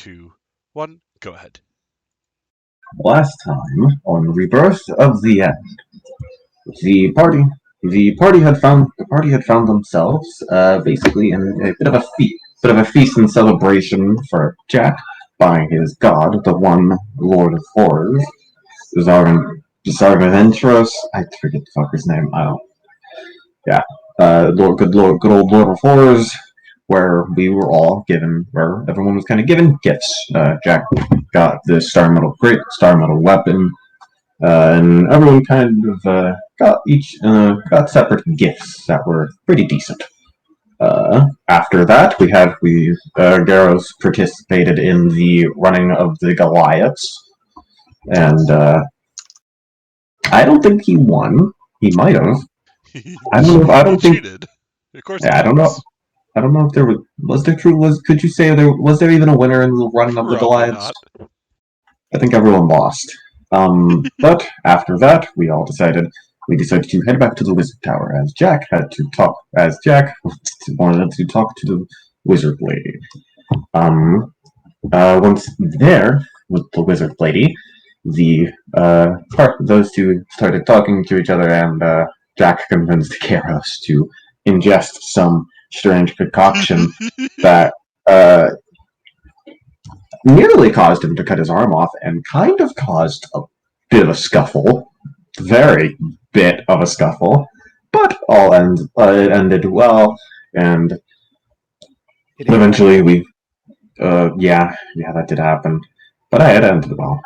2, 1, go ahead. Last time on Rebirth of the End, the party the party had found themselves basically in a bit of a feast and celebration for Jack by his god, the one Lord of Horrors, Zarventros. I forget the fucker's name. I don't. Yeah, good old Lord of Horrors, where we were all given, where everyone was kind of given gifts. Jack got the star metal weapon, and everyone kind of got separate gifts that were pretty decent. After that, Garros participated in the running of the Goliaths, and I don't think he won. He might have. I don't know. I He don't think. cheated. Of course Yeah, he I don't know. does. I don't know if there was there true was. Could you say there even a winner in the running of the Probably Goliaths? not. I think everyone lost. But after that, we decided to head back to the Wizard Tower as Jack wanted to talk to the Wizard Lady. Once there with the Wizard Lady, those two started talking to each other, and Jack convinced Karos to ingest some strange concoction that nearly caused him to cut his arm off and kind of caused a bit of a scuffle. Very bit of a scuffle. But it ended well, and eventually that did happen. But it ended well.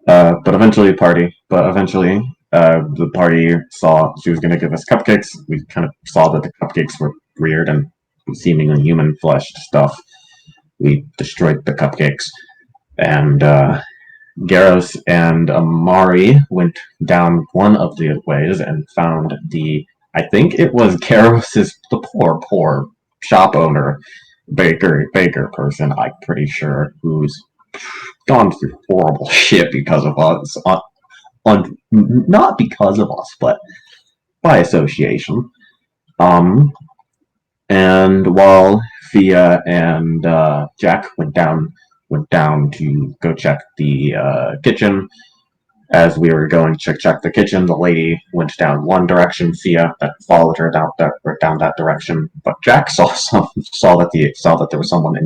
But eventually, the party saw she was going to give us cupcakes. We kind of saw that the cupcakes were weird and seemingly human fleshed stuff. We destroyed the cupcakes, and Garros and Amari went down one of the ways and found I think it was the poor shop owner, baker person, I'm pretty sure, who's gone through horrible shit because of us, not because of us, but by association. Um, and while Fia and Jack went down to go check the kitchen. As we were going to check the kitchen, the lady went down one direction. Fia followed her down that direction. But Jack saw that there was someone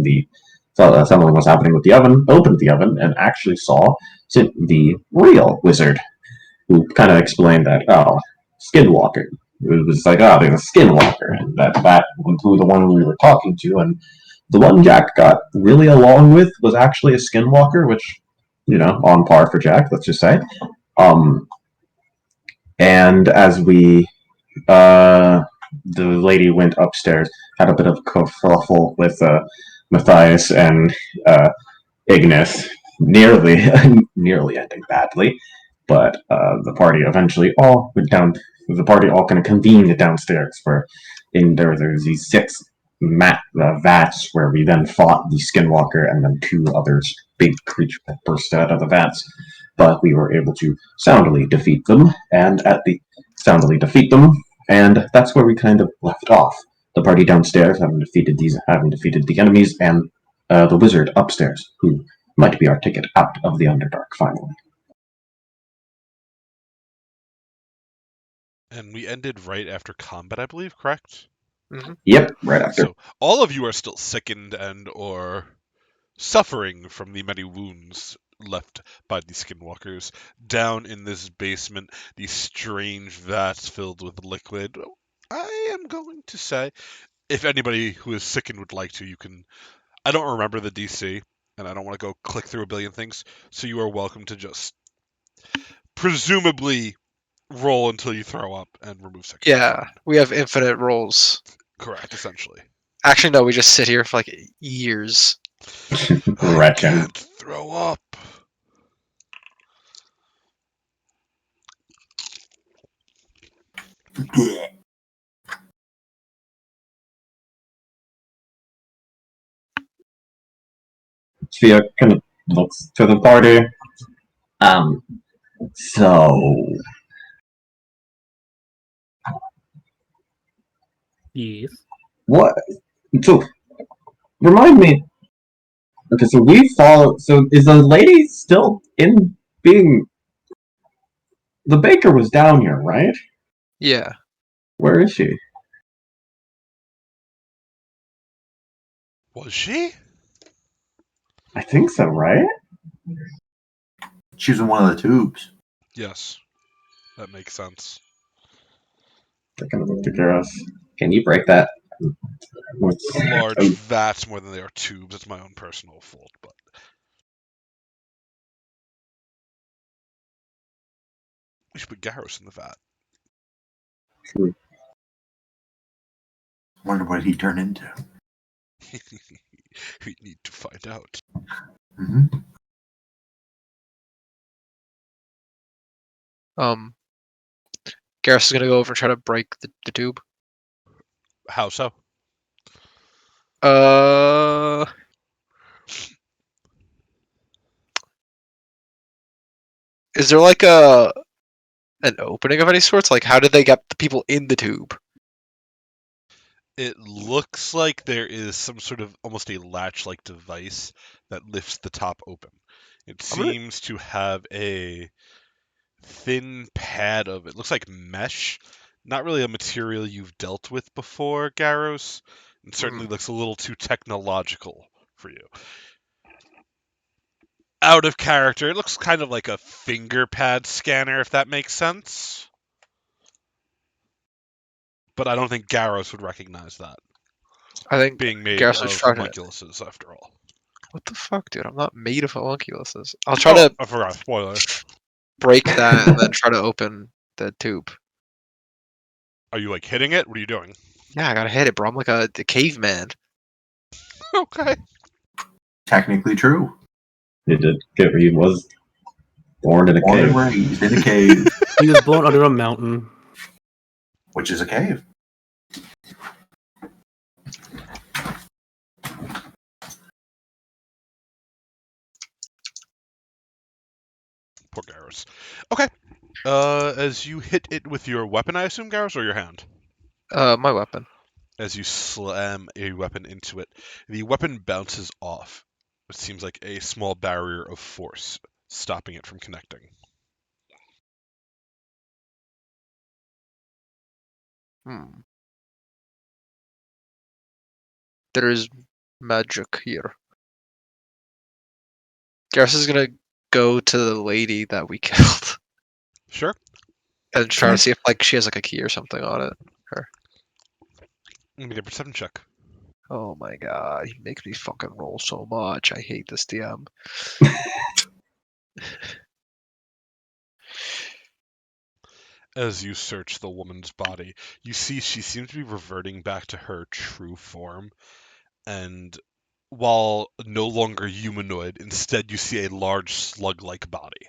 saw that something was happening with the oven. Opened the oven and actually saw the real wizard, who kind of explained that skinwalker. It was like there's a skinwalker, and that who the one we were talking to, and the one Jack got really along with was actually a skinwalker, which, on par for Jack, let's just say. And as the lady went upstairs, had a bit of a kerfuffle with Matthias and Ignis, nearly ending badly. But the party eventually all went down. The party all kind of convened downstairs, there's these six vats where we then fought the skinwalker and then two others, big creatures that burst out of the vats. But we were able to soundly defeat them, and that's where we kind of left off. The party downstairs having defeated the enemies, and the wizard upstairs, who might be our ticket out of the Underdark finally. And we ended right after combat, I believe, correct? Mm-hmm. Yep, right after. So all of you are still sickened and or suffering from the many wounds left by the skinwalkers down in this basement, these strange vats filled with liquid. I am going to say, if anybody who is sickened would like to, you can. I don't remember the DC, and I don't want to go click through a billion things, so you are welcome to just presumably roll until you throw up and remove sickness. Yeah, we have infinite rolls. Correct, essentially. Actually, no, we just sit here for like years. I can't throw up. Fia kind of looks to the party. So Yes. what? So remind me, Okay, so we follow. So is the lady still in being? The baker was down here, right? Yeah. Where is she? Was she? I think so, right? She's in one of the tubes. Yes, that makes sense. They're gonna look to Garros. Can you break that? They're large vats more than they are tubes. It's my own personal fault, but we should put Garros in the vat. Wonder what he turned into. We need to find out. Mm-hmm. Garrus is gonna go over and try to break the tube. How so? Is there like an opening of any sorts? Like, how did they get the people in the tube? It looks like there is some sort of almost a latch-like device that lifts the top open. It I'm gonna- seems to have a thin pad of it looks like mesh. Not really a material you've dealt with before, Garros. It certainly looks a little too technological for you. Out of character. It looks kind of like a finger pad scanner, if that makes sense. But I don't think Garros would recognize that, I think being made Garrus is of trying to. homunculuses, after all. What the fuck, dude? I'm not made of homunculuses. I'll try Oh, to I forgot. Spoiler. break that and then try to open the tube. Are you like hitting it? What are you doing? Yeah, I gotta hit it, bro. I'm like a caveman. Okay. Technically true. He did get. He was born in a Born and cave. raised in a cave, He was born under a mountain. which is a cave. Poor Garros. Okay. As you hit it with your weapon, I assume, Garros, or your hand? My weapon. As you slam a weapon into it, the weapon bounces off. It seems like a small barrier of force, stopping it from connecting. There is magic here. Garrus is gonna go to the lady that we killed Sure. and try to see if like she has like a key or something on it. Give me a perception check. Oh my god, he makes me fucking roll so much. I hate this DM. As you search the woman's body, you see she seems to be reverting back to her true form, and while no longer humanoid, instead you see a large slug-like body.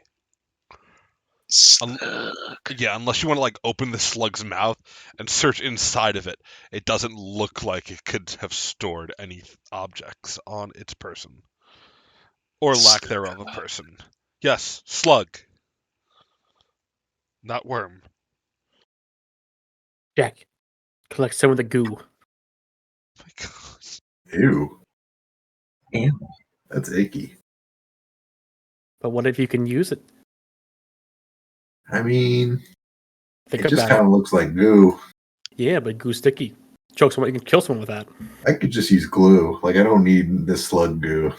Yeah, unless you want to like open the slug's mouth and search inside of it, it doesn't look like it could have stored any objects on its person. Or lack thereof of person. Yes, slug. Not worm. Jack, collect some of the goo. My God. Ew. Ew. That's icky. But what if you can use it? I mean, Think it just about kind it. of looks like goo. Yeah, but goo's sticky. Choke someone, you can kill someone with that. I could just use glue. Like, I don't need this slug goo.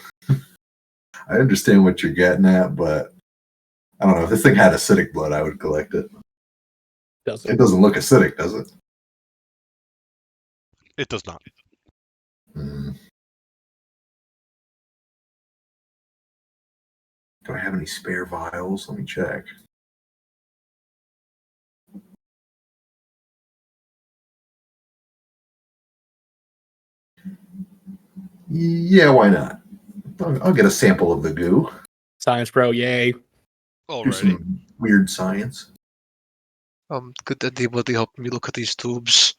I understand what you're getting at, but I don't know. If this thing had acidic blood, I would collect it. Doesn't. It doesn't look acidic, does it? It does not. Hmm. Do I have any spare vials? Let me check. Yeah, why not? I'll get a sample of the goo. Science bro, yay. Do Alrighty. some weird science. Good that they will help me look at these tubes.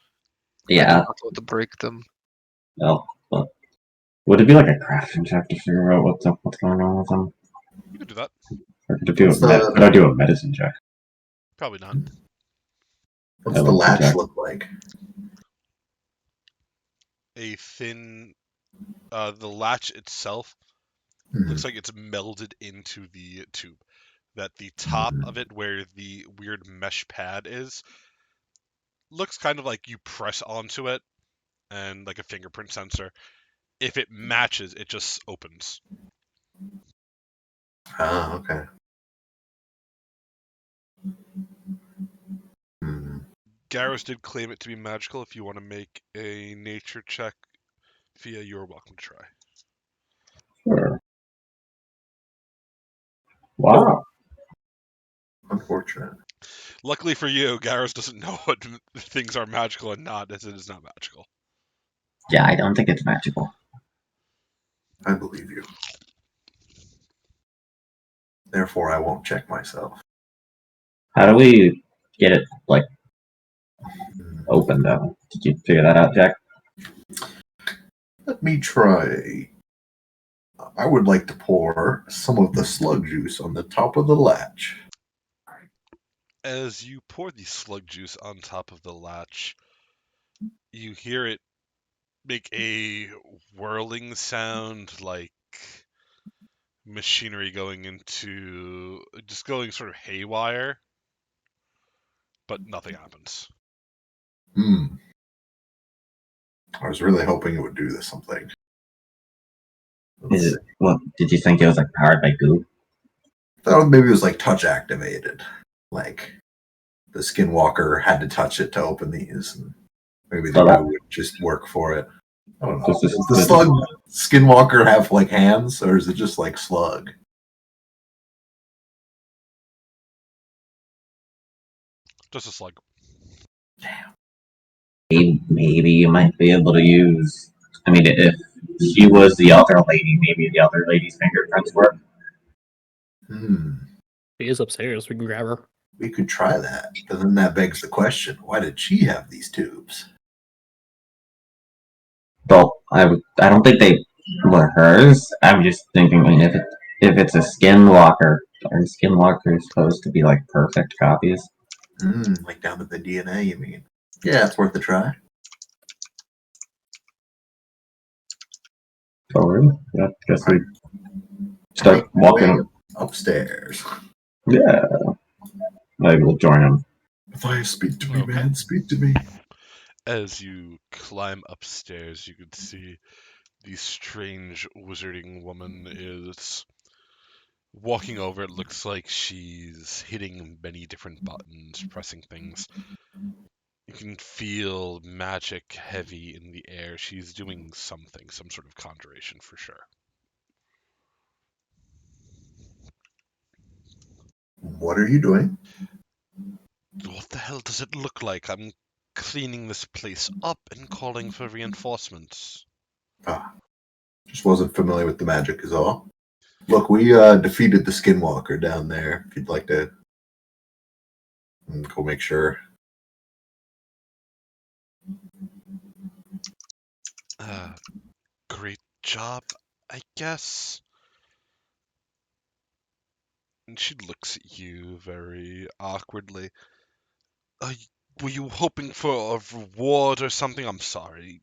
I do Yeah. not want to break them. Well, would it be like a crafting check to figure out what's going on with them? You can do that. Or could What's I do a medicine check? Probably not. What's I the will latch check. look like? A thin. The latch itself Looks like it's melded into the tube. That the top of it, where the weird mesh pad is, looks kind of like you press onto it and like a fingerprint sensor. If it matches, it just opens. Ah, okay. Hmm. Garros did claim it to be magical. If you want to make a nature check, Fia, you're welcome to try. Sure. Wow. Unfortunate. Luckily for you, Garros doesn't know what things are magical and not, as it is not magical. Yeah, I don't think it's magical. I believe you. Therefore, I won't check myself. How do we get it, like, Hmm. open, though? Did you figure that out, Jack? Let me try. I would like to pour some of the slug juice on the top of the latch. As you pour the slug juice on top of the latch, you hear it make a whirling sound, like machinery going sort of haywire, but nothing happens. Hmm. I was really hoping it would do this something. Let's Is see. it, well, did you think it was, like, powered by goo? I thought maybe it was like touch activated. Like the skinwalker had to touch it to open these. And maybe the Well, that- goo would just work for it. I don't know. This is- Does the slug skinwalker have like hands, or is it just like slug? Just a slug. Maybe you might be able to use. I mean, if she was the other lady, maybe the other lady's fingerprints work. Hmm. She is upstairs. We can grab her. We could try that. But then that begs the question: why did she have these tubes? Well, I don't think they were hers. I'm just thinking, I mean, if it's a skinwalker, are skinwalkers supposed to be like perfect copies? Hmm. Like down to the DNA, you mean? Yeah, it's worth a try. Oh, really? Yeah, guess we start walking. Upstairs. Yeah, maybe we'll join them. Matthias, speak to me, Okay. man. Speak to me. As you climb upstairs, you can see the strange wizarding woman is walking over. It looks like she's hitting many different buttons, pressing things. You can feel magic heavy in the air. She's doing something, some sort of conjuration for sure. What are you doing? What the hell does it look like? I'm cleaning this place up and calling for reinforcements. Ah, just wasn't familiar with the magic is all. Look, we defeated the skinwalker down there. If you'd like to go make sure. Great job, I guess. And she looks at you very awkwardly. Were you hoping for a reward or something? I'm sorry.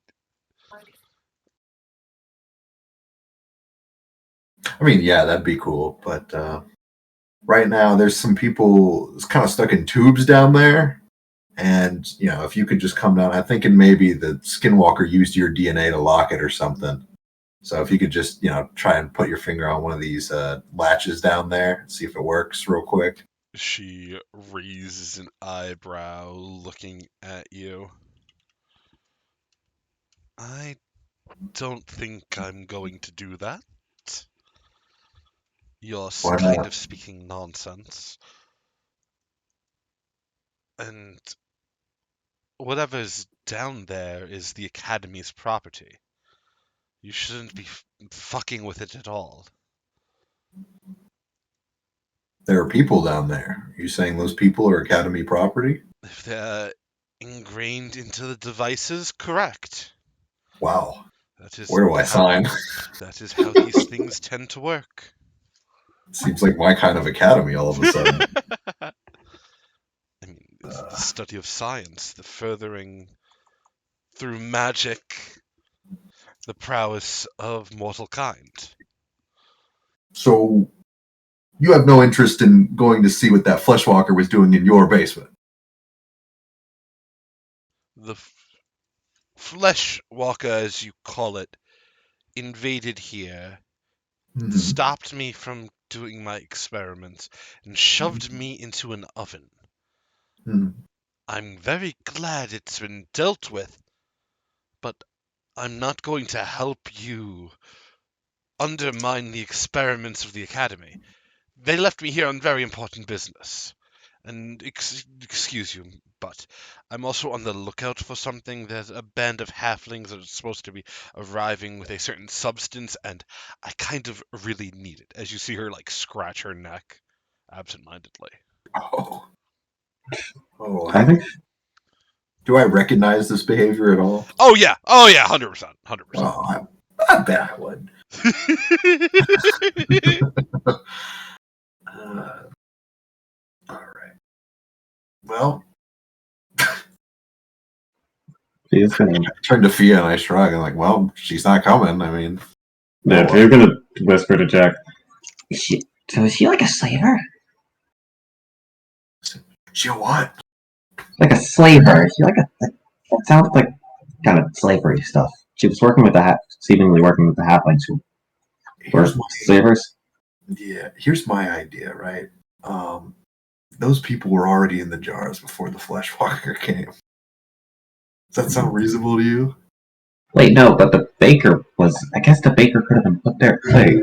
I mean, yeah, that'd be cool. But right now, there's some people kind of stuck in tubes down there. And, you know, if you could just come down, I'm thinking maybe the skinwalker used your DNA to lock it or something. So if you could just, you know, try and put your finger on one of these latches down there, see if it works real quick. She raises an eyebrow looking at you. I don't think I'm going to do that. You're Why kind not? of speaking nonsense. And whatever's down there is the Academy's property. You shouldn't be fucking with it at all. There are people down there. Are you saying those people are Academy property? If they're ingrained into the devices, correct. Wow. That is Where do I sign? That is how these things tend to work. Seems like my kind of academy all of a sudden. I mean, it's the study of science, the furthering through magic the prowess of mortal kind. So you have no interest in going to see what that Fleshwalker was doing in your basement? The flesh walker, as you call it, invaded here, Mhm. stopped me from doing my experiments, and shoved me into an oven. Mhm. I'm very glad it's been dealt with, but I'm not going to help you undermine the experiments of the Academy. They left me here on very important business. And excuse you, but I'm also on the lookout for something. There's a band of halflings that are supposed to be arriving with a certain substance, and I kind of really need it. As you see her, like, scratch her neck absentmindedly. Oh. I think Do I recognize this behavior at all? Oh, yeah. 100%. 100%. Oh, I bet I would. All right. Well, she's gonna. I turned to Fia and I shrug. I'm like, well, she's not coming. I mean, Yeah, well, you're gonna whisper to Jack. So is she like a slaver? she what? Like a slaver? Is she like a? That sounds like kind of slavery stuff. She was working with seemingly working with the halflings who were Here's my slavers. here's my idea, right? Those people were already in the jars before the Fleshwalker came. Does that sound reasonable to you? Wait, no, but the baker was. I guess the baker could have been put there. Wait,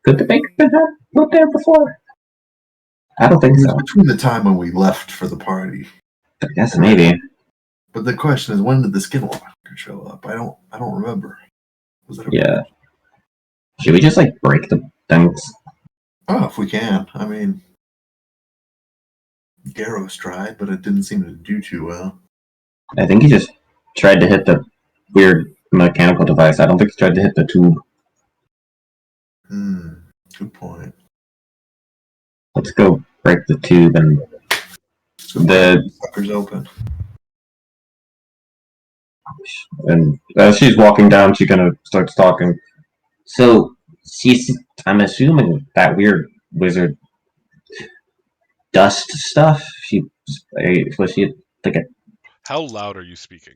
could the baker have been put there before? I don't think It was so. between the time when we left for the party. I guess maybe. But the question is, when did the Skinwalker show up? I don't remember. Was it? Yeah. Should we just like break the things? Oh, if we can. I mean, Garros tried, but it didn't seem to do too well. I think he just tried to hit the weird mechanical device. I don't think he tried to hit the tube. Good point. Let's go break the tube and So the sucker's open. as she's walking down, she kind of starts talking. so I'm assuming that weird wizard dust stuff. Was she like a? How loud are you speaking?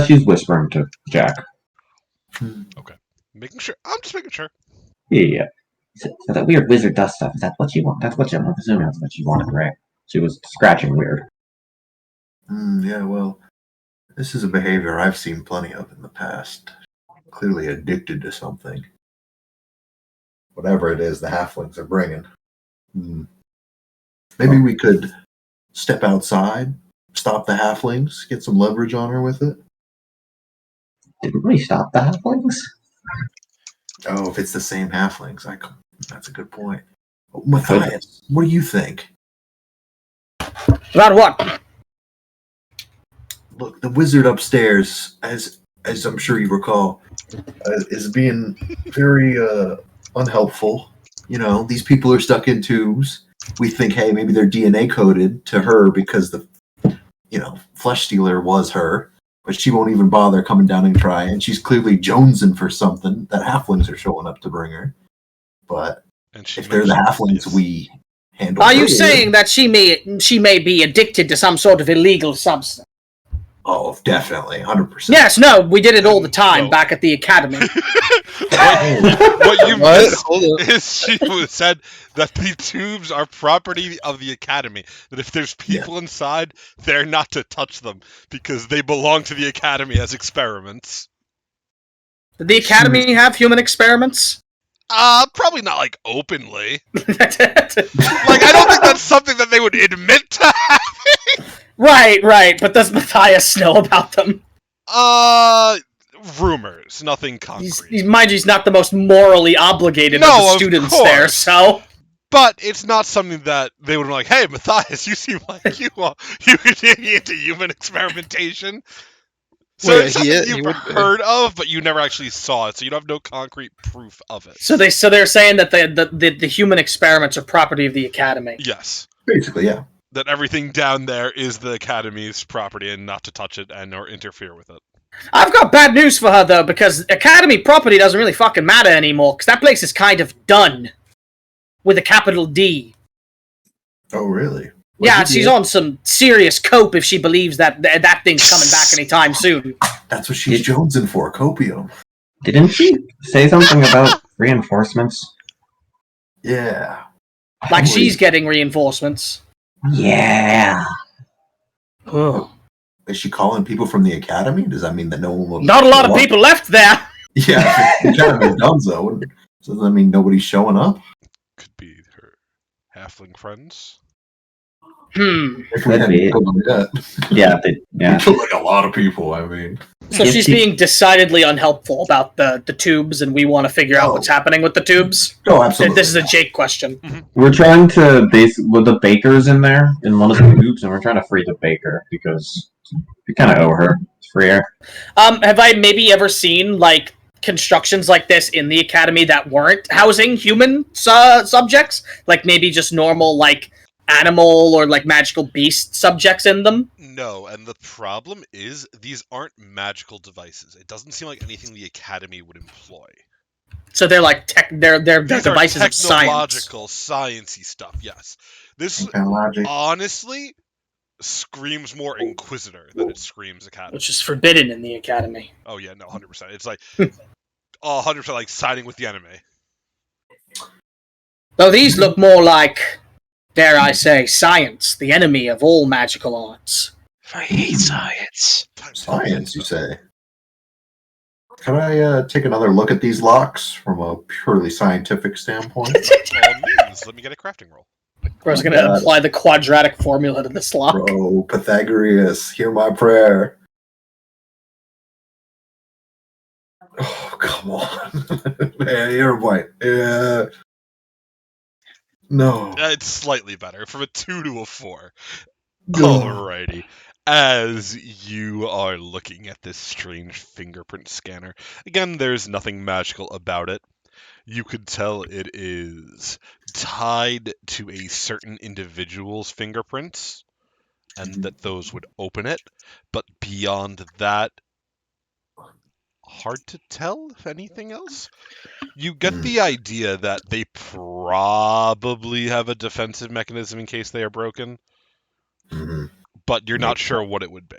She's whispering to Jack. Making sure. I'm just making sure. Yeah. So that weird wizard dust stuff. Is that what you want? That's what I'm assuming that's what you wanted, right? She was scratching weird. Yeah, well, this is a behavior I've seen plenty of in the past. Clearly addicted to something. Whatever it is the halflings are bringing. Maybe we could step outside, stop the halflings, get some leverage on her with it. Didn't we stop the halflings? Oh, if it's the same halflings, that's a good point. Matthias, what do you think? About what? Look, the wizard upstairs, as I'm sure you recall, is being very unhelpful. You know, these people are stuck in tubes. We think, hey, maybe they're DNA coded to her because the, flesh stealer was her, but she won't even bother coming down and try. And she's clearly jonesing for something that halflings are showing up to bring her. But if they're the halflings, we handle. Are you saying that she may be addicted to some sort of illegal substance? Oh, definitely, 100%. Yes, no, we did it all the time back at the academy. What you missed Hold on. is she said that the tubes are property of the Academy. That if there's people inside, they're not to touch them because they belong to the Academy as experiments. Did the academy have human experiments? Probably not like openly. Like I don't think that's something that they would admit to having. Right, but does Matthias know about them? Rumors, nothing concrete. Mind you, he's not the most morally obligated of the students there, so. But it's not something that they would be like, hey, Matthias, you seem like you could get into human experimentation. So it's something you've heard of, but you never actually saw it, so you don't have no concrete proof of it. So they're saying that the human experiments are property of the Academy. Yes. Basically, yeah. That everything down there is the Academy's property and not to touch it and or interfere with it. I've got bad news for her, though, because Academy property doesn't really fucking matter anymore, because that place is kind of done. With a capital D. Oh, really? Yeah, she's on some serious cope if she believes that that thing's coming back anytime soon. That's what she's jonesing for, copium. Didn't she say something about reinforcements? Yeah. Like she's getting reinforcements. Yeah. Oh. Is she calling people from the academy? Does that mean that no one will... Not a lot of people left there. Yeah, the academy's done so. Does that mean nobody's showing up? Could be her halfling friends. If Could be. Yeah, We killed like a lot of people, I mean. So she's being decidedly unhelpful about the tubes, and we want to figure out what's happening with the tubes. Oh, absolutely. This is a Jake question. We're trying to with the baker's in there in one of the tubes, and we're trying to free the baker because we kind of owe her. It's free her. Have I maybe ever seen like constructions like this in the academy that weren't housing human subjects? Like maybe just normal like animal or like magical beast subjects in them? No, and the problem is these aren't magical devices. It doesn't seem like anything the academy would employ. So they're like they're These devices are of science. technological, sciencey stuff. Yes, this honestly screams more Inquisitor than it screams Academy, which is forbidden in the academy. Oh yeah, no, 100%. It's like 100% like siding with the enemy. Though these look more like, dare I say, science, the enemy of all magical arts. I hate science. Science, you say? Can I take another look at these locks from a purely scientific standpoint? All means, let me get a crafting roll. I was going to apply the quadratic formula to this lock. Bro, Pythagoras, hear my prayer. Oh, come on. Man, you're right. Yeah. No. It's slightly better, from a 2 to a 4. Alrighty. As you are looking at this strange fingerprint scanner, again, there's nothing magical about it. You could tell it is tied to a certain individual's fingerprints, and that those would open it. But beyond that, hard to tell if anything else. You get the idea that they probably have a defensive mechanism in case they are broken, but you're not sure what it would be.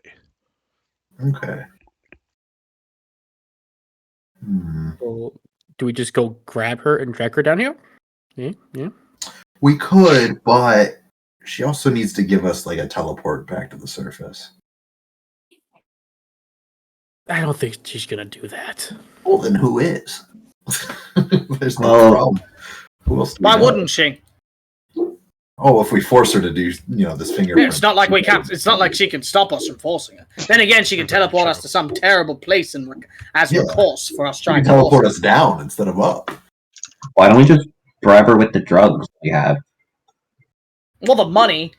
Okay. Well, do we just go grab her and drag her down here? Yeah. We could, but she also needs to give us like a teleport back to the surface. I don't think she's gonna do that. Well, then who is? There's no problem. Who else? Why wouldn't she? Oh, if we force her to do, this fingerprint. It's not like we can't. It's not like she can stop us from forcing it. Then again, she can teleport us to some terrible place and as recourse for us trying to teleport us down instead of up. Why don't we just bribe her with the drugs we have? Well, the money.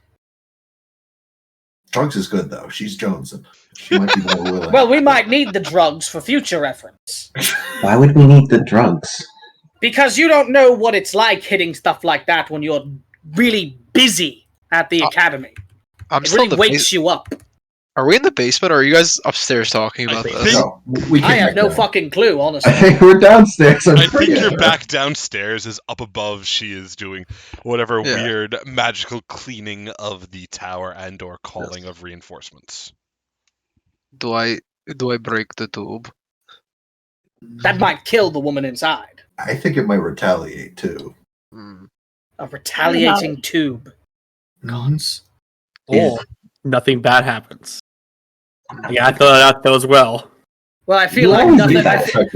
Drugs is good though. She's jonesing. She might be more willing. Well, we might need the drugs for future reference. Why would we need the drugs? Because you don't know what it's like hitting stuff like that when you're really busy at the academy. It really wakes you up. Are we in the basement, or are you guys upstairs talking about this? No, I have no fucking clue, honestly. I think we're downstairs. I think you're back downstairs, as up above she is doing whatever weird magical cleaning of the tower and or calling of reinforcements. Do I break the tube? That might kill the woman inside. I think it might retaliate too. A retaliating tube. Gods. Or nothing bad happens. Yeah, I thought that was well. Well, I feel like nothing.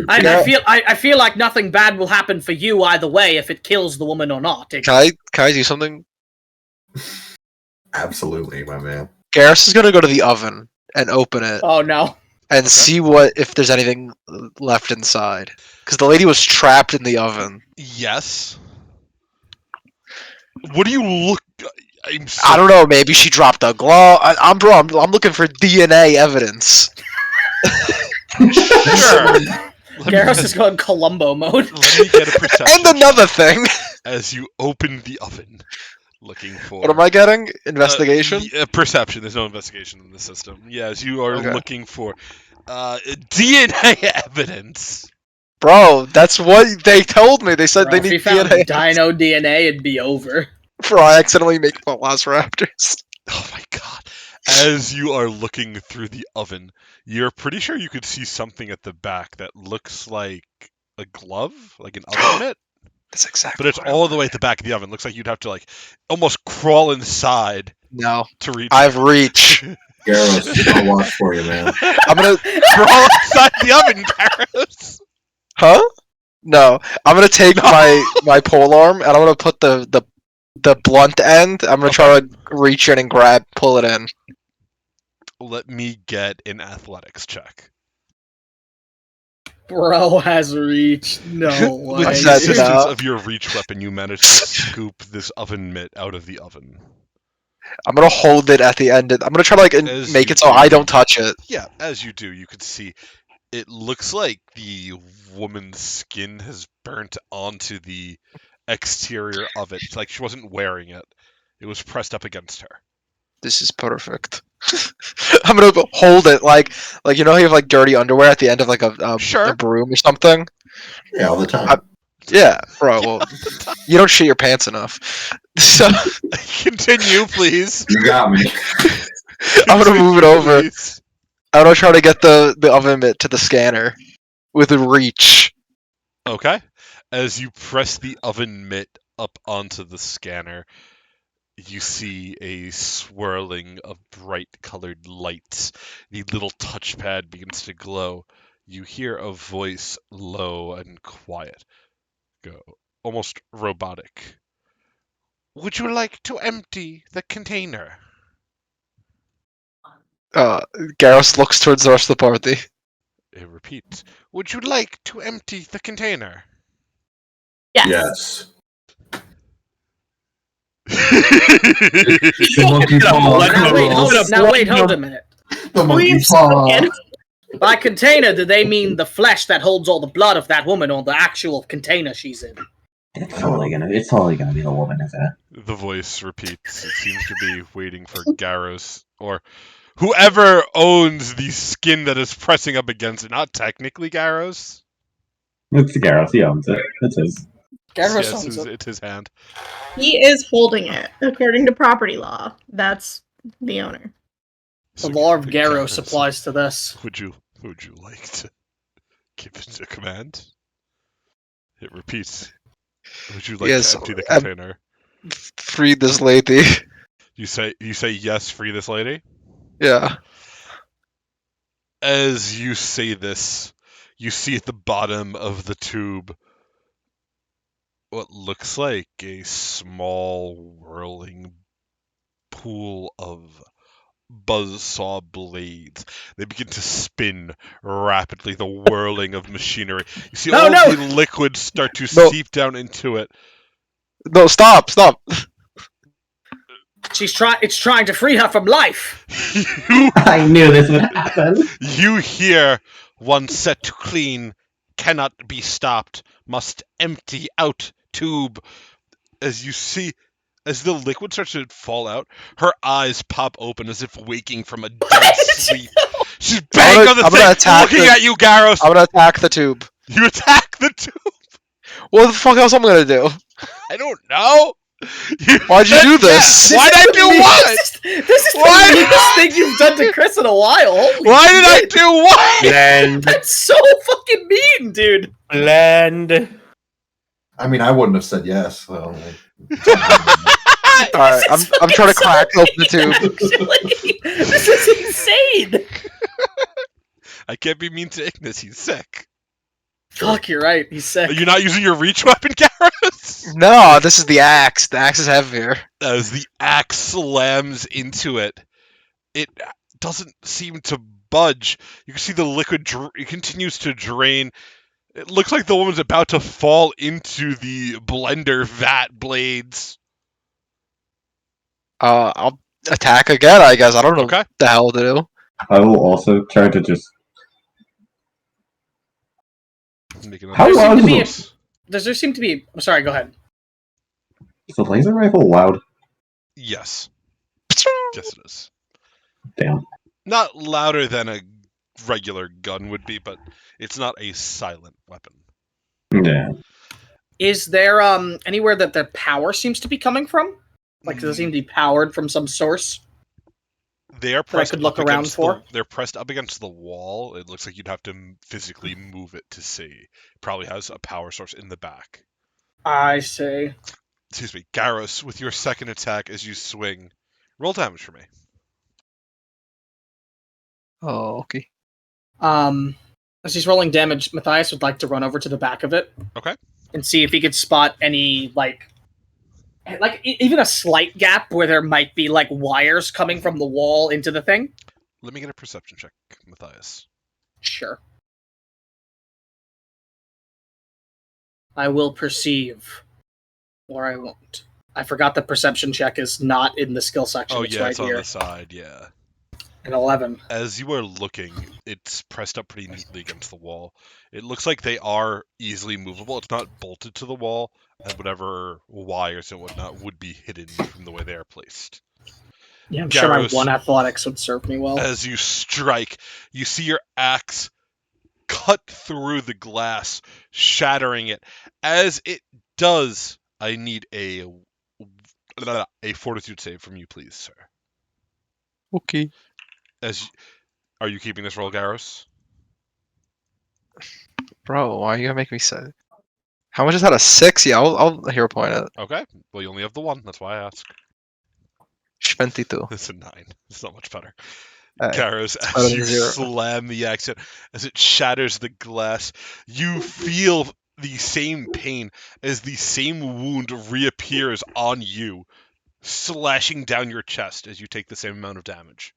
I feel like nothing bad will happen for you either way if it kills the woman or not. Can I do something? Absolutely, my man. Garrus is gonna go to the oven and open it. Oh no! And see if there's anything left inside, because the lady was trapped in the oven. Yes. What do you look? I don't know. Maybe she dropped a glove. I'm looking for DNA evidence. Sure. Garrus is going Columbo mode. Let me get a perception. And another thing. As you open the oven, looking for. What am I getting? Investigation. Perception. There's no investigation in the system. Yeah, as you are looking for DNA evidence. Bro, that's what they told me. They said Bro, they if we need found DNA. dino DNA, it'd be over. Bro, I accidentally make velociraptors. Oh my god. As you are looking through the oven, you're pretty sure you could see something at the back that looks like a glove, like an oven mitt, That's exactly but it's what I all the want. way at the back of the oven. Looks like you'd have to like almost crawl inside No. to reach. I have reach. Garros, I'll watch for you, man. I'm gonna crawl inside the oven, Garros. Huh? No. I'm gonna take my pole arm and I'm gonna put the blunt end. I'm gonna try to reach in and pull it in. Let me get an athletics check. Bro has reach. No With way. the said assistance no. of your reach weapon, you manage to scoop this oven mitt out of the oven. I'm gonna hold it at the end. I'm gonna try to As make you it so do, I don't touch it. Yeah, as you do, you could see it looks like the woman's skin has burnt onto the exterior of it. It's like she wasn't wearing it. It was pressed up against her. This is perfect. I'm gonna hold it like you know how you have like dirty underwear at the end of like a Sure. broom or something. Yeah, all the time. Yeah, bro. Well, you don't shit your pants enough. So Continue, please. You got me. I'm gonna move it over. Please. I'm gonna try to get the oven mitt to the scanner with a reach. Okay. As you press the oven mitt up onto the scanner, you see a swirling of bright colored lights. The little touchpad begins to glow. You hear a voice, low and quiet, go almost robotic. Would you like to empty the container? Garrus looks towards the rest of the party. It repeats. Would you like to empty the container? Yes. The monkey paw. Now wait, hold a minute. The monkey Please paw. again. By container, do they mean the flesh that holds all the blood of that woman, or the actual container she's in? It's totally gonna be the woman, isn't it? The voice repeats. It seems to be waiting for Garros or whoever owns the skin that is pressing up against it. Not technically Garros. It's Gareth, he owns it. It's his. Garros Yes, owns it. it's his hand. He is holding it according to property law. That's the owner. The law of Garros, Garros applies to this. Would you like to give it a command? It repeats. Would you like Yes, to empty the container? Free this lady. You say yes, free this lady? Yeah. As you say this, you see at the bottom of the tube what looks like a small whirling pool of buzzsaw blades. They begin to spin rapidly, the whirling of machinery. You see all the liquids start to seep down into it. No, stop. It's trying to free her from life. I knew this would happen. You hear, one set to clean, cannot be stopped, must empty out tube. As you see, as the liquid starts to fall out, her eyes pop open as if waking from a dead sleep. She's bang on the thing, looking at you, Garros. I'm gonna attack the tube. You attack the tube? What the fuck else am I gonna do? I don't know. Why'd you do this? Why'd I do what? This is the meanest thing you've done to Chris in a while. Holy Why did I shit. do what? Blend. That's so fucking mean, dude. Blend. I mean, I wouldn't have said yes. So. Alright, I'm trying to crack open the tube. Actually, this is insane. I can't be mean to Ignis, he's sick. Fuck, you're right. He's sick. Are you not using your reach weapon, Garrus? No, this is the axe. The axe is heavier. As the axe slams into it, it doesn't seem to budge. You can see the liquid it continues to drain. It looks like the woman's about to fall into the blender vat blades. I'll attack again, I guess. I don't know Okay. what the hell to do. I will also try to just. How There loud seemed to is be it? Does there seem to be? I'm sorry. Go ahead. Is the laser rifle loud? Yes. Yes, it is. Damn. Not louder than a regular gun would be, but it's not a silent weapon. Yeah. Is there anywhere that the power seems to be coming from? Like, does it seem to be powered from some source? They are that I pressed could look up around against for? they're pressed up against the wall. It looks like you'd have to physically move it to see. Probably has a power source in the back. I see. Excuse me, Garrus, with your second attack as you swing, roll damage for me. Oh, okay. As he's rolling damage, Matthias would like to run over to the back of it. Okay. And see if he could spot any, even a slight gap where there might be, wires coming from the wall into the thing. Let me get a perception check, Matthias. Sure. I will perceive. Or I won't. I forgot the perception check is not in the skill section. Oh, it's yeah, right it's here. on the side, yeah. An 11. As you are looking, it's pressed up pretty neatly against the wall. It looks like they are easily movable. It's not bolted to the wall, and whatever wires and whatnot would be hidden from the way they are placed. Yeah, I'm sure my Garrus, 1 athletics would serve me well. As you strike, you see your axe cut through the glass, shattering it. As it does, I need a fortitude save from you, please, sir. Okay. Are you keeping this roll, Garrus? Bro, why are you gonna make me say? How much is that? A 6? Yeah, I'll hero point it. Okay. Well, you only have the 1. That's why I ask. 22. It's a 9. It's not much better. Hey, Garrus, better as than you 0. slam the axe in, as it shatters the glass, you feel the same pain as the same wound reappears on you, slashing down your chest as you take the same amount of damage.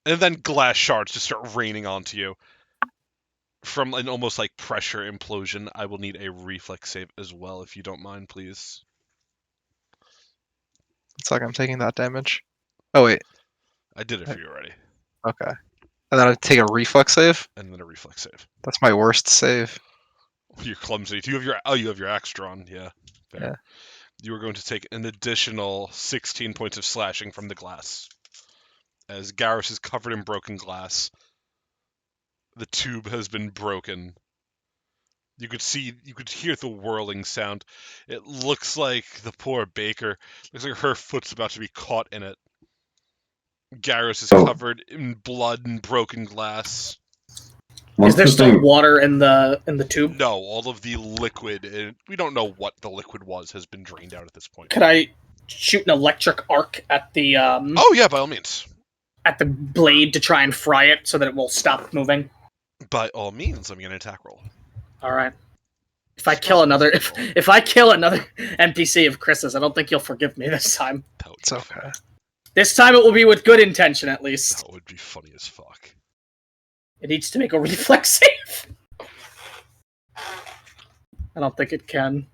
And then glass shards just start raining onto you. From an almost like pressure implosion, I will need a reflex save as well, if you don't mind, please. It's like I'm taking that damage. Oh, wait. I did it for you already. Okay. And then I take a reflex save? And then a reflex save. That's my worst save. You're clumsy. You have your axe drawn, yeah. Fair. Yeah. You are going to take an additional 16 points of slashing from the glass. As Garrus is covered in broken glass, the tube has been broken. You could hear the whirling sound. It looks like the poor baker, looks like her foot's about to be caught in it. Garrus is covered in blood and broken glass. Is there still water in the tube? No, all of the liquid, we don't know what the liquid was, has been drained out at this point. Could I shoot an electric arc at the Oh yeah, by all means. At the blade to try and fry it so that it will stop moving? By all means, let me get an attack roll. All right. If I kill another NPC of Chris's, I don't think you'll forgive me this time. It's okay. This time it will be with good intention, at least. That would be funny as fuck. It needs to make a reflex save. I don't think it can.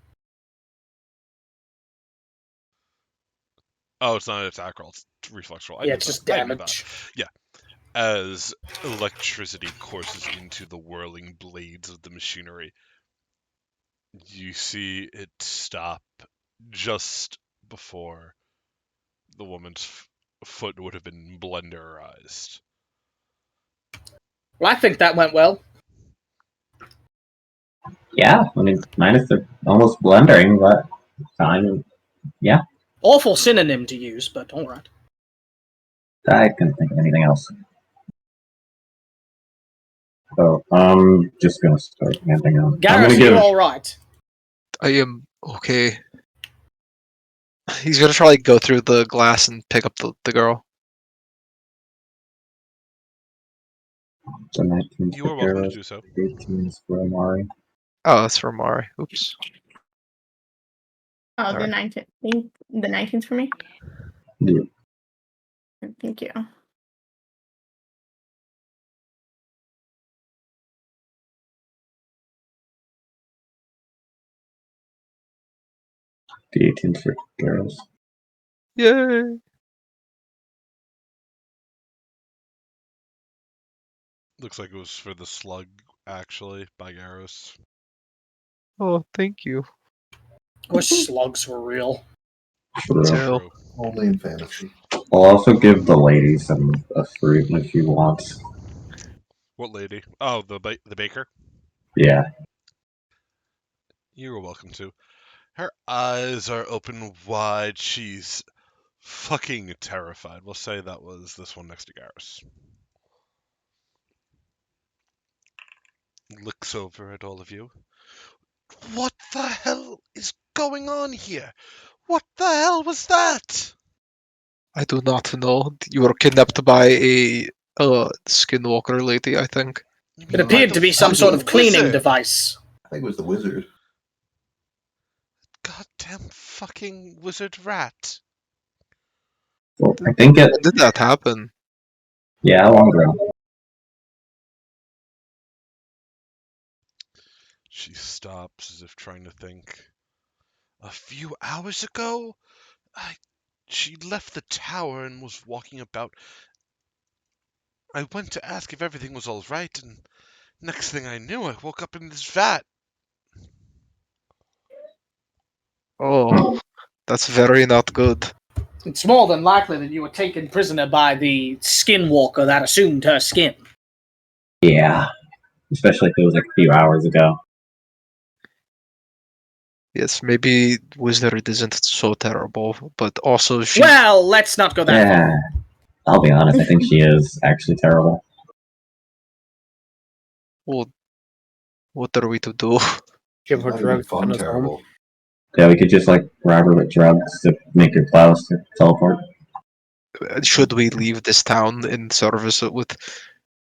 Oh, it's not an attack roll, it's a reflex roll. Yeah, it's just damage. Yeah. As electricity courses into the whirling blades of the machinery, you see it stop just before the woman's foot would have been blenderized. Well, I think that went well. Yeah, I mean, minus the almost blundering, but fine. Yeah. Awful synonym to use, but alright. I couldn't think of anything else. So I'm just gonna start handing out. Garrus, you alright? I am okay. He's gonna try to go through the glass and pick up the girl. So 19 You are for welcome to Garrus, do so. 18 is for Amari. Oh, that's for Mari. Oops. Oh, All the right. 19th. The 19th for me. Yeah. Thank you. The 18 for Garrus. Yay! Looks like it was for the slug, actually, by Garrus. Oh, thank you. I wish slugs were real. True. True. True. Only in fantasy. I'll also give the lady a fruit if she wants. What lady? Oh, the baker? Yeah. You're welcome to. Her eyes are open wide. She's fucking terrified. We'll say that was this one next to Garrus. Looks over at all of you. What the hell is going on here? What the hell was that? I do not know. You were kidnapped by a skinwalker lady, I think. You It mean appeared the to be some fucking sort of cleaning wizard? device. I think it was the wizard. Goddamn fucking wizard rat. Well, I think it. When did that happen? Yeah, long ago. She stops as if trying to think. A few hours ago? She left the tower and was walking about. I went to ask if everything was all right, and next thing I knew, I woke up in this vat. Oh, that's very not good. It's more than likely that you were taken prisoner by the skinwalker that assumed her skin. Yeah. Especially if it was like a few hours ago. Yes, maybe Wizard isn't so terrible, but also she. Well, let's not go that far. Yeah. I'll be honest, I think she is actually terrible. Well, what are we to do? Give She's her not even drugs fun and his home. terrible. Yeah, we could just like rob her with drugs to make her clouds to teleport. Should we leave this town in service with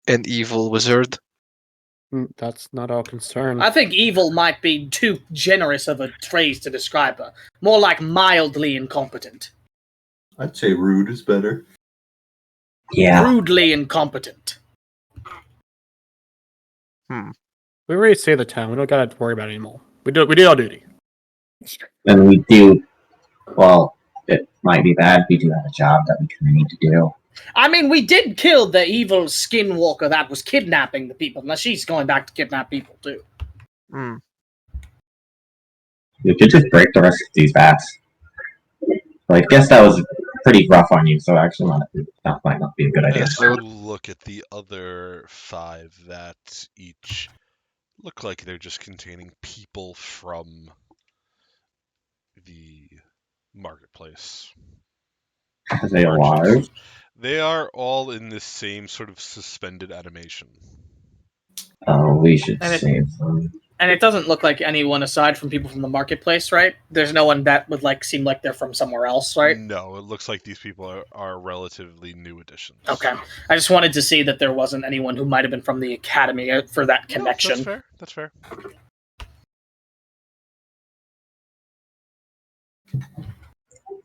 an evil wizard? That's not our concern. I think evil might be too generous of a phrase to describe her. More like mildly incompetent. I'd say rude is better. Yeah. Rudely incompetent. We already saved the town. We don't gotta worry about it anymore. We did our duty. And we do, well, it might be bad. We do have a job that we kind of need to do. I mean, we did kill the evil skinwalker that was kidnapping the people. Now she's going back to kidnap people too. Hmm. We could just break the rest of these vats. But I guess that was pretty rough on you, so actually that might not be a good idea. As you look at the other 5 that each look like they're just containing people from the marketplace. Are they alive? They are all in this same sort of suspended animation. Oh, we should And save them. And it doesn't look like anyone aside from people from the marketplace, right? There's no one that would like seem like they're from somewhere else, right? No, it looks like these people are relatively new additions. Okay. I just wanted to see that there wasn't anyone who might have been from the academy for that connection. No, that's fair.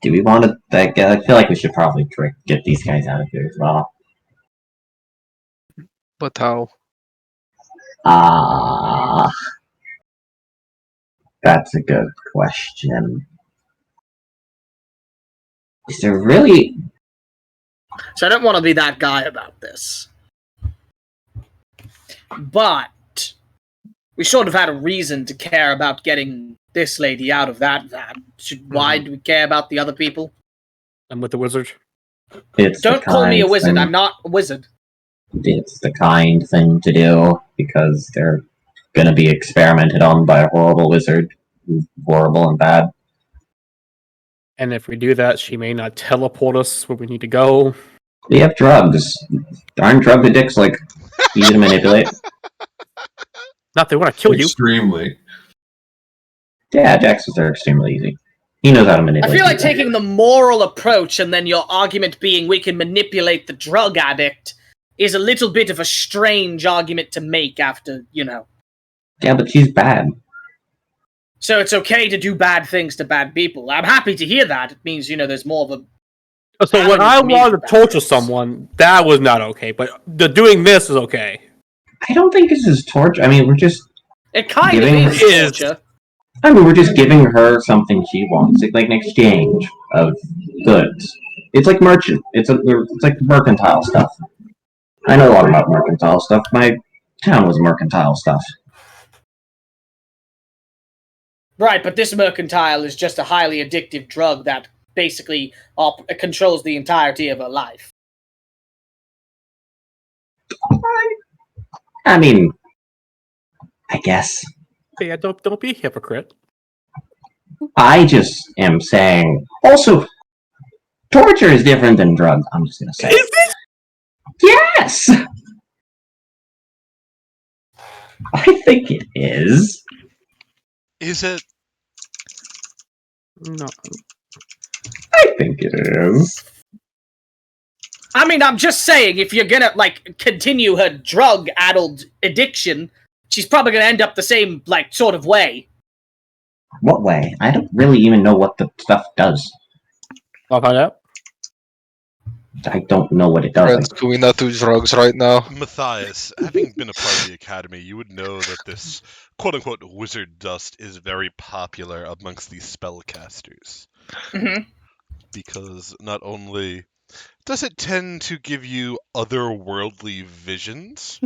Do we want to? I feel like we should probably get these guys out of here as well. But how? That's a good question. Is there really? So I don't want to be that guy about this. But we sort of had a reason to care about getting this lady out of that vat. Why do we care about the other people? I'm with the wizard. Don't call me a wizard. I'm not a wizard. It's the kind thing to do because they're going to be experimented on by a horrible wizard who's horrible and bad. And if we do that, she may not teleport us where we need to go. We have drugs. Aren't drug addicts like easy to manipulate? Not they want to kill you. Extremely. Yeah, Jaxes are extremely easy. He knows how to I manipulate. feel like people. taking the moral approach and then your argument being we can manipulate the drug addict is a little bit of a strange argument to make after, Yeah, but she's bad. So it's okay to do bad things to bad people. I'm happy to hear that. It means, there's more of a... So when I Avenue wanted to for torture bad someone, that was not okay. But the doing this is okay. I don't think this is torture. I mean, we're just It kind Giving of her- is torture. we're just giving her something she wants. It's like an exchange of goods. It's like merchant. It's like mercantile stuff. I know a lot about mercantile stuff. My town was mercantile stuff. Right, but this mercantile is just a highly addictive drug that basically controls the entirety of her life. I mean, I guess. Yeah, don't be a hypocrite. I just am saying. Also, torture is different than drugs. I'm just gonna say. Is this? Yes! I think it is. Is it? No. I think it is. I mean, I'm just saying, if you're gonna, like, continue her drug-addled addiction, she's probably gonna end up the same, like, sort of way. What way? I don't really even know what the stuff does. I'll find out. I don't know what it does. Friends, can we not do drugs right now? Matthias, having been a part of the academy, you would know that this quote-unquote wizard dust is very popular amongst these spellcasters. Mm-hmm. Because not only does it tend to give you otherworldly visions,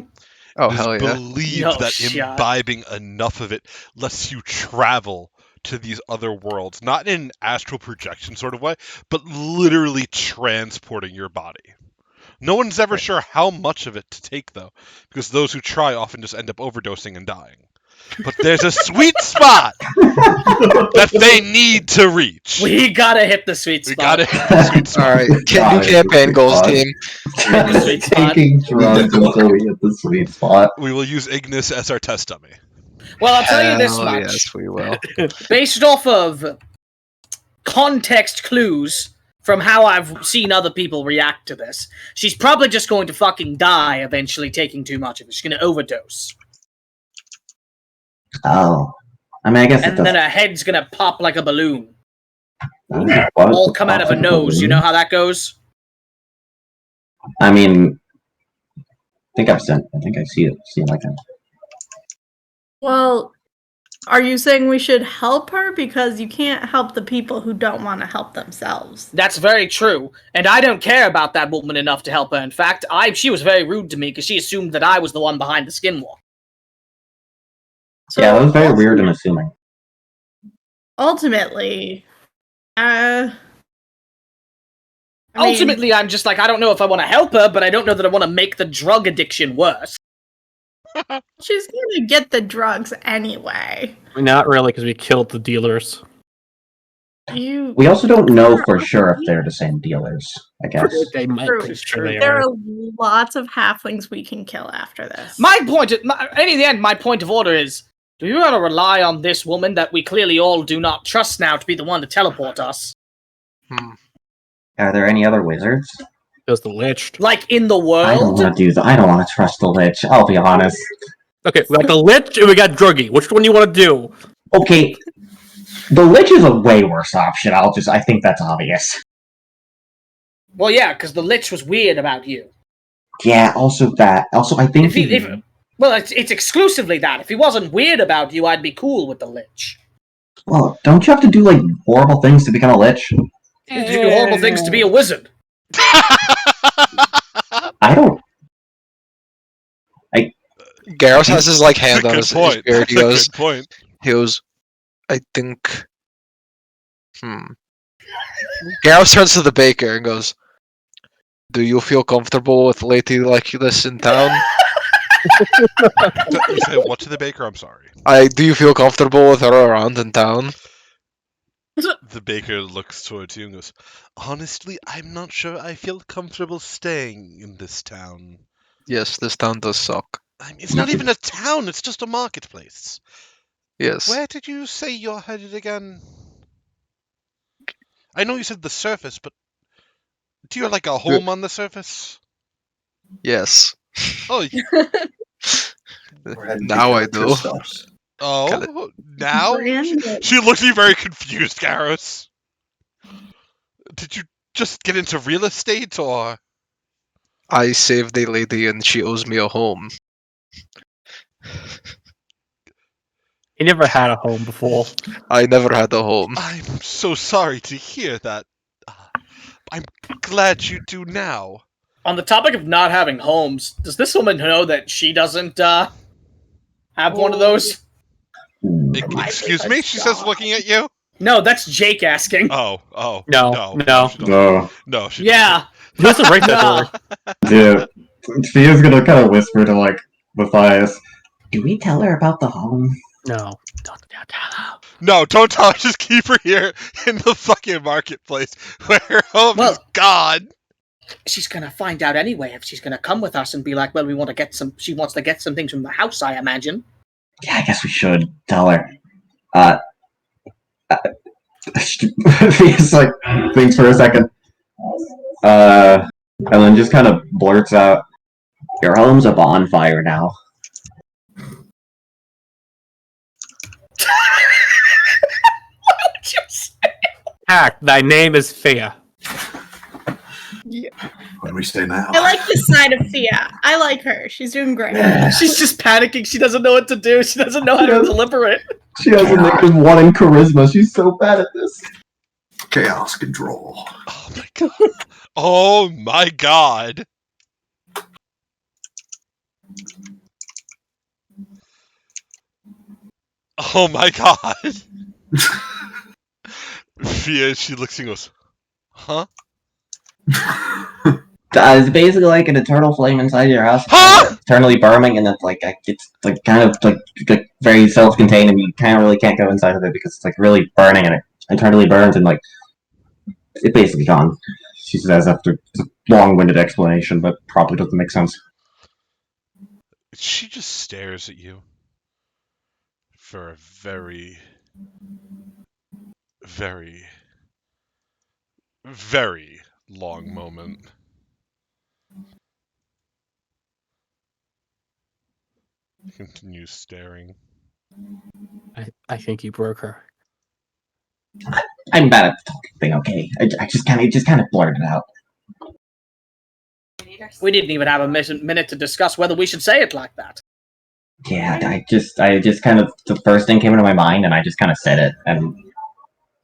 Oh, it is hell yeah. believed No that shot. imbibing enough of it lets you travel to these other worlds, not in an astral projection sort of way, but literally transporting your body. No one's ever sure how much of it to take, though, because those who try often just end up overdosing and dying. But there's a sweet spot that they need to reach. We gotta hit the sweet We spot. gotta hit the sweet spot. Alright, God, can do campaign goals, team. the sweet spot. Taking drugs until we hit the sweet spot. We will use Ignis as our test dummy. Well, I'll tell you this Hell much. Yes, we will. Based off of context clues from how I've seen other people react to this, she's probably just going to fucking die eventually taking too much of it. She's going to overdose. Oh. I mean, I guess it And then doesn't. her head's going to pop like a balloon. What? All come out of her nose. You know how that goes? I mean, I think I see it like that. Well, are you saying we should help her? Because you can't help the people who don't want to help themselves. That's very true. And I don't care about that woman enough to help her. In fact, she was very rude to me because she assumed that I was the one behind the skinwalk. So Yeah, that was very weird and assuming. ultimately, Ultimately, I'm just like, I don't know if I want to help her, but I don't know that I want to make the drug addiction worse. she's gonna get the drugs anyway. Not really, because we killed the dealers. We also don't know for sure if they're the same dealers, I guess. They might True, be sure true. they There are. are lots of halflings we can kill after this. In the end, my point of order is, do you want to rely on this woman that we clearly all do not trust now to be the one to teleport us? Are there any other wizards? There's the Lich. Like, in the I don't world? want to do that. I don't want to trust the Lich. I'll be honest. Okay, we got the Lich and we got Druggy. Which one do you want to do? Okay, the Lich is a way worse option. I think that's obvious. Well, yeah, because the Lich was weird about you. Yeah. Also that. Also, I think. Well, it's exclusively that. If he wasn't weird about you, I'd be cool with the Lich. Well, don't you have to do like horrible things to become a Lich? You have to do horrible things to be a wizard. I don't. Garros has his like hand on his beard. That's a good point. He goes, I think. Garros turns to the baker and goes, "Do you feel comfortable with a lady like this in town?" You said what to the baker? I'm sorry. Do you feel comfortable with her around in town? The baker looks towards you and goes, "Honestly, I'm not sure I feel comfortable staying in this town. Yes, this town does suck. I mean, it's not even a town, it's just a marketplace. Yes. Where did you say you're headed again? I know you said the surface, but do you have like a home on the surface? Yes. Oh, Now I do. oh, now? Brandon. She looked at you very confused, Garros. Did you just get into real estate, or? I saved a lady and she owes me a home. He never had a home before. I never had a home. I'm so sorry to hear that. I'm glad you do now. On the topic of not having homes, does this woman know that she doesn't have one of those? Excuse me? She says, looking at you. No, that's Jake asking. Oh, No, no, no. she doesn't. No. No, she Yeah. He has to break that No. door. Yeah. Fia's gonna kind of whisper to, like, Matthias. Do we tell her about the home? No. Don't tell her. No, don't tell her. Just keep her here in the fucking marketplace where her home is gone. She's gonna find out anyway if she's gonna come with us and be like, well, we want to get some. She wants to get some things from the house, I imagine. Yeah, I guess we should tell her. Fia's like, thinks for a second. And then just kind of blurts out, Your home's a bonfire now. What would you say? Hack, thy name is Fia. What do we say now? I like this side of Fia. I like her. She's doing great. She's just panicking. She doesn't know what to do. She doesn't know how to deliver it. she has a negative 1 in charisma. She's so bad at this. Chaos control. Oh my god. Oh my god. Oh my god. Fia, she looks and goes, huh? It's basically like an eternal flame inside your house, eternally burning, and it's like it's like kind of like very self-contained, and you can't go inside of it because it's like really burning, and it eternally burns, and like it's basically gone. She says after a long-winded explanation, but probably doesn't make sense. She just stares at you for a very, very, very long moment. Continues staring. I think you broke her. I'm bad at the talking thing. Okay, I just kind of blurted it out. We didn't even have a minute to discuss whether we should say it like that. Yeah, I just kind of the first thing came into my mind, and I just kind of said it, and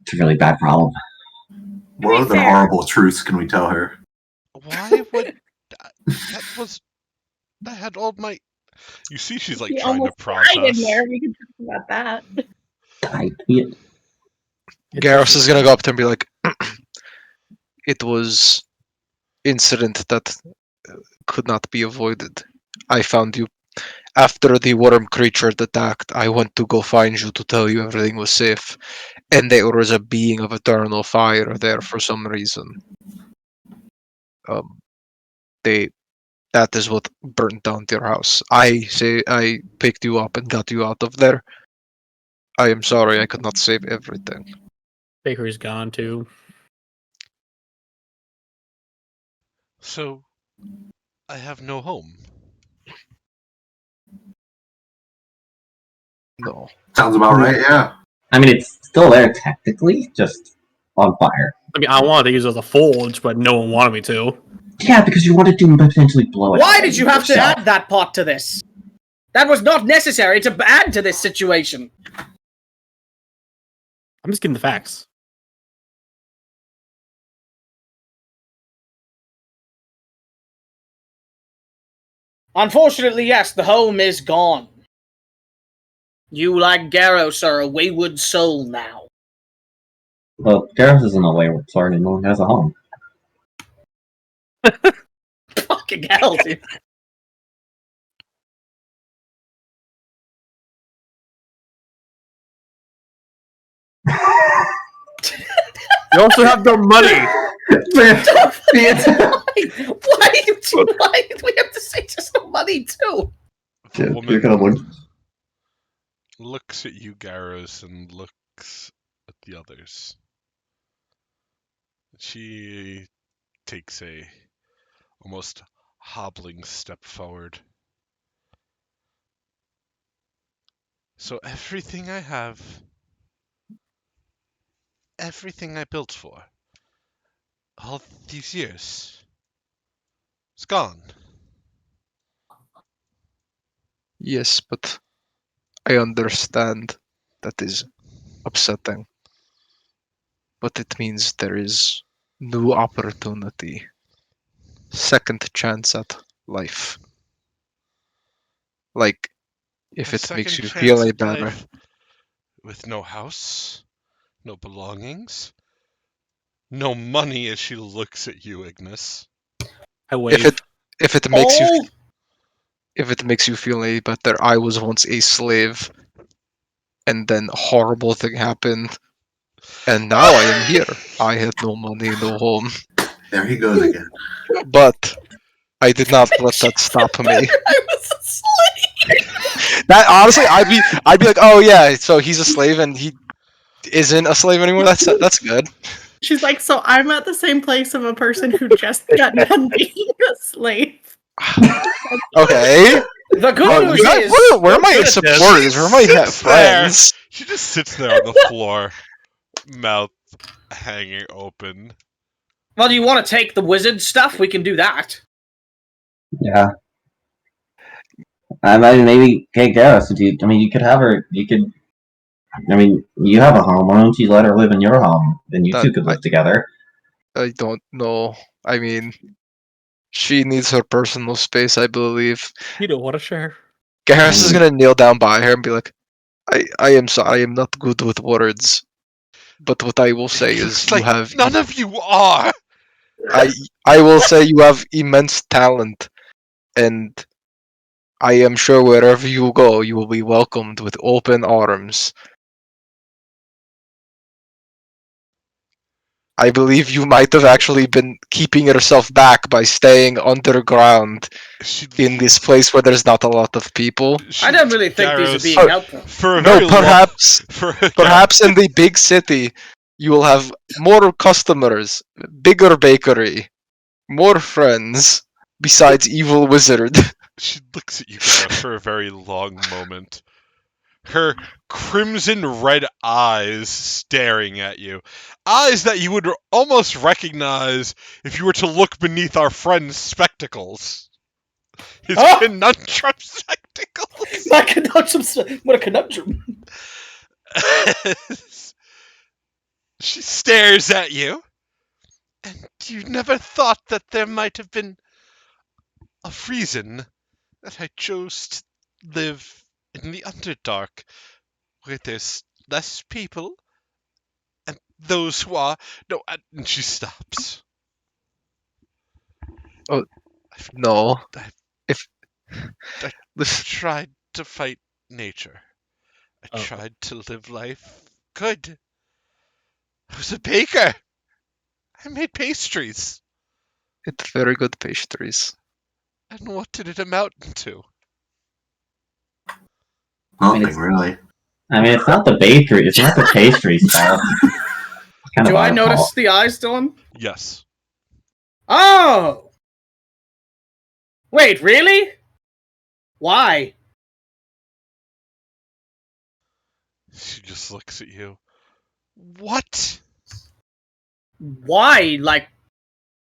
it's a really bad problem. What other horrible truths can we tell her? Why would that had all my? You see, she's like trying to process. In there. We can talk about that. Garrus is gonna go up to him and be like, "It was incident that could not be avoided. I found you after the worm creature attacked. I went to go find you to tell you everything was safe, and there was a being of eternal fire there for some reason. That is what burnt down your house. I picked you up and got you out of there. I am sorry I could not save everything." Baker's gone too. So, I have no home. No. Sounds about right, yeah. I mean, it's still there technically, just on fire. I mean, I wanted to use it as a forge, but no one wanted me to. Yeah, because you wanted to potentially blow it. Why did you have to yourself. add that pot to this? That was not necessary to add to this situation. I'm just getting the facts. Unfortunately, yes, the home is gone. You, like Garrus, are a wayward soul now. Well, Garrus isn't a wayward soul anymore. He has a home. Fucking hell, dude. You also have the money. Why do we have to say just the money too? The You're woman gonna look. looks at you, Garrus, and looks at the others. She takes a almost hobbling step forward. So everything I have, everything I built for, all these years, it's gone. Yes, but I understand that is upsetting. But it means there is new opportunity. Second chance at life. Like, if A it makes second you chance feel any at better. life with no house, No belongings? No money as she looks at you, Ignis. I wave. If it makes you Oh, if it makes you feel any better, I was once a slave, and then a horrible thing happened, and now I am here. I had no money, no home, There he goes again. but I did not let that stop me. I was a slave. That honestly, I'd be like, oh yeah, so he's a slave and he isn't a slave anymore. That's good. She's like, so I'm at the same place of a person who just got done being a slave. Okay. The good Oh, news you guys- is, where are my goodness. supporters? Where are my Sits there. friends? She just sits there on the floor, mouth hanging open. well, do you want to take the wizard stuff? We can do that. Yeah. I imagine maybe, hey, Gareth, you could have her, you have a home, why don't you let her live in your home? Then you That- two could live together. I don't know. I mean, she needs her personal space, I believe. You don't want to share. Garrus is gonna kneel down by her and be like, I am sorry, I am not good with words. But what I will say is It's you like, have none of you are! I will say you have immense talent, and I am sure wherever you go, you will be welcomed with open arms. I believe you might have actually been keeping yourself back by staying underground She, in this place where there's not a lot of people. she- I don't really think these are Garrus, being Oh, helpful. For a No, very perhaps long, perhaps in the big city you will have more customers, bigger bakery, more friends, besides evil wizard. She looks at you, Garrus, for a very long moment. Her crimson red eyes staring at you. Eyes that you would almost recognize if you were to look beneath our friend's spectacles. His Ah! conundrum spectacles. My conundrum. What a conundrum. She stares at you. And you never thought that there might have been a reason that I chose to live in the Underdark, where there's less people, and those who are... No, and she stops. Oh, no. I've If I tried to fight nature. I Oh. tried to live life good. I was a baker. I made pastries. it's very good pastries. And what did it amount to? Nothing it's- really. It's not the bakery, it's not the pastry stuff. Kind Do of I our notice fault. the eyes, Dylan? Yes. Oh! Wait, really? Why? She just looks at you. What? Why? Like,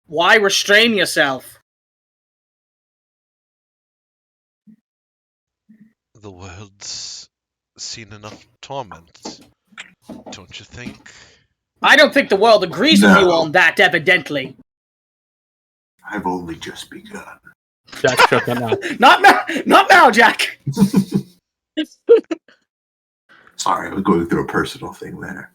why restrain yourself? The world's seen enough torment, don't you think? I don't think the world agrees with you No. on that, evidently. I've only just begun. Jack shook on that. Not now, Jack! Sorry, I was going through a personal thing there.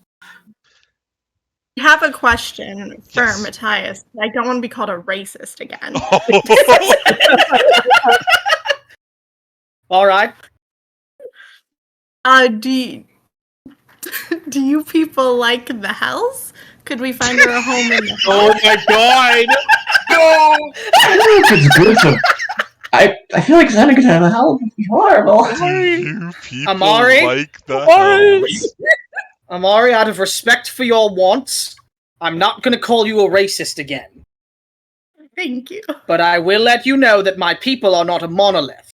I have a question for Yes. Matthias. I don't want to be called a racist again. Alright. Do you people like the Hells? Could we find her a home in the Hells? Oh my god! I don't know if it's good to... I feel like Seneca and the hell would be horrible. Do you people Amari? like the Amari? hells? Amari, out of respect for your wants, I'm not gonna call you a racist again. Thank you. But I will let you know that my people are not a monolith.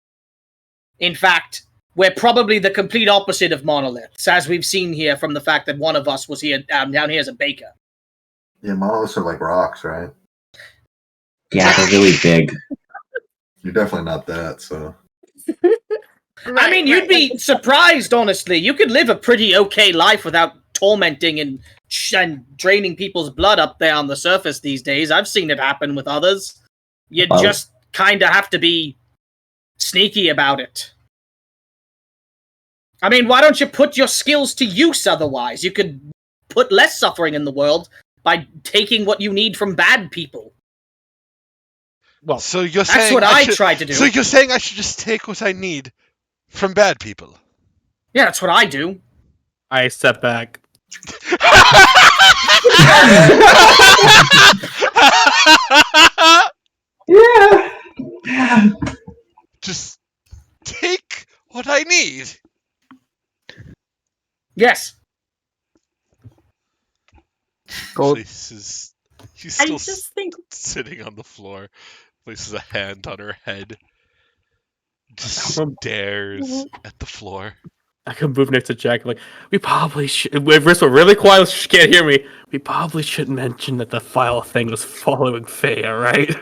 In fact, we're probably the complete opposite of monoliths, as we've seen here from the fact that one of us was here down here as a baker. Yeah, monoliths are like rocks, right? Yeah, they're really big. You're definitely not that, so. I mean, you'd be surprised, honestly. You could live a pretty okay life without tormenting and draining people's blood up there on the surface these days. I've seen it happen with others. You Well- just kind of have to be sneaky about it. I mean, why don't you put your skills to use otherwise? You could put less suffering in the world by taking what you need from bad people. Well, So you're That's saying what I I should, tried to do. So you're saying I should just take what I need from bad people? Yeah, that's what I do. I step back. Yeah. Just take what I need. Yes. Go. Places. She's I still just think sitting on the floor. Places a hand on her head. Just Um, stares at the floor. I can move next to Jack. Like, we probably should. If we're really quiet, she can't hear me. We probably should mention that the file thing was following Faye, right?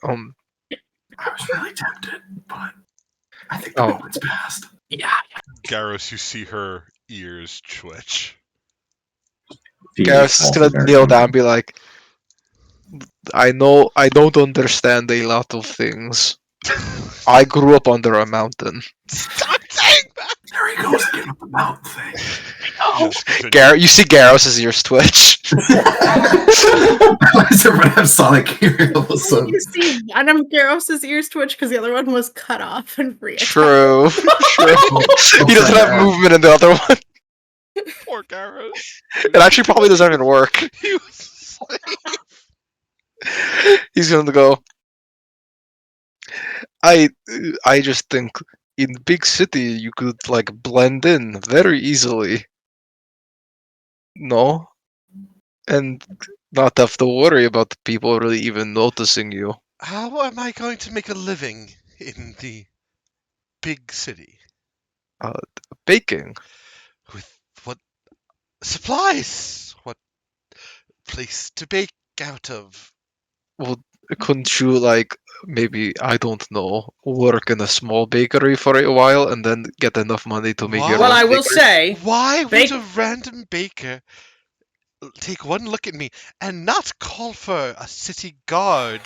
I was really tempted, but I think the Oh. moment's passed. Yeah. Garrus, you see her ears twitch. Garrus is gonna kneel down and be like, I know I don't understand a lot of things. I grew up under a mountain. Stop saying that! There he goes again with the mountain thing. Just continue. You see Garrus' ears twitch. Why does everyone have sonic hearing all of a sudden? you see one of Garros' ears twitch because the other one was cut off and free. True. He doesn't have movement in the other one. Poor Garrus. It actually probably doesn't even work. He was asleep. He's gonna go. I just think in big city you could like blend in very easily. No? And not have to worry about people really even noticing you. How am I going to make a living in the big city? Baking. With what supplies? What place to bake out of? Well, couldn't you like maybe I don't know work in a small bakery for a while and then get enough money to make your Well, own Well, I will bakery? say, Why Bake- would a random baker take one look at me and not call for a city guard?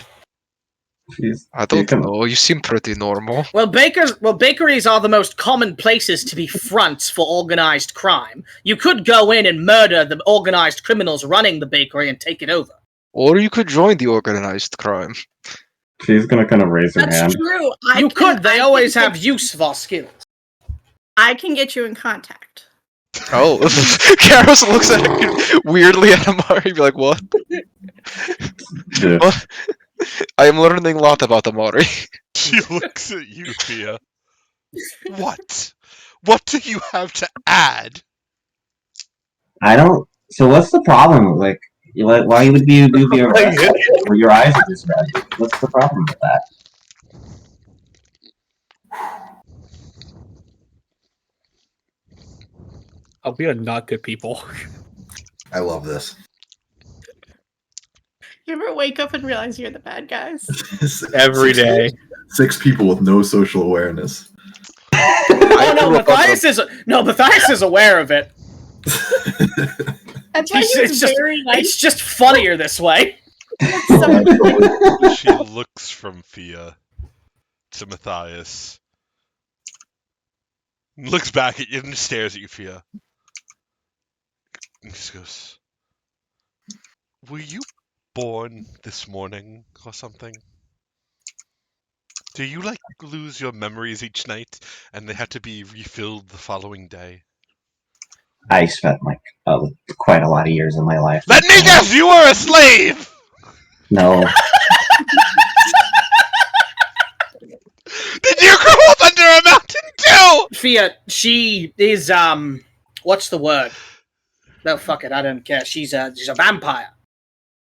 I don't know. You seem pretty normal. well, bakeries are the most common places to be fronts for organized crime. You could go in and murder the organized criminals running the bakery and take it over. Or you could join the organized crime. She's gonna kind of raise her That's hand. true. You could. They I always can have get- use of our skills. I can get you in contact. Oh, Karos looks at her weirdly at Amari, be like, "What? Yeah. What? I am learning a lot about Amari." She looks at you, Fia. What? What do you have to add? I don't. So what's the problem? Like, why would you move your or your eyes are just red? What's the problem with that? Oh, we are not good people. I love this. You ever wake up and realize you're the bad guys? Every day. 6 people with no social awareness. Oh no, Matthias is aware of it. That's why It's he's just- very nice. It's just funnier this way. She looks from Fia to Matthias. Looks back at you and stares at you, Fia. And just goes, were you born this morning or something? Do you, like, lose your memories each night and they have to be refilled the following day? I spent like quite a lot of years in my life. Let me guess, you were a slave! No, Did you grow up under a mountain too? Fia, she is what's the word? No, fuck it, I don't care. She's a vampire.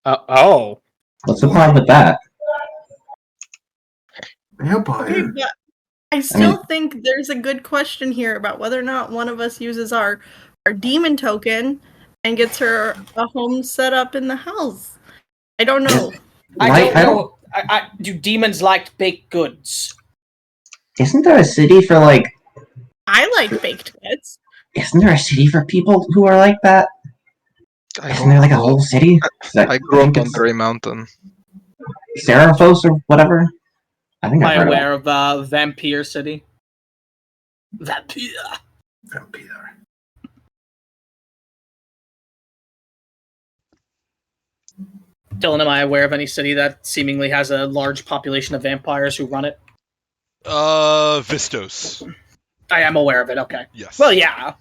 Oh. what's the problem with that? Okay, Vampire. but I still think there's a good question here about whether or not one of us uses our demon token and gets her a home set up in the house. I don't know. I don't know. Do demons like baked goods? Isn't there a city for like? I like baked goods. Isn't there a city for people who are like that? I Isn't there like a whole city? I grew up under a mountain. Seraphos or whatever. I think Am I I've heard aware of Vampire City? Vampire. Vampire. Dylan, am I aware of any city that seemingly has a large population of vampires who run it? Vistos. I am aware of it. Okay. Yes. Well, yeah.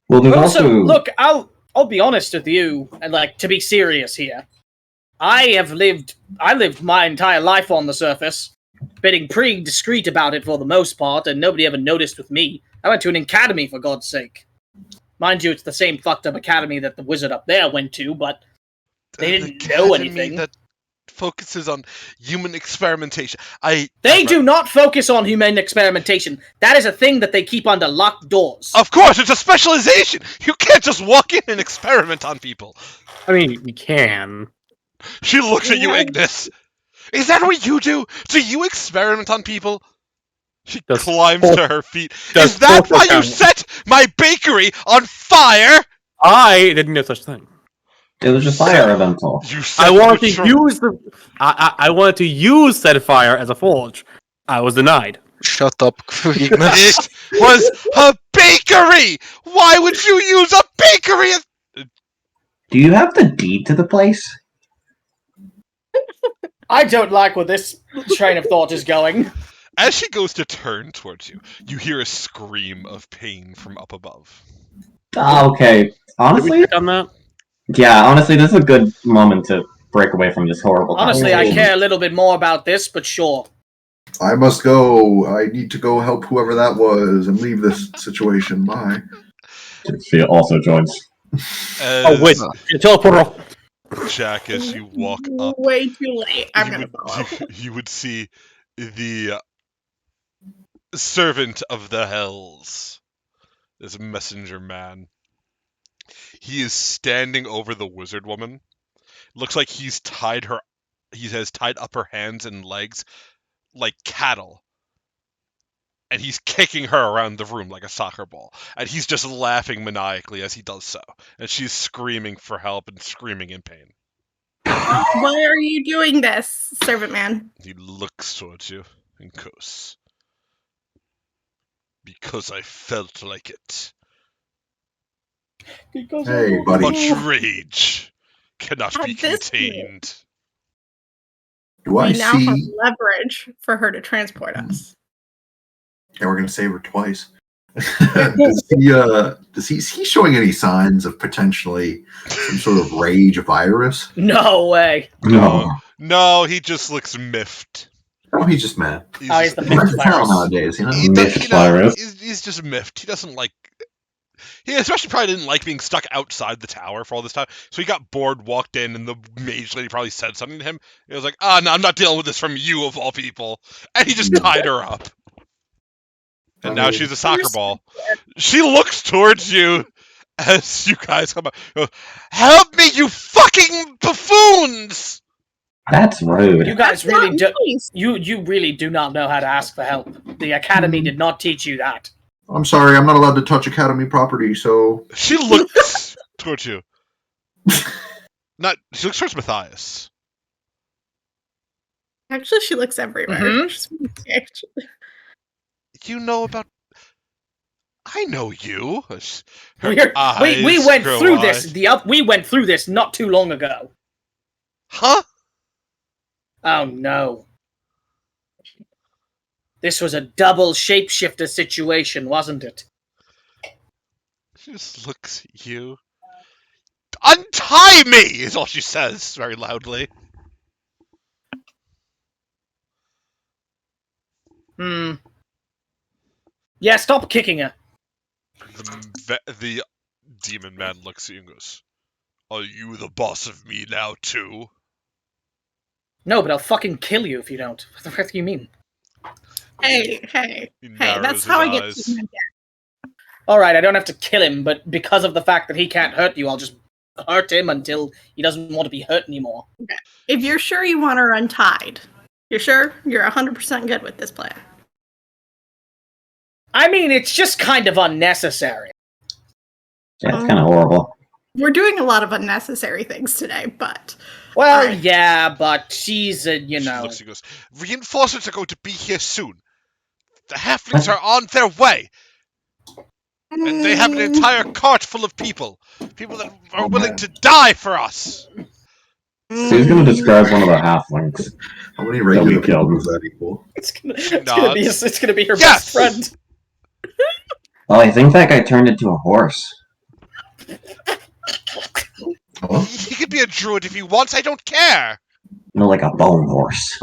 Well, there's Also, also look, I'll be honest with you, and like to be serious here. I lived my entire life on the surface, being pretty discreet about it for the most part, and nobody ever noticed with me. I went to an academy, for God's sake. Mind you, it's the same fucked up academy that the wizard up there went to, but they didn't know anything. That focuses on human experimentation. They do not focus on human experimentation. That is a thing that they keep under locked doors. Of course, it's a specialization. You can't just walk in and experiment on people. I mean, you can. She looks at you, Ignis. Is that what you do? Do you experiment on people? She climbs to her feet. Is that why you set my bakery on fire? I didn't know such thing. it was just fire elemental. I wanted to use I wanted to use said fire as a forge. I was denied. Shut up, Ignis. It was a bakery. Why would you use a bakery? Do you have the deed to the place? I don't like where this train of thought is going. As she goes to turn towards you, you hear a scream of pain from up above. Okay. Honestly, on that? Yeah, honestly, this is a good moment to break away from this horrible Honestly, I conversation. care a little bit more about this, but sure. I must go. I need to go help whoever that was and leave this situation. Bye. She also joins. Oh, wait. Teleporter. Jack, as you walk up, Way too late. I'm gonna follow. you would see the servant of the hells, this messenger man. He is standing over the wizard woman. Looks like he has tied up her hands and legs like cattle. And he's kicking her around the room like a soccer ball. And he's just laughing maniacally as he does so. And she's screaming for help and screaming in pain. Why are you doing this, servant man? He looks towards you and goes, "Because I felt like it. Hey, buddy. Much rage cannot be At this contained." Do I We now have see? leverage for her to transport us. Yeah, we're gonna save her twice. Is he showing any signs of potentially some sort of rage virus? No way. No, he just looks miffed. Oh, he's just mad. He's the He's miffed like hell virus. nowadays, you know. He's just miffed. He doesn't like. He especially probably didn't like being stuck outside the tower for all this time. So he got bored, walked in, and the mage lady probably said something to him. He was like, no, I'm not dealing with this from you, of all people. And he just tied her up. And now she's a soccer ball. She looks towards you as you guys come up. Goes, "Help me, you fucking buffoons!" That's rude. You guys That's really not do. nice. You really do not know how to ask for help. The academy did not teach you that. I'm sorry, I'm not allowed to touch Academy property, so She looks towards you. She looks towards Matthias. Actually, she looks everywhere. Mhm. Actually. You know about. I know you. We went through this. We went through this not too long ago. Huh? Oh no. This was a double shapeshifter situation, wasn't it? She just looks at you. "Untie me!" is all she says very loudly. Yeah, stop kicking her. The demon man looks at you and goes, "Are you the boss of me now, too?" No, but I'll fucking kill you if you don't. What the fuck do you mean? Hey, He that's narrows how I his get eyes. to him. Alright, I don't have to kill him, but because of the fact that he can't hurt you, I'll just hurt him until he doesn't want to be hurt anymore. If you're sure you want her untied, you're sure? You're 100% good with this plan. I mean, it's just kind of unnecessary. Yeah, it's kind of horrible. We're doing a lot of unnecessary things today, but... Well, Alright. yeah, but she's She know... looks and goes, "Reinforcements are going to be here soon. The halflings are on their way. And they have an entire cart full of people. People that are willing to die for us." Who's gonna describe one of the halflings? How many regular killed. people does that equal? It's gonna, She it's gonna be nods. it's gonna be her Yes! best friend. Well, I think that guy turned into a horse. Huh? He could be a druid if he wants. I don't care. You know, like a bone horse.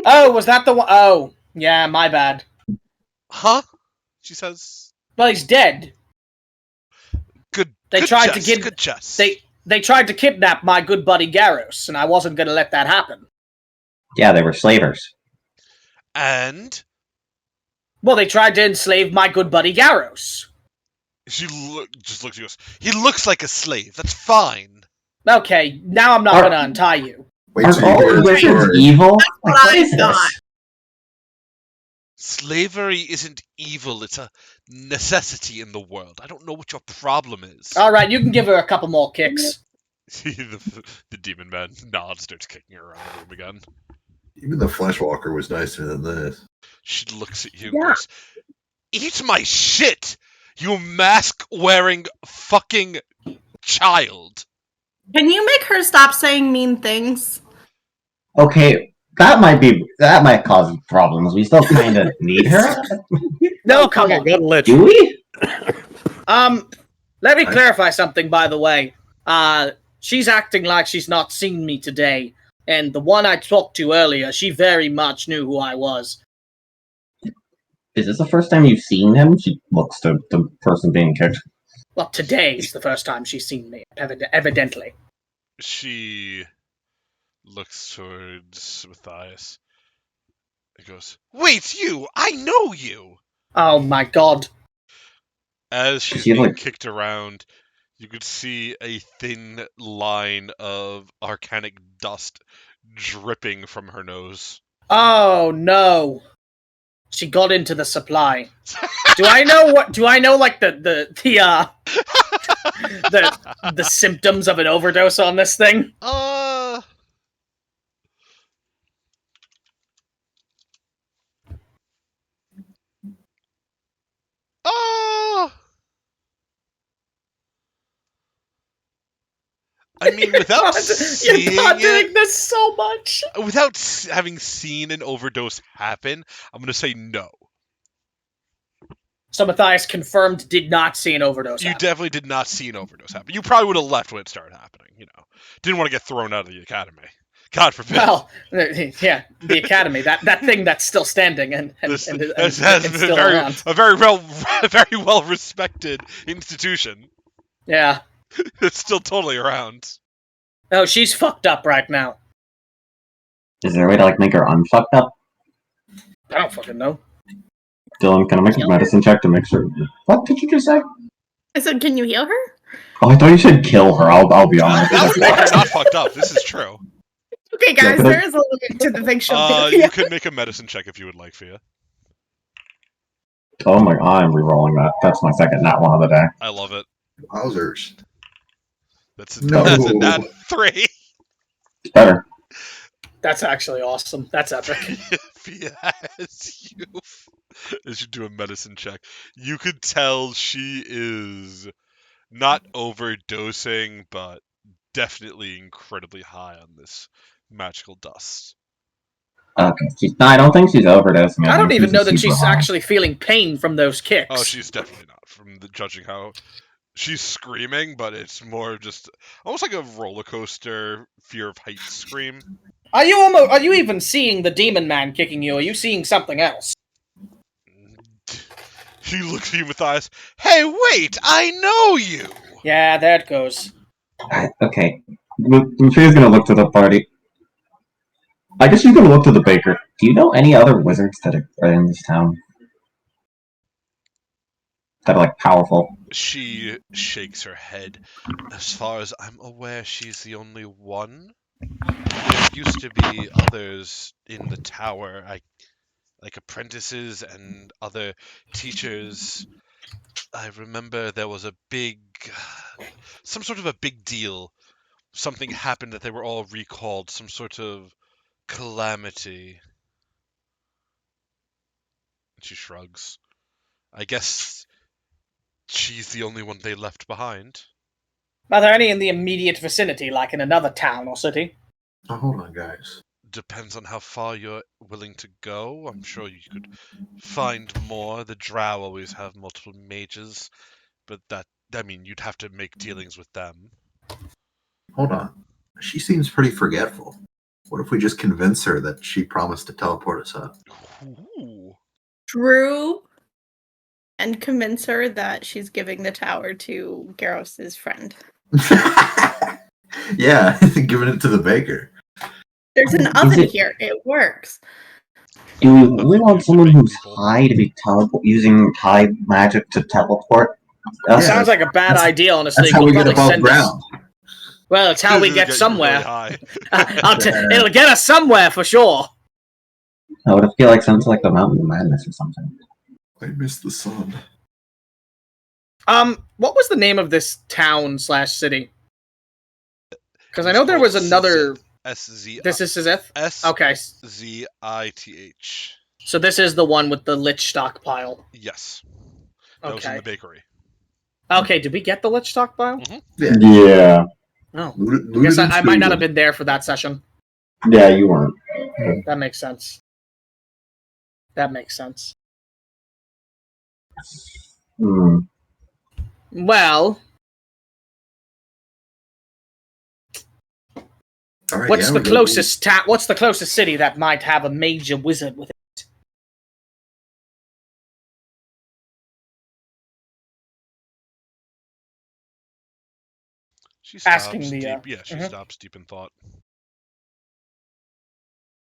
Oh, was that the one? Oh, yeah, my bad. Huh? She says. Well, he's dead. Good. They good tried to jest, get- Good jest. They tried to kidnap my good buddy Garros, and I wasn't gonna let that happen. Yeah, they were slavers. And Well, they tried to enslave my good buddy Garros. she just looks at you. He looks like a slave. That's fine. Okay, now I'm not Are- gonna untie you. Wait Are till you all hear the wizards story. evil? what Like, what I is this? thought. Slavery isn't evil. It's a necessity in the world. I don't know what your problem is. All right, you can give her a couple more kicks. the demon man nods, starts kicking her around the room again. Even the Fleshwalker was nicer than this. She looks at you and Yeah. goes, "Eat my shit, you mask-wearing fucking child." Can you make her stop saying mean things? Okay, that might cause problems. We still kind of need her. No, come Okay, on. good lich. Do we? Let me clarify something, by the way. She's acting like she's not seen me today, and the one I talked to earlier, she very much knew who I was. Is this the first time you've seen him? She looks to the person being kicked. Well, today is the first time she's seen me, evidently. She looks towards Matthias. It goes, "Wait, you! I know you!" Oh my god. As she's She, being like- kicked around, you could see a thin line of arcanic dust dripping from her nose. Oh no. She got into the supply. Do I know like the symptoms of an overdose on this thing? I mean, without You're seeing pondering it, this so much. without having seen an overdose happen, I'm gonna say no. So Matthias confirmed did not see an overdose. You happen. definitely did not see an overdose happen. You probably would have left when it started happening. You know, didn't want to get thrown out of the academy. God forbid. Well, yeah, the academy, that thing that's still standing and This and has been still around. a very well respected institution. Yeah. It's still totally around. Oh, she's fucked up right now. Is there a way to like make her unfucked up? I don't fucking know. Dylan, can I make a medicine check to make sure? What did you just say? I said, can you heal her? Oh, I thought you said kill her. I'll be honest. That would make her not fucked up. This is true. Okay, guys, but I- there is a limit to the thing she'll do. You could make a medicine check if you would like, Fia. Oh my! I'm re-rolling that. That's my second nat one of the day. I love it. Wowzers. That's No. a nat 3. It's better. That's actually awesome. That's epic. Fia has you as you do a medicine check. You could tell she is not overdosing, but definitely incredibly high on this magical dust. Okay. No, I don't think she's overdosing. I don't think even know that super she's high. actually feeling pain from those kicks. Oh, she's definitely not. From the judging how she's screaming, but it's more just almost like a roller coaster fear of heights scream. Are you even seeing the demon man kicking you? Are you seeing something else? She looks at you, Matthias. Hey, wait! I know you. Yeah, there it goes. Okay. Matria's gonna look to the party. I guess she's gonna look to the baker. Do you know any other wizards that are in this town? That are like powerful. She shakes her head. As far as I'm aware, she's the only one. There used to be others in the tower, like apprentices and other teachers. I remember there was some sort of a big deal. Something happened that they were all recalled, some sort of calamity. She shrugs. I guess she's the only one they left behind. Are there any in the immediate vicinity, like in another town or city? Oh, hold on, guys. Depends on how far you're willing to go. I'm sure you could find more. The Drow always have multiple mages, but you'd have to make dealings with them. Hold on. She seems pretty forgetful. What if we just convince her that she promised to teleport us up? Ooh. True. And convince her that she's giving the tower to Garros's friend. Yeah, giving it to the baker. There's an oven here. It works. Do we really want someone who's high to be using high magic to teleport? It sounds like a bad idea, honestly. That's how we get above ground. Well, it's how we get somewhere. Really It'll get us somewhere for sure. I would feel like something like the Mountain of Madness or something. I miss the sun. What was the name of this town/city? Because I know there was another. SZ. This is Sizith? Okay. SZITH. So this is the one with the lich stockpile. Yes. That was in Okay. the bakery. Okay, did we get the lich stockpile? Yeah. Oh. I guess I might not have been there for that session. Yeah, you weren't. That makes sense. That makes sense. Hmm. Well, All right, what's the closest what's the closest city that might have a major wizard with it? She Asking stops the, deep. Yeah, she mhm. stops deep in thought.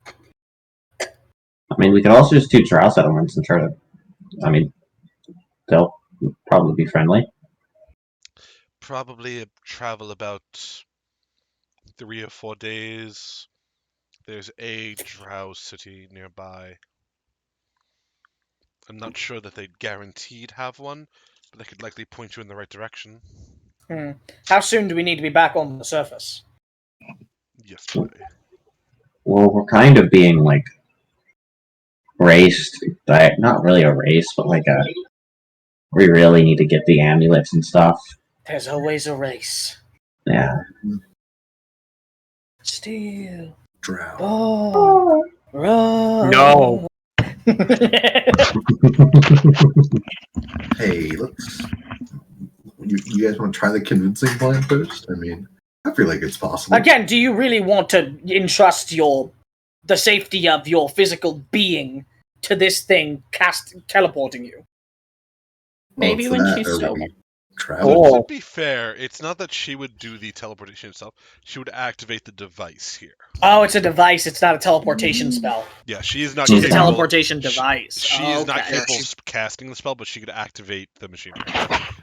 I mean, we could also just do drow settlements and try to. I mean, they'll probably be friendly. Probably travel about 3 or 4 days. There's a drow city nearby. I'm not sure that they'd guaranteed have one, but they could likely point you in the right direction. How soon do we need to be back on the surface? Yesterday. Well, we're kind of being like raced. Not really a race, but like a. We really need to get the amulets and stuff. There's always a race. Yeah. Steal. Drow. Oh. Run. No. Hey, let's. You guys want to try the convincing plan first? I mean, I feel like it's possible. Again, do you really want to entrust the safety of your physical being to this thing teleporting you? Maybe for when that, she's or sober. maybe travel. To be fair, it's not that she would do the teleportation itself. She would activate the device here. Oh, it's a device. It's not a teleportation spell. Yeah, she is not She's a capable- teleportation device. She is not Okay. capable of casting the spell, but she could activate the machinery.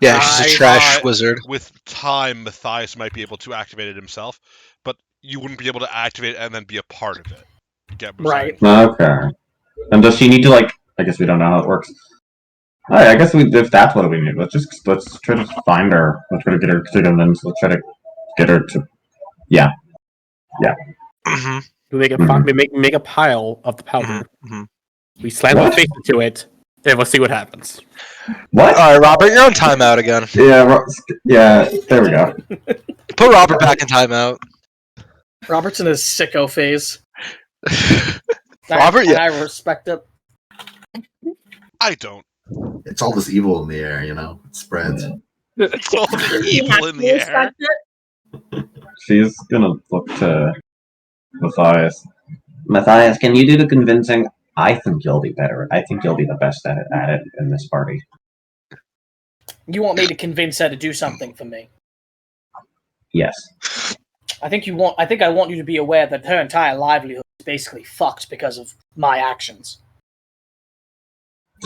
Yeah, she's a trash wizard. With time, Matthias might be able to activate it himself, but you wouldn't be able to activate it and then be a part of it. Get what I'm saying? Okay. And does she need to like? I guess we don't know how it works. Alright, I guess if that's what we need, let's try to find her. Let's try to get her to convince. Let's try to get her to. Yeah. Mm-hmm. We make a pile of the powder. Mm-hmm. We slam our face into it, and we'll see what happens. What? All right, Robert, you're on timeout again. Yeah. There we go. Put Robert back in timeout. Robert's in his sicko phase. Robert, I respect it. I don't. It's all this evil in the air, you know? It spreads. It's all the evil in the air. She's gonna look to Matthias. Matthias, can you do the convincing? I think you'll be better. I think you'll be the best at it in this party. You want me to convince her to do something for me? Yes. I think I want you to be aware that her entire livelihood is basically fucked because of my actions.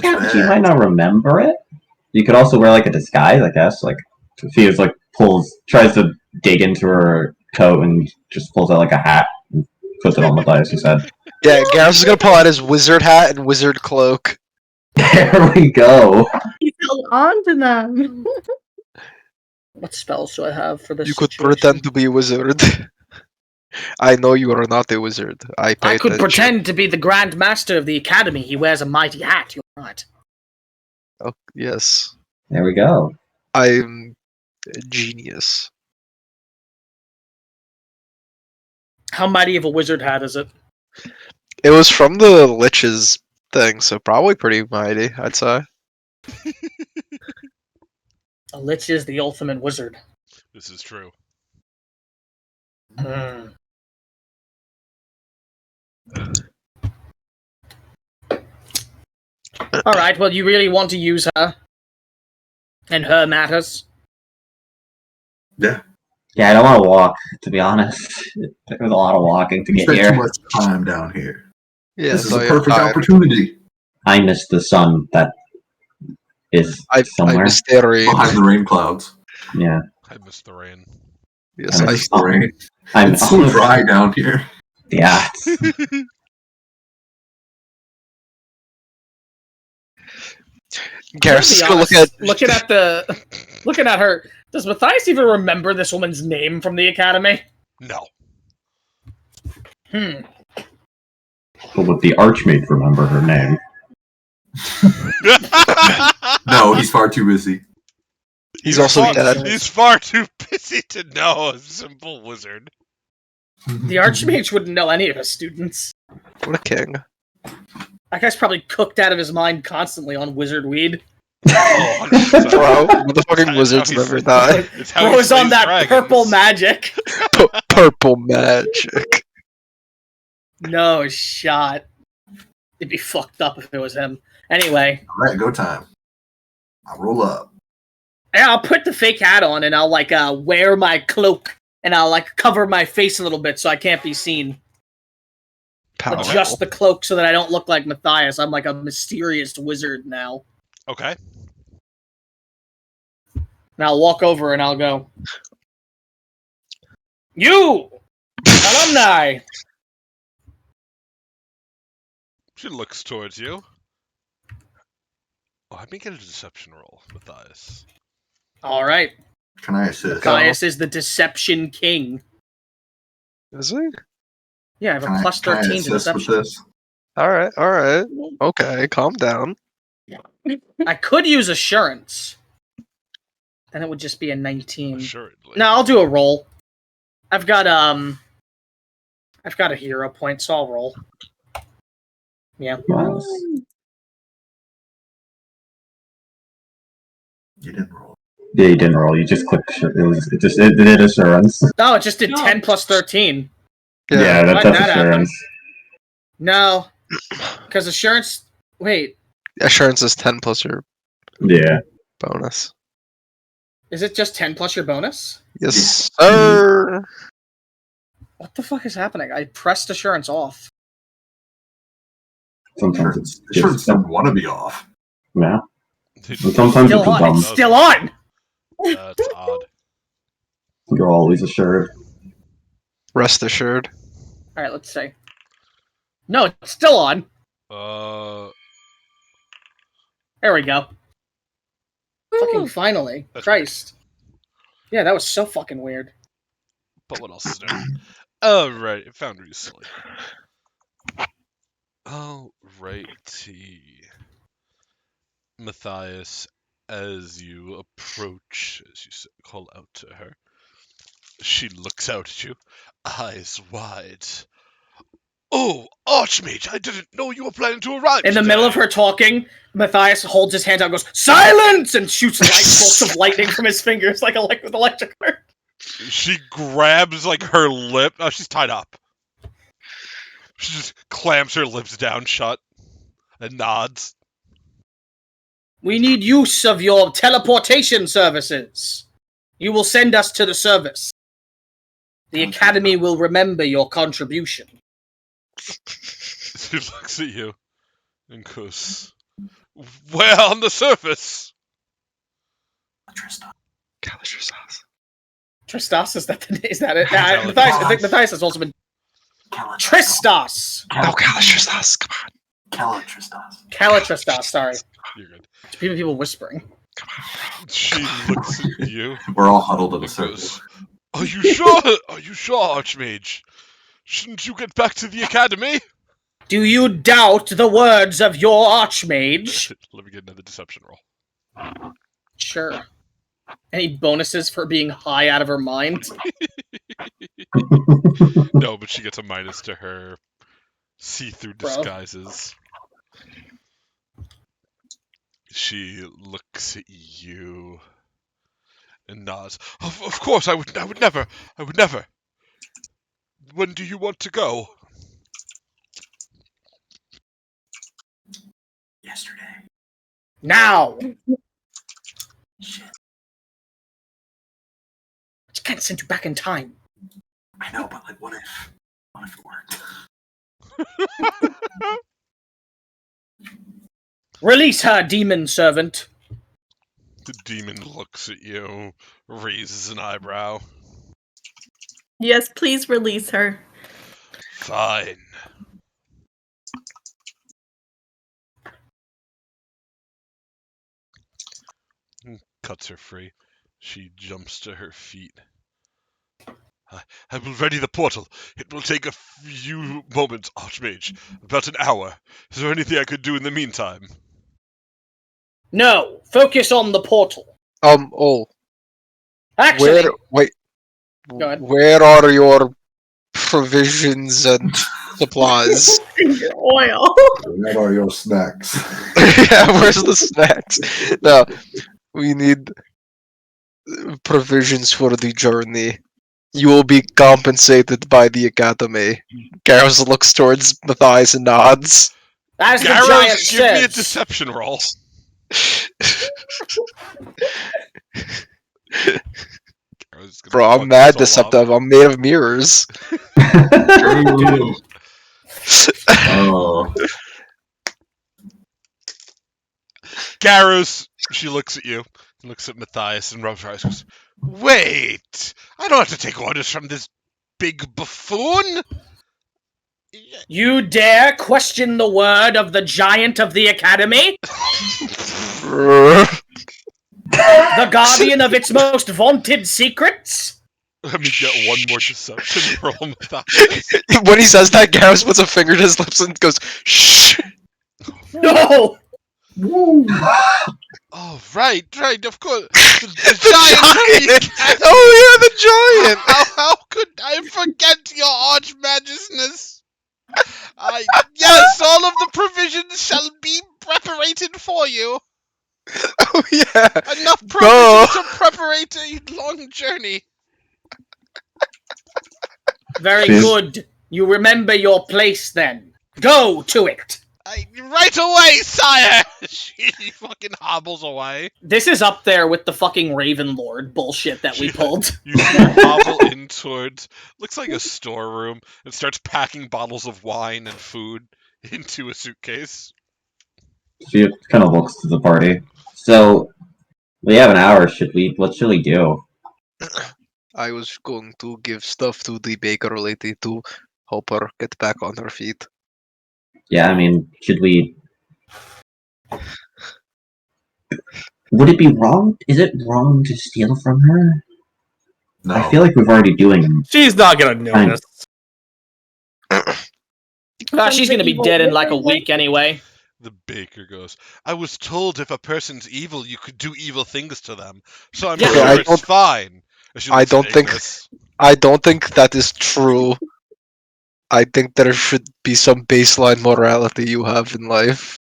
Yeah, but she might not remember it. You could also wear like a disguise, I guess. Like she is like tries to dig into her coat and just pulls out like a hat and puts it on Matthias' head. Yeah, Garrus is gonna pull out his wizard hat and wizard cloak. There we go. He held on to them. What spells do I have for this? You could situation? pretend to be a wizard. I know you are not a wizard. I could pretend to be the Grand Master of the Academy. He wears a mighty hat. You're right. Oh, yes. There we go. I'm a genius. How mighty of a wizard hat is it? It was from the Lich's thing, so probably pretty mighty, I'd say. A lich is the ultimate wizard. This is true. Mm. All right. Well, you really want to use her, and her matters. Yeah. Yeah, I don't want to walk, to be honest. There was a lot of walking to We get spent too here. much time down here. Yeah, This is so a yeah, perfect opportunity. I miss the sun that is I somewhere. missed the rain. Behind the rain clouds. Yeah. I miss the rain. Yes, I I miss The rain. I'm It's so dry down here. Yeah. Garrus To is be gonna look honest, at looking at her. Does Matthias even remember this woman's name from the academy? No. But would the Archmage remember her name? No, he's far too busy. He's also far, dead. He's far too busy to know a simple wizard. The Archmage wouldn't know any of his students. What a king. That guy's probably cooked out of his mind constantly on wizard weed. Oh, 100%. Bro, motherfucking That's wizards how he's- never die. It's how Bro he is on slays that dragons. purple magic. Purple magic. No shot. It'd be fucked up if it was him. Anyway, All right, go time. I'll roll up. yeah, I'll put the fake hat on and I'll wear my cloak and I'll cover my face a little bit so I can't be seen. Powerful. Adjust the cloak so that I don't look like Matthias. I'm like a mysterious wizard now. Okay. And I'll walk over and I'll go, "You alumni." She looks towards you. Oh, I may get a deception roll, Matthias. All right, Can I assist? Matthias is the deception king. Is he? Yeah, I have Can a plus can I 13 to assist with deception. this? Alright. Okay, calm down. I could use assurance. Then it would just be a 19. Assuredly. No, I'll do a roll. I've got a hero point, so I'll roll. Yeah. Nice. You didn't roll. Yeah, you didn't roll. You just clicked. It did assurance. Oh, it just did 10 plus 13. Yeah, Why'd that's that happen? assurance. No. Because assurance... Wait, Assurance is 10 plus your Yeah. bonus. is it just 10 plus your bonus? Yes, sir. What the fuck is happening? I pressed assurance off. Sometimes it's Assurance just doesn't want to be off. yeah. Dude, And sometimes Still it's on. dumb. It's still on! That's odd. You're always assured. Rest assured. Alright, let's see. No, it's still on. There we go. Fucking finally. That's Christ. Yeah, that was so fucking weird. But what else is there? Alright, Foundry Slate. Alrighty. Matthias, as you approach, as you call out to her, she looks out at you, eyes wide. Oh, Archmage, I didn't know you were planning to arrive In the today." middle of her talking, Matthias holds his hand out and goes, "Silence!" and shoots light bolts of lightning from his fingers like with electric current. She grabs, her lip. Oh, she's tied up. She just clamps her lips down shut and nods. We need use of your teleportation services. You will send us to the service. The Academy will remember your contribution. She looks at you and goes, "Where on the surface?" Tristas, is that it? Tell it. Matthias, I think Matthias has also been Tristas. Oh, Calistras, come on. Calistras, sorry. You're good. People whispering. She looks at you We're all huddled in a and circle. goes, "Are you sure? Are you sure, Archmage? Shouldn't you get back to the Academy?" Do you doubt the words of your Archmage? Let me get another deception roll. Sure. Any bonuses for being high out of her mind? No, but she gets a minus to her see-through Bro. disguises. She looks at you and nods. Of course, I would never. When do you want to go? Yesterday. Now! She can't send you back in time. I know, but like, what if it worked? Release her, demon servant. The demon looks at you, raises an eyebrow. Yes, please release her. Fine. Cuts her free. She jumps to her feet. I will ready the portal. It will take a few moments, Archmage. About an hour. Is there anything I could do in the meantime? No, focus on the portal. Actually, Go ahead. where are your provisions and supplies? Your oil. What are your snacks? Yeah, where's the snacks? No, we need provisions for the journey. You will be compensated by the academy. Garrus looks towards Matthias and nods. as the giant Garros, give me a says, deception roll. Garros gonna Bro, I'm fuck mad this all up. deceptive. I'm made of mirrors. Oh, Garros, she looks at you, looks at Matthias, and rubs her eyes. Goes, "Wait, I don't have to take orders from this big buffoon." you dare question the word of the giant of the academy? The guardian of its most vaunted secrets? Let me get one more deception roll, Matthias. When he says that, Garrus puts a finger to his lips and goes, shh! No! Oh, right, of course. The giant! Oh yeah, the giant! How could I forget your archmagisness? Yes, all of the provisions shall be preparated for you. Oh yeah! Enough provisions to preparate a long journey. Very Please. good. You remember your place then. Go to it. Right away, sire! She fucking hobbles away. This is up there with the fucking Raven Lord bullshit that we pulled. You see her hobble in towards, looks like a storeroom, and starts packing bottles of wine and food into a suitcase. She kind of looks to the party. So, we have an hour. What should we do? I was going to give stuff to the baker lady to help her get back on her feet. Yeah, I mean, should we... Would it be wrong? Is it wrong to steal from her? no. I feel like we've already doing... She's not gonna notice. She's gonna be dead in like a week anyway. The baker goes, I was told if a person's evil, you could do evil things to them. So I'm Yeah. sure I it's don't- fine. As she I looks don't at think- Ignis. I don't think that is true. I think there should be some baseline morality you have in life.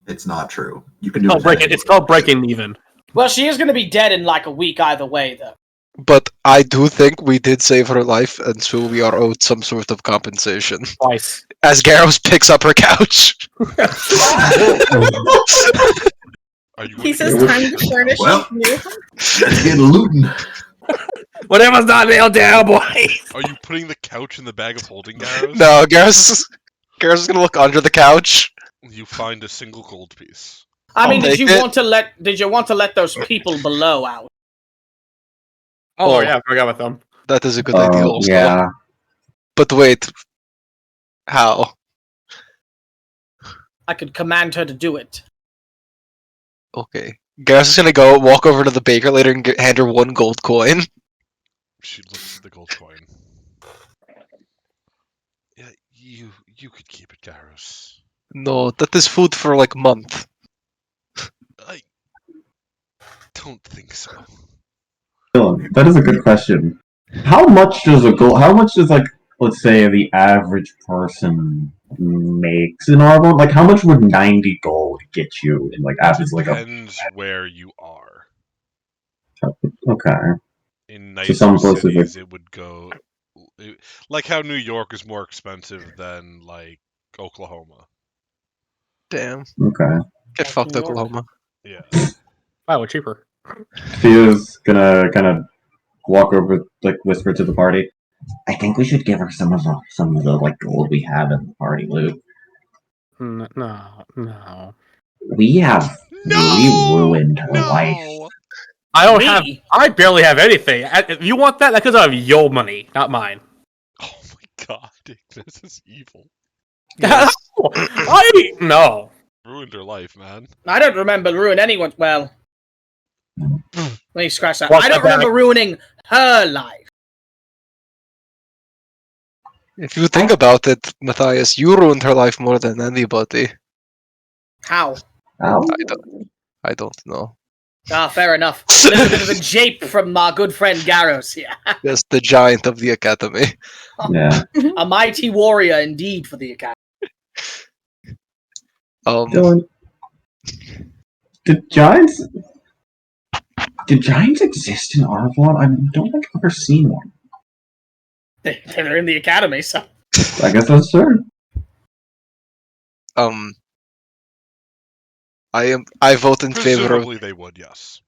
It's not true. You can do It's called breaking even. Well, she is gonna be dead in like a week either way, though. But I do think we did save her life, and so we are owed some sort of compensation. Twice. As Garros picks up her couch. Are you He gonna says get- time to furnish Well. new house. Let's get looting. Whatever's not nailed down, boy. Are you putting the couch in the bag of holding arrows? No, Garros is gonna look under the couch. You find a single gold piece. I mean, I'll did you take it. want to let those people below out? Oh yeah, I forgot about them. That is a good idea also. Yeah. But wait. How? I could command her to do it. Okay. Garros is gonna walk over to the baker later and hand her one gold coin. She looks at the gold coin. Yeah, you could keep it, Garros. No, that is food for like a month. I don't think so. Dylan, that is a good question. How much does like let's say the average person makes in Arbon? Like, how much would 90 gold get you in, like, as like a... Depends where you are. Okay. In So nicer some places cities, it would go... like how New York is more expensive than, like, Oklahoma. Damn. Okay. Get fucked, New York. Oklahoma. Yeah. Wow, cheaper. Thea's gonna kind of walk over, like, whisper to the party. I think we should give her some of the like gold we have in the party loot. No, no. We No! ruined her life. No! I don't Me? have. I barely have anything. If you want that, that comes out of your money, not mine. Oh my god, this is evil. Yes. No. Ruined her life, man. I don't remember ruining anyone's. Well, let me scratch that. Watch I don't that back. remember ruining her life. If you think about it, Matthias, you ruined her life more than anybody. How? Oh, I don't know. Ah, fair enough. A little bit of a jape from my good friend Garros here. Yes, the giant of the academy. yeah. A mighty warrior indeed for the academy. Dylan, did giants exist in Arvon? I don't think I've ever seen one. They're in the academy, so. I guess that's true. I vote in favor of Presumably they would, yes.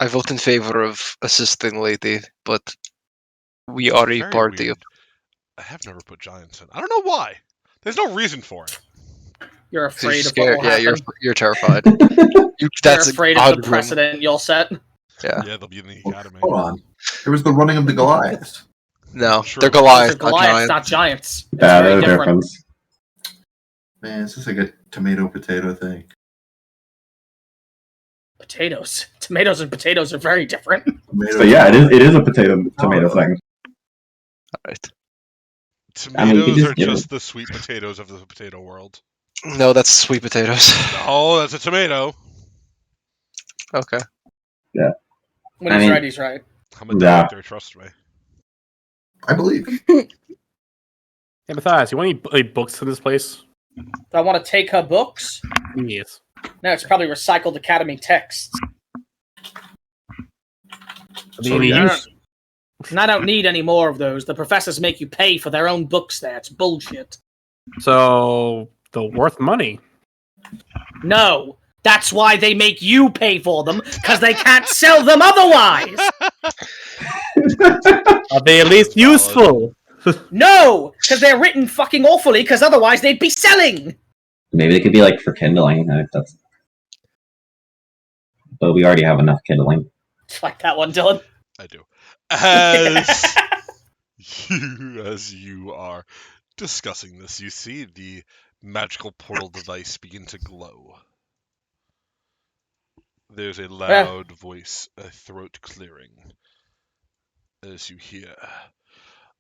I vote in favor of assisting Lady, but we are a Very party of weird. I have never put giants in. I don't know why. There's no reason for it. You're so you're afraid of what scared. will Yeah, happen. you're terrified. You're afraid of the precedent you'll set. Yeah. Yeah, they'll be in the academy. Hold on. There was the running of the Goliaths. No, True. they're Those Goliath, are Goliaths, not not giants. giants. It's Yeah, very there's a different. difference. Man, it's just like a tomato potato thing. Potatoes. Tomatoes and potatoes are very different. Tomatoes So yeah, are- it is a tomato thing. Alright. Tomatoes just are give just the sweet potatoes of the potato world. No, that's sweet potatoes. No, that's a tomato. Okay. When I he's mean- right, he's right. I'm a doctor, trust me. I believe. Hey, Matthias, you want any books in this place? Do I want to take her books? Yes. No, it's probably recycled academy texts. So, use? And I don't need any more of those. The professors make you pay for their own books there. It's bullshit. So they're worth money. No, that's why they make you pay for them, because they can't sell them otherwise! Are they at least That's valid. useful? No, because they're written fucking awfully, because otherwise they'd be selling! Maybe they could be like for kindling. That's. But we already have enough kindling. Like that one, Dylan. I do. As you are discussing this, you see the magical portal device begin to glow. There's a loud voice, a throat clearing, as you hear,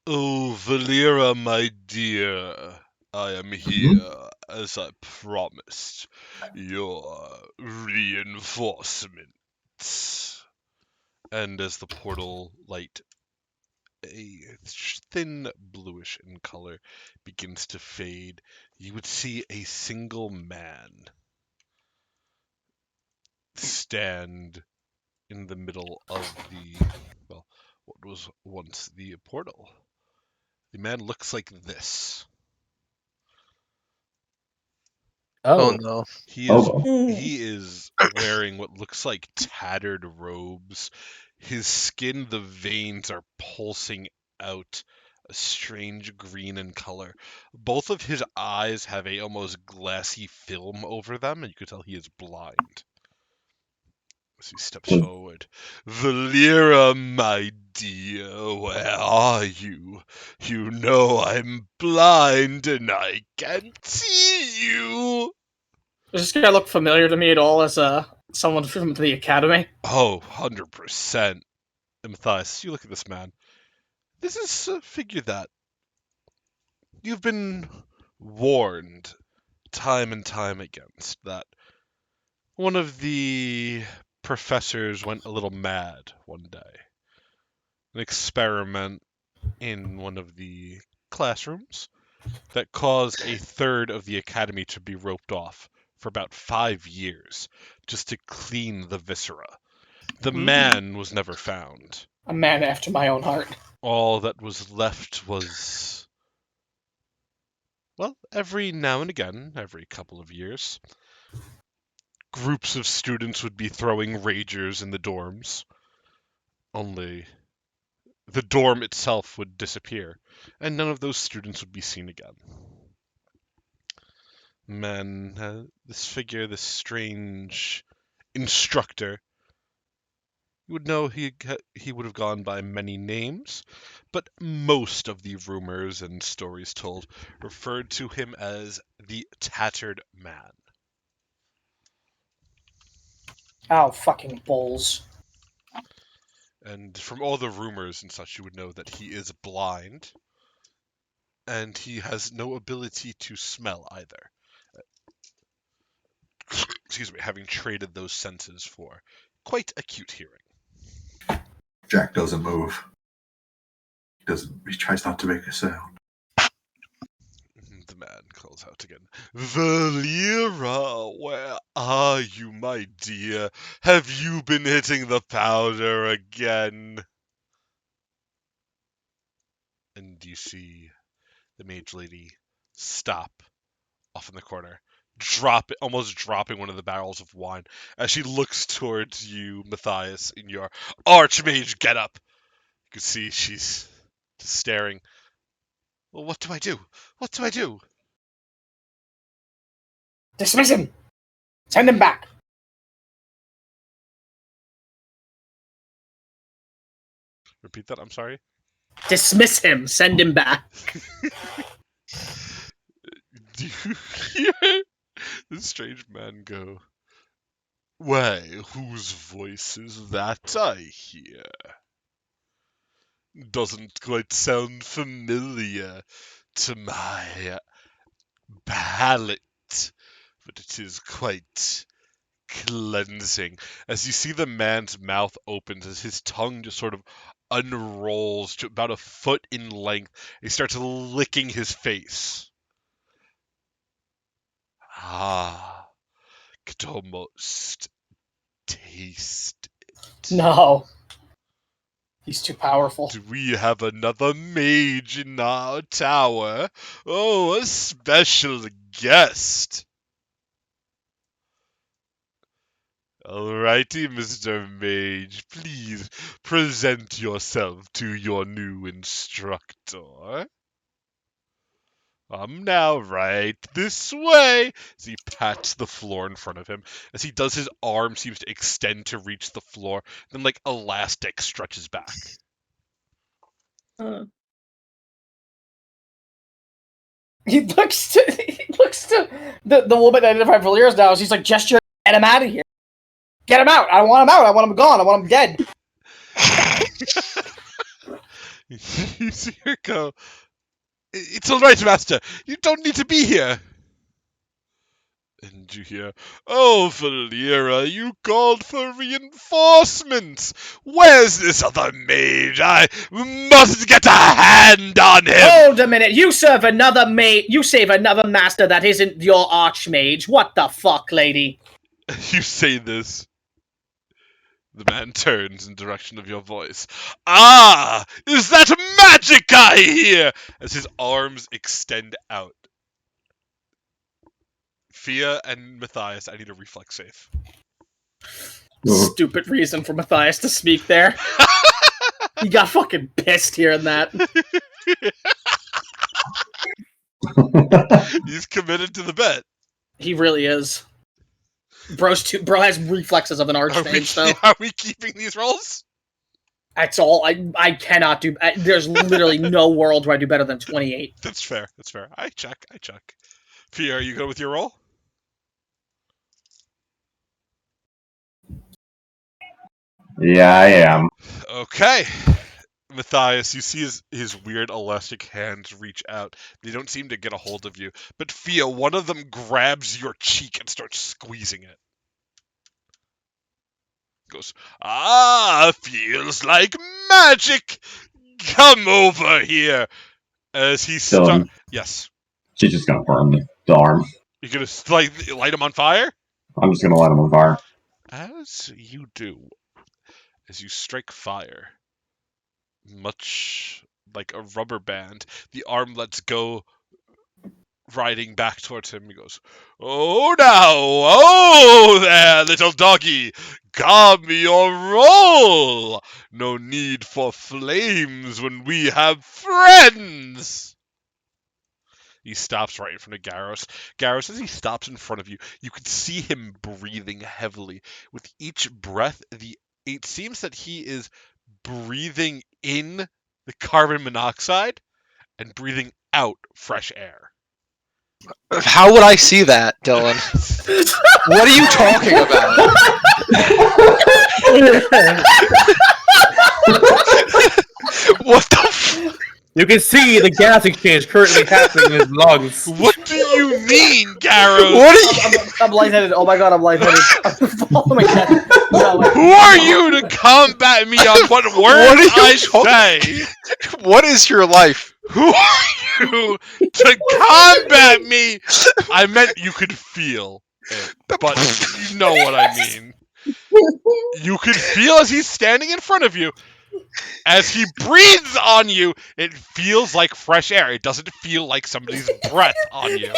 "Oh, Valera, my dear, I am here, as I promised, your reinforcements." And as the portal light, a thin bluish in color, begins to fade, you would see a single man stand in the middle of what was once the portal. The man looks like this. Oh no. He Oh. is wearing what looks like tattered robes. His skin, the veins are pulsing out a strange green in color. Both of his eyes have a almost glassy film over them, and you can tell he is blind. As he steps forward, "Valera, my dear, where are you? You know I'm blind and I can't see you." Does this guy look familiar to me at all as someone from the academy? Oh, 100%. And Matthias, you look at this man. This is a figure that you've been warned time and time against, that one of the professors went a little mad one day. An experiment in one of the classrooms that caused a third of the academy to be roped off for about 5 years just to clean the viscera. The man was never found. A man after my own heart. All that was left was, well, every now and again, every couple of years, groups of students would be throwing ragers in the dorms. Only the dorm itself would disappear, and none of those students would be seen again. Man, this figure, this strange instructor, you would know he would have gone by many names, but most of the rumors and stories told referred to him as the Tattered Man. Oh, fucking bulls. And from all the rumors and such, you would know that he is blind, and he has no ability to smell either. Excuse me, having traded those senses for quite acute hearing. Jack doesn't move. He tries not to make a sound. The man calls out again. Valera, where are you, my dear? Have you been hitting the powder again? And you see the mage lady stop off in the corner, almost dropping one of the barrels of wine as she looks towards you, Matthias, in your archmage getup. You can see she's just staring. Well, what do I do? What do I do? Dismiss him! Send him back! Repeat that, I'm sorry. Dismiss him! Send him back! Do you hear the strange man go, "Why, whose voice is that I hear? Doesn't quite sound familiar to my palate, but it is quite cleansing." As you see the man's mouth opens, as his tongue just sort of unrolls to about a foot in length, he starts licking his face. Ah, could almost taste it. No. He's too powerful. Do we have another mage in our tower? Oh, a special guest. Alrighty, Mr. Mage, please present yourself to your new instructor. Now, right this way. As he pats the floor in front of him. As he does, his arm seems to extend to reach the floor. Then, like elastic, stretches back. He looks to the woman identified for years now. She's like, gesture, get him out of here. Get him out. I don't want him out. I want him gone. I want him dead. You see her go, "It's all right, Master. You don't need to be here." And you hear, "Oh, Valera, you called for reinforcements. Where's this other mage? I must get a hand on him." Hold a minute. You serve another You save another master that isn't your archmage. What the fuck, lady? You say this. The man turns in direction of your voice. "Ah! Is that magic I hear?" As his arms extend out. Fia and Matthias, I need a reflex save. Stupid reason for Matthias to speak there. He got fucking pissed hearing that. He's committed to the bet. He really is. Bro has reflexes of an archmage, so Are we keeping these rolls? that's all. I cannot do. There's literally no world where I do better than 28. That's fair. I check. Fia, are you good with your roll? Yeah, I am. Okay. Matthias, you see his weird elastic hands reach out. They don't seem to get a hold of you. But Fia, one of them grabs your cheek and starts squeezing it. Goes, "Ah, feels like magic. Come over here. As he Dylan. Yes. She's just gonna burn the arm. You're gonna light him on fire? I'm just gonna light him on fire. As you do, as you strike fire, much like a rubber band, the arm lets go, riding back towards him. He goes, "Oh now, oh there, little doggy, gob me your roll. No need for flames when we have friends." He stops right in front of Garros. Garros, as he stops in front of you, you can see him breathing heavily. With each breath, it seems that he is breathing in the carbon monoxide and breathing out fresh air. How would I see that, Dylan? What are you talking about? What the f- You can see the gas exchange currently happening in his lungs. What do you mean, Garros? What are you? I'm lightheaded. Oh my god, I'm lightheaded. Oh my god. No, Who are you to combat me on what words What are you I talking- say? What is your life? Who are you to combat me? I meant you could feel it, but you know what I mean. You could feel as he's standing in front of you. As he breathes on you, it feels like fresh air. It doesn't feel like somebody's breath on you.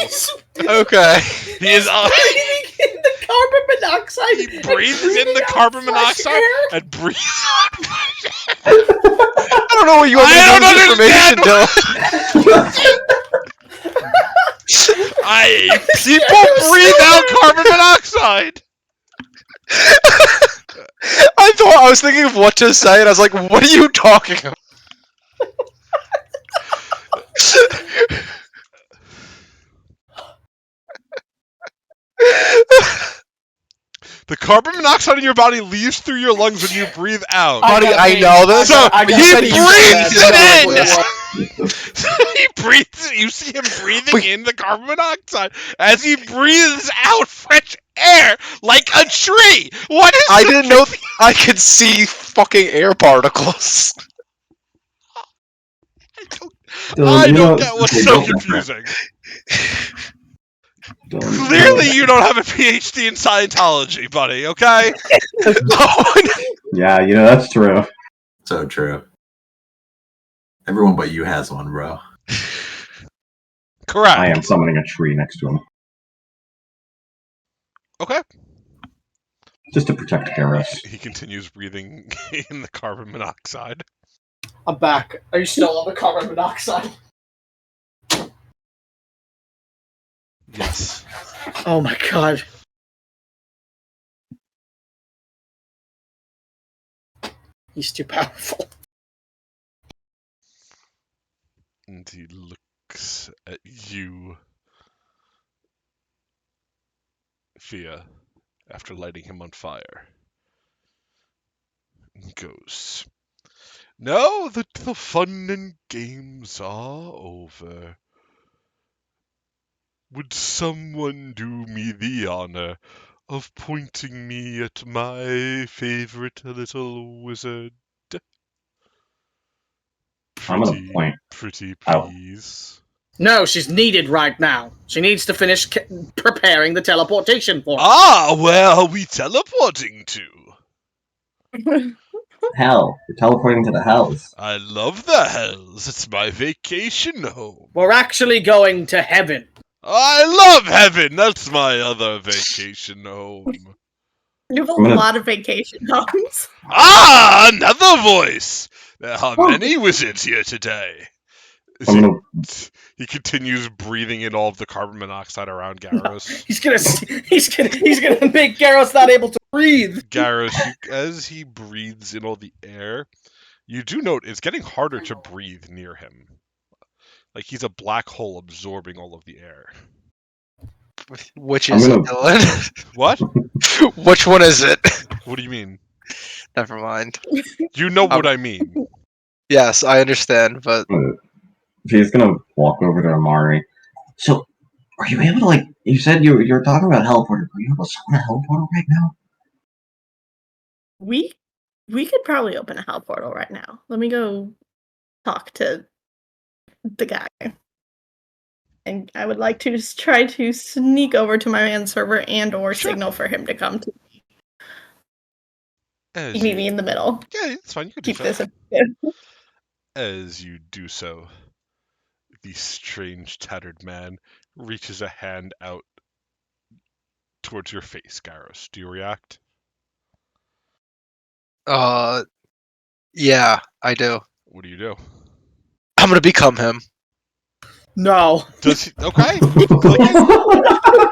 Okay. He is breathing in the carbon monoxide. he breathes in the carbon monoxide and breathes on fresh air. I don't know what you want me I to do don't with this information, Dylan. People breathe out carbon monoxide. I was thinking of what to say, and I was like, "What are you talking about?" The carbon monoxide in your body leaves through your lungs when you breathe out. Buddy, I know this. So but you he said you breathes said it in. He breathes. You see him breathing in the carbon monoxide as he breathes out fresh air like a tree. What is? I didn't know I could see fucking air particles. I don't get what's so confusing. Clearly, you don't have a PhD in Scientology, buddy. Okay. Yeah, that's true. So true. Everyone but you has one, bro. Correct. I am summoning a tree next to him. Okay. Just to protect Garrus. He continues breathing in the carbon monoxide. I'm back. Are you still on the carbon monoxide? Yes. Oh my god. He's too powerful. And he looks at you, Fia, after lighting him on fire. And goes, "Now that the fun and games are over, would someone do me the honor of pointing me at my favorite little wizard? I'm gonna point Pretty out. please." No, she's needed right now. She needs to finish preparing the teleportation for us. Ah, where are we teleporting to? Hell. You're teleporting to the hells. I love the hells. It's my vacation home. We're actually going to heaven. I love heaven. That's my other vacation home. You have a I'm gonna- lot of vacation homes. Ah, another voice. There are many wizards here today. I'm gonna He continues breathing in all of the carbon monoxide around Garros. He's gonna make Garros not able to breathe. Garros, as he breathes in all the air, you do note it's getting harder to breathe near him. Like he's a black hole absorbing all of the air. Which I'm is gonna- it, Dylan? What? Which one is it? What do you mean? Never mind. You know what I mean. Yes, I understand, but She's gonna walk over to Amari. So, are you able to, you said you were talking about hellportal. Are you able to summon a hellportal right now? We could probably open a hell portal right now. Let me go talk to the guy. And I would like to try to sneak over to my man's server and or Sure. signal for him to come to As meet you, me in the middle. yeah, it's fine. You can do Keep so. this effective. As you do so, the strange tattered man reaches a hand out towards your face, Garrus. Do you react? Yeah, I do. What do you do? I'm gonna become him. No. Does he? Okay. Click it.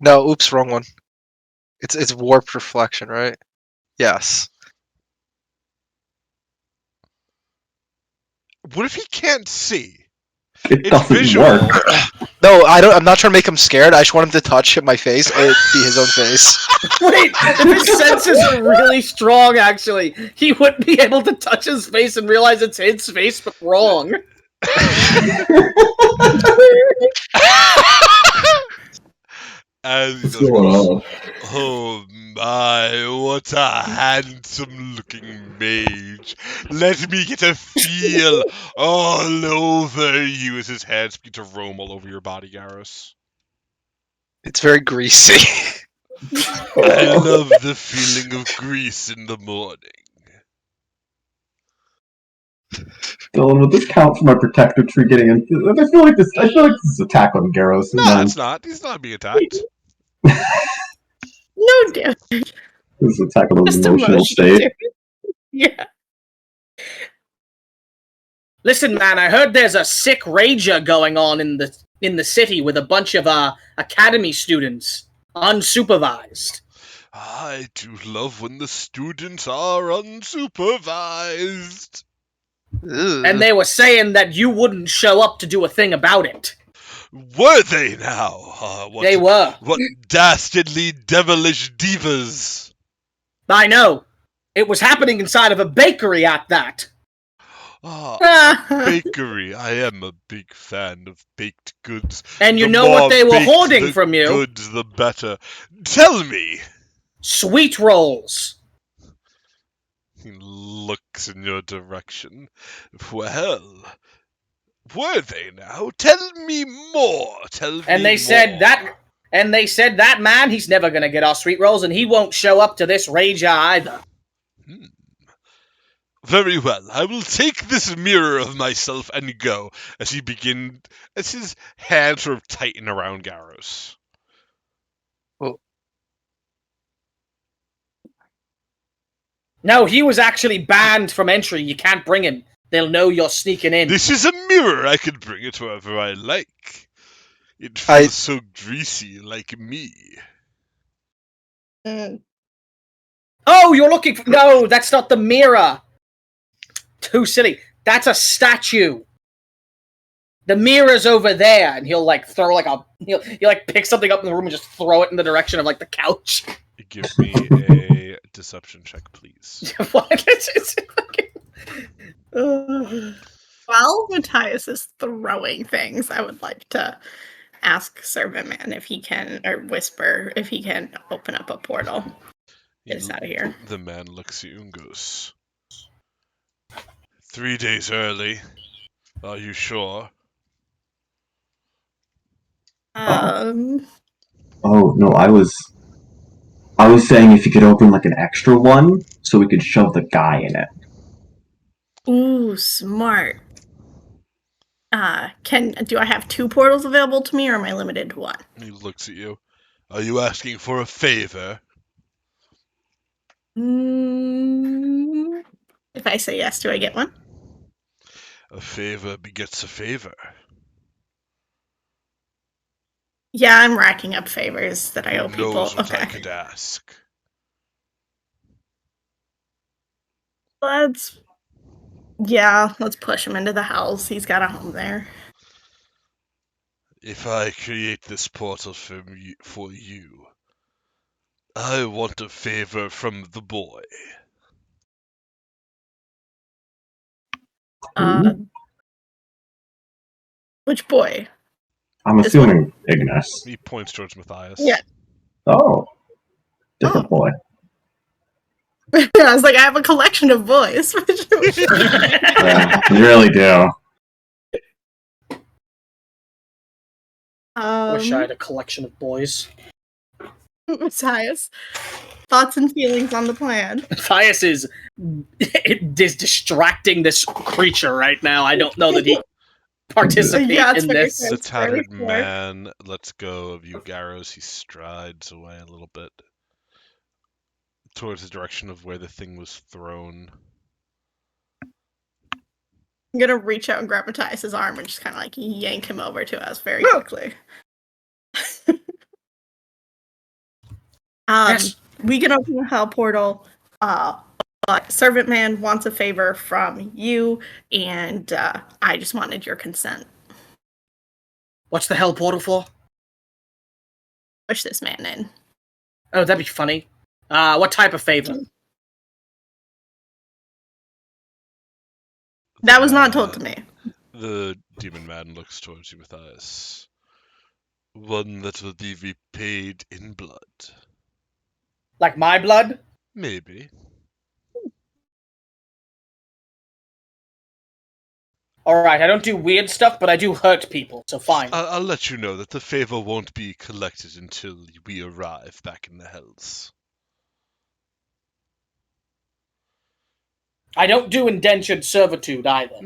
No, oops, wrong one. It's warped reflection, right? Yes. What if he can't see? It It's doesn't visual. work. No, I'm not trying to make him scared. I just want him to touch my face and it be his own face. Wait, if his senses are really strong, actually, he wouldn't be able to touch his face and realize it's his face, but wrong. As he What's does going goes, on? oh my, what a handsome looking mage. Let me get a feel all over you as his hands begin to roam all over your body, Garrus. It's very greasy. I love the feeling of grease in the morning. Dylan, would this count for my protector tree getting in? I feel like this is attack on Garros. No, it's not. He's not being attacked. No damage. This is attack on his Just emotional emotion. state. Yeah. Listen, man, I heard there's a sick rager going on in the city with a bunch of academy students, unsupervised. I do love when the students are unsupervised. Ugh. And they were saying that you wouldn't show up to do a thing about it. Were they now? They were. What dastardly, devilish divas! I know. It was happening inside of a bakery at that. Bakery. I am a big fan of baked goods. And you The know what more they were baked hoarding the from you? goods, the better. Tell me! Sweet rolls. He looks in your direction. Well, were they now? Tell me more. Tell me And they more. said that man, he's never gonna get our sweet rolls, and he won't show up to this rager either. Very well. I will take this mirror of myself and go. As his hands sort of tighten around Garros. No, he was actually banned from entry. You can't bring him. They'll know you're sneaking in. This is a mirror. I can bring it wherever I like. It feels so greasy, like me. Oh, you're looking for... No, that's not the mirror. Too silly. That's a statue. The mirror's over there, and he'll like throw like a... He'll like pick something up in the room and just throw it in the direction of like the couch. Give me a deception check, please. What? While Matthias is throwing things, I would like to ask Servant Man if he can, or whisper if he can open up a portal. Get us out of here. The man looks at you and goes, 3 days early. Are you sure? Oh no, I was saying if you could open like an extra one so we could shove the guy in it. Ooh, smart. Do I have 2 portals available to me, or am I limited to 1? He looks at you. Are you asking for a favor? If I say yes, do I get 1? A favor begets a favor. Yeah, I'm racking up favors that I owe Who people. knows what I Okay. could ask? Let's push him into the house. He's got a home there. If I create this portal for you, I want a favor from the boy. Which boy? I'm assuming Ignis. He points towards Matthias. Yeah. Oh. Different boy. I was like, I have a collection of boys. Yeah, you really do. Wish I had a collection of boys. Matthias, thoughts and feelings on the plan? Matthias is distracting this creature right now. I don't know that he participate Yeah, it's in very this. good. The It's very tattered fair. man lets go of you, Garros. He strides away a little bit towards the direction of where the thing was thrown. I'm gonna reach out and grab Matthias's arm and just kind of like yank him over to us very quickly. Yes. We can open the hell portal, but Servant Man wants a favor from you, and I just wanted your consent. What's the hell portal for? Push this man in. Oh, that'd be funny. What type of favor? That was not told to me. The demon man looks towards you, Matthias. One that will be repaid in blood. Like my blood? Maybe. Alright, I don't do weird stuff, but I do hurt people, so fine. I'll let you know that the favor won't be collected until we arrive back in the Hells. I don't do indentured servitude either.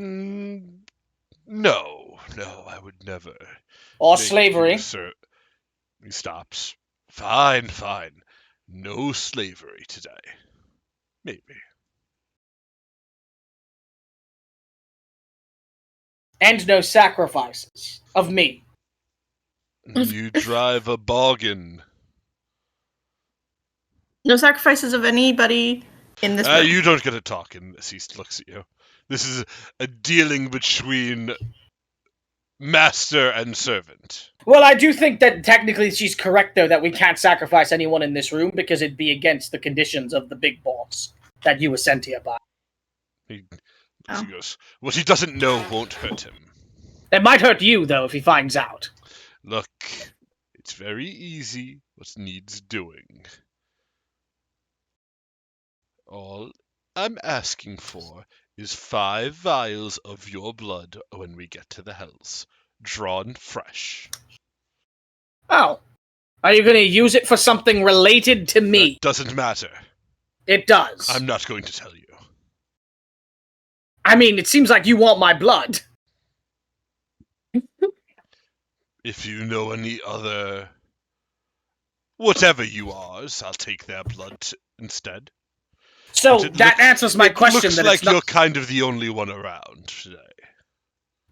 No, I would never. Or make you slavery. He stops. Fine. No slavery today. Maybe. And no sacrifices. Of me. You drive a bargain. No sacrifices of anybody in this room. You don't get to talk unless he looks at you. This is a dealing between master and servant. Well, I do think that technically she's correct, though, that we can't sacrifice anyone in this room because it'd be against the conditions of the big boss that you were sent here by. He goes, what he doesn't know won't hurt him. It might hurt you, though, if he finds out. Look, it's very easy what needs doing. All I'm asking for is 5 vials of your blood when we get to the Hells, drawn fresh. Oh. Are you going to use it for something related to me? That doesn't matter. It does. I'm not going to tell you. I mean, it seems like you want my blood. If you know any other... whatever you are, I'll take their blood instead. So But it that answers my question. Looks That like it's not... you're kind of the only one around today.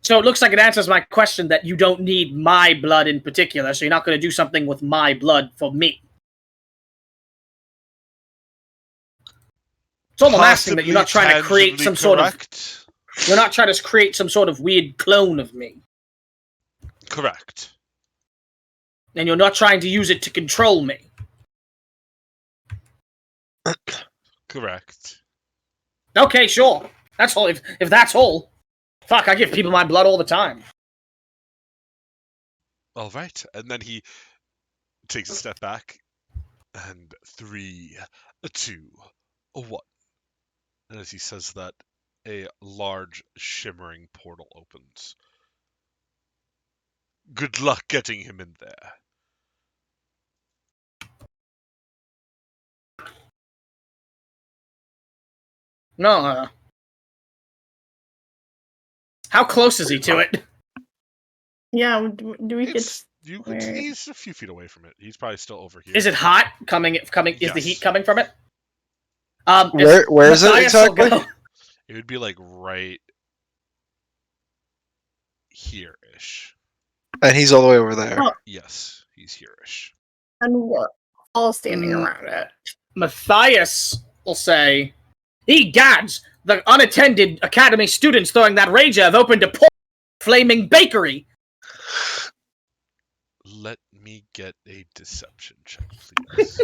So it looks like it answers my question that you don't need my blood in particular, so you're not going to do something with my blood for me. It's all I'm asking, that you're not trying to create some sort of... You're not trying to create some sort of weird clone of me. Correct. And you're not trying to use it to control me. Correct. Okay, sure. That's all. If that's all. Fuck, I give people my blood all the time. All right. And then he takes a step back. And 3, 2, 1. And as he says that, a large, shimmering portal opens. Good luck getting him in there. No, how close is he to it? Yeah, do we get... He's a few feet away from it. He's probably still over here. Is it hot? Coming? Is the Yes. heat coming from it? Where is it Matthias will exactly? go- It would be like right here-ish. And he's all the way over there. Oh. Yes, he's here-ish. And we're all standing around it. Matthias will say, "Egads! The unattended academy students throwing that rager have opened a flaming bakery." Let me get a deception check, please.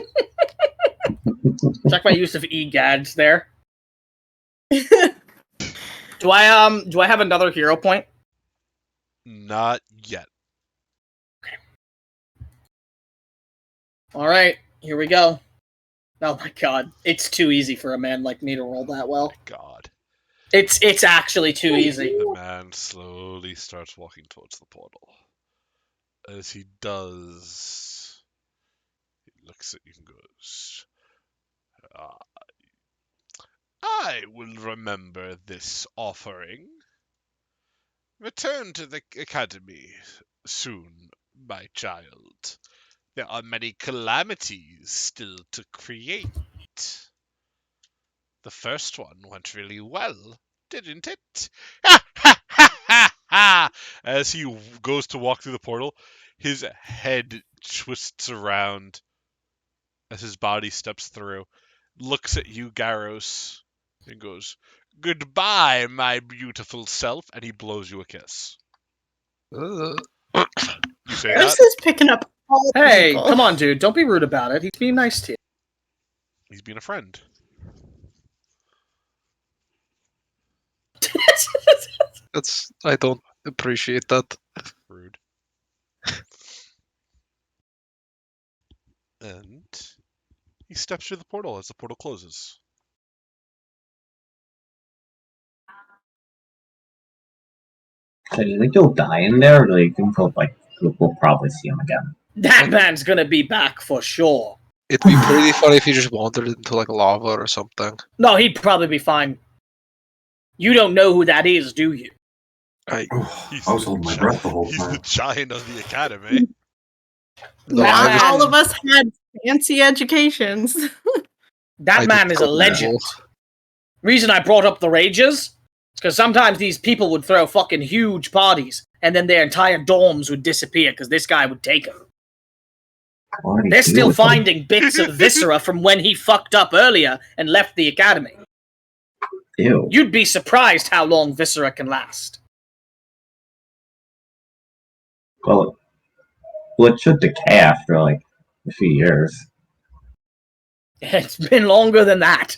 Check my use of egads there. Do I have another hero point? Not yet. All right, here we go. Oh my god, it's too easy for a man like me to roll that well. God. It's actually too easy. The man slowly starts walking towards the portal. As he does, he looks at you and goes, I will remember this offering. Return to the academy soon, my child. There are many calamities still to create. The first one went really well, didn't it? Ha ha ha ha ha! As he goes to walk through the portal, his head twists around as his body steps through, looks at you, Garros, and goes, "Goodbye, my beautiful self," and he blows you a kiss. You say Eris that? is picking up all Hey, people. come on, dude. Don't be rude about it. He's being nice to you. He's being a friend. I don't appreciate that. Rude. And he steps through the portal as the portal closes. So do you think he'll die in there, or do you think we'll probably see him again? That man's gonna be back for sure. It'd be pretty funny if he just wandered into like lava or something. No, he'd probably be fine. You don't know who that is, do you? I was holding my breath the whole He's the time. giant of the academy. No, Not I was- all of us had fancy educations. That I man did is a go legend. level. Reason I brought up the rages is because sometimes these people would throw fucking huge parties, and then their entire dorms would disappear because this guy would take them. What did he They're do still with them? finding bits of viscera from when he fucked up earlier and left the academy. Ew. You'd be surprised how long viscera can last. Well, it should decay after like a few years. It's been longer than that.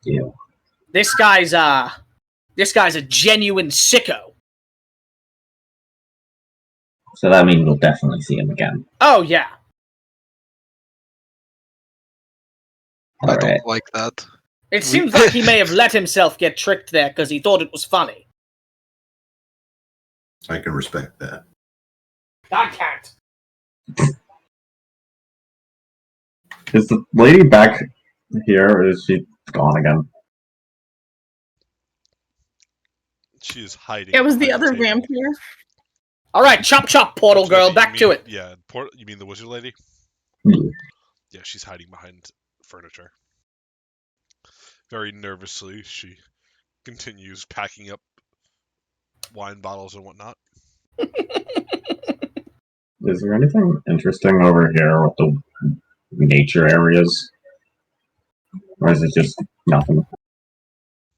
Ew. This guy's a genuine sicko. So that means we'll definitely see him again. Oh yeah. I Alright. don't like that. It seems like he may have let himself get tricked there because he thought it was funny. I can respect that. I can't. Is the lady back here, or is she gone again? She is hiding. It was the behind other table. vampire. All right, chop chop, portal Which girl, lady? back to it. Yeah, you mean the wizard lady? Hmm. Yeah, she's hiding behind furniture. Very nervously, she continues packing up wine bottles and whatnot. Is there anything interesting over here with the nature areas? Or is it just nothing?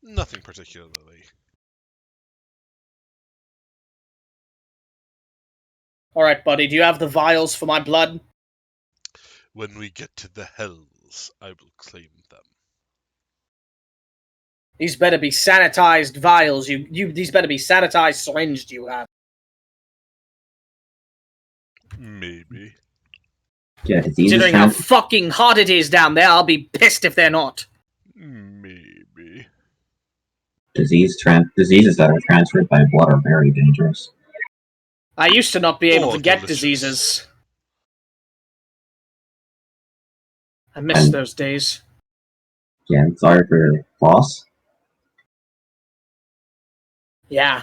Nothing particularly. All right, buddy, do you have the vials for my blood? When we get to the hells, I will claim them. These better be sanitized vials. These better be sanitized syringed. You have. Maybe. Yeah, diseases Considering how trans- fucking hot it is down there, I'll be pissed if they're not. Maybe. diseases that are transferred by blood are very dangerous. I used to not be able Oh, to get delicious. diseases. I miss And- those days. Yeah, I'm sorry for your loss. Yeah.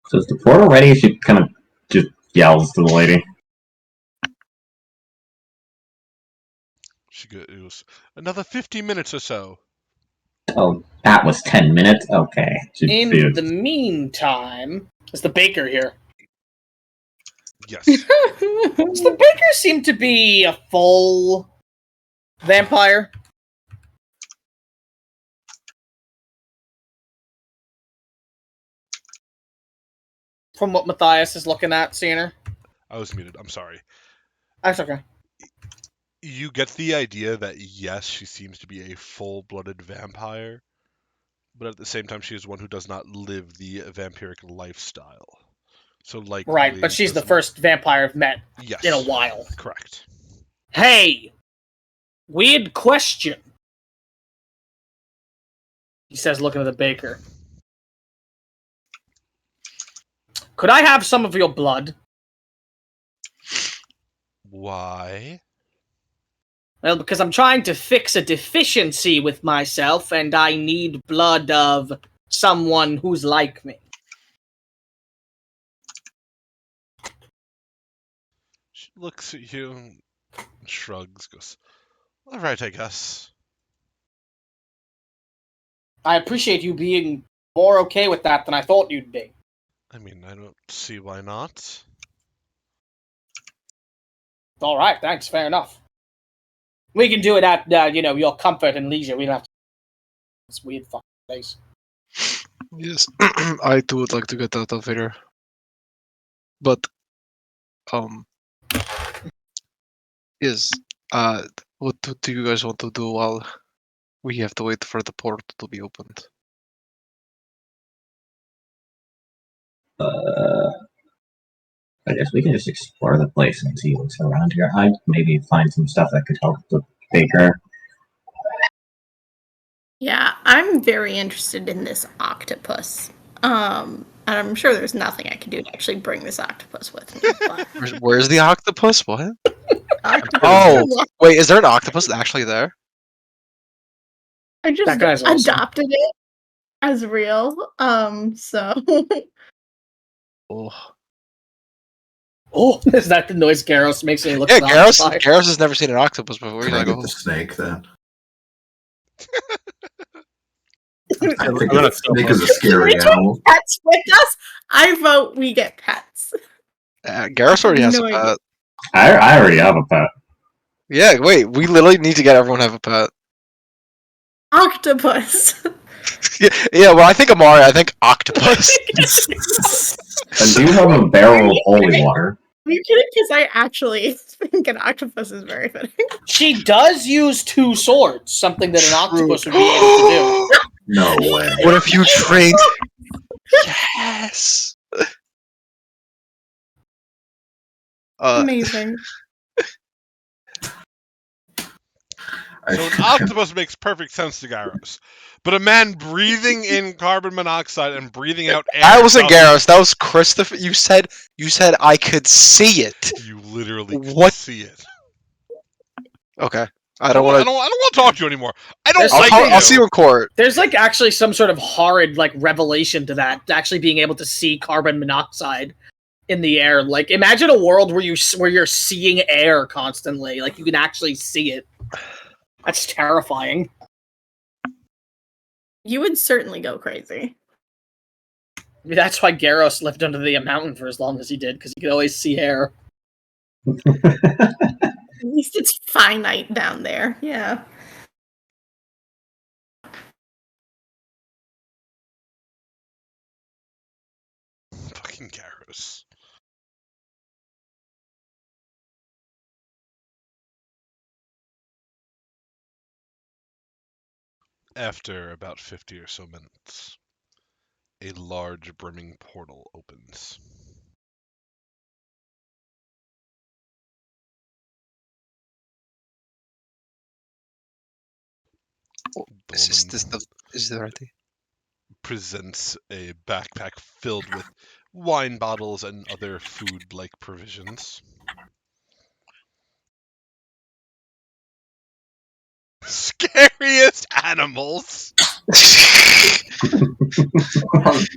So is the portal ready? She kind of just yells to the lady. She goes, another 50 minutes or so. Oh, that was 10 minutes? Okay. In the meantime, is the baker here? Yes. Does the baker seem to be a full vampire? From what Matthias is looking at, seeing her. I was muted. I'm sorry. That's okay. You get the idea that, yes, she seems to be a full-blooded vampire, but at the same time, she is one who does not live the vampiric lifestyle. So like Right, but she's the first vampire I've met Yes. in a while. Correct. Hey, weird question. He says, looking at the baker. Could I have some of your blood? Why? Well, because I'm trying to fix a deficiency with myself, and I need blood of someone who's like me. She looks at you and shrugs, goes, all right, I guess. I appreciate you being more okay with that than I thought you'd be. I mean, I don't see why not. All right, thanks. Fair enough. We can do it at, your comfort and leisure. We don't have to. This weird fucking place. Yes, I too would like to get out of here. But, yes, what do you guys want to do while we have to wait for the port to be opened? I guess we can just explore the place and see what's around here. I'd maybe find some stuff that could help the baker. Yeah, I'm very interested in this octopus. And I'm sure there's nothing I can do to actually bring this octopus with me. But Where's the octopus? What? octopus, Oh, wait, is there an octopus actually there? I just That guy's awesome. adopted it as real. So Oh, Oh, is that the noise Garros makes when he looks yeah, at the Garros octopi? has never seen an octopus before. Can He's I like, get oh. the snake then? I I'm think gonna a snake is a scary Can we take animal. pets with us? I vote we get pets. Garros already has No a idea. pet. I already have a pet. Yeah, wait, we literally need to get everyone to have a pet. Octopus. Yeah, well, I think Amari, I think octopus. I do have a barrel of holy water. Are you kidding? Because I actually think an octopus is very fitting. She does use 2 swords, something that an True. octopus would be able to do. No way. What if you trained? Yes. Amazing. So an octopus makes perfect sense to Garros. But a man breathing in carbon monoxide and breathing out air. I wasn't doesn't- Garros. That was Christopher. You said I could see it. You literally can What? see it. Okay. I don't want I to. don't want to talk to you anymore. I don't There's like you. I'll see you in court. There's actually some sort of horrid revelation to that, actually being able to see carbon monoxide in the air. Imagine a world where you're seeing air constantly. You can actually see it. That's terrifying. You would certainly go crazy. That's why Garros lived under the mountain for as long as he did, because he could always see air. At least it's finite down there. Yeah. Fucking Garros. After about 50 or so minutes, a large brimming portal opens. The Is the right thing? presents a backpack filled with wine bottles and other food-like provisions. Scariest animals.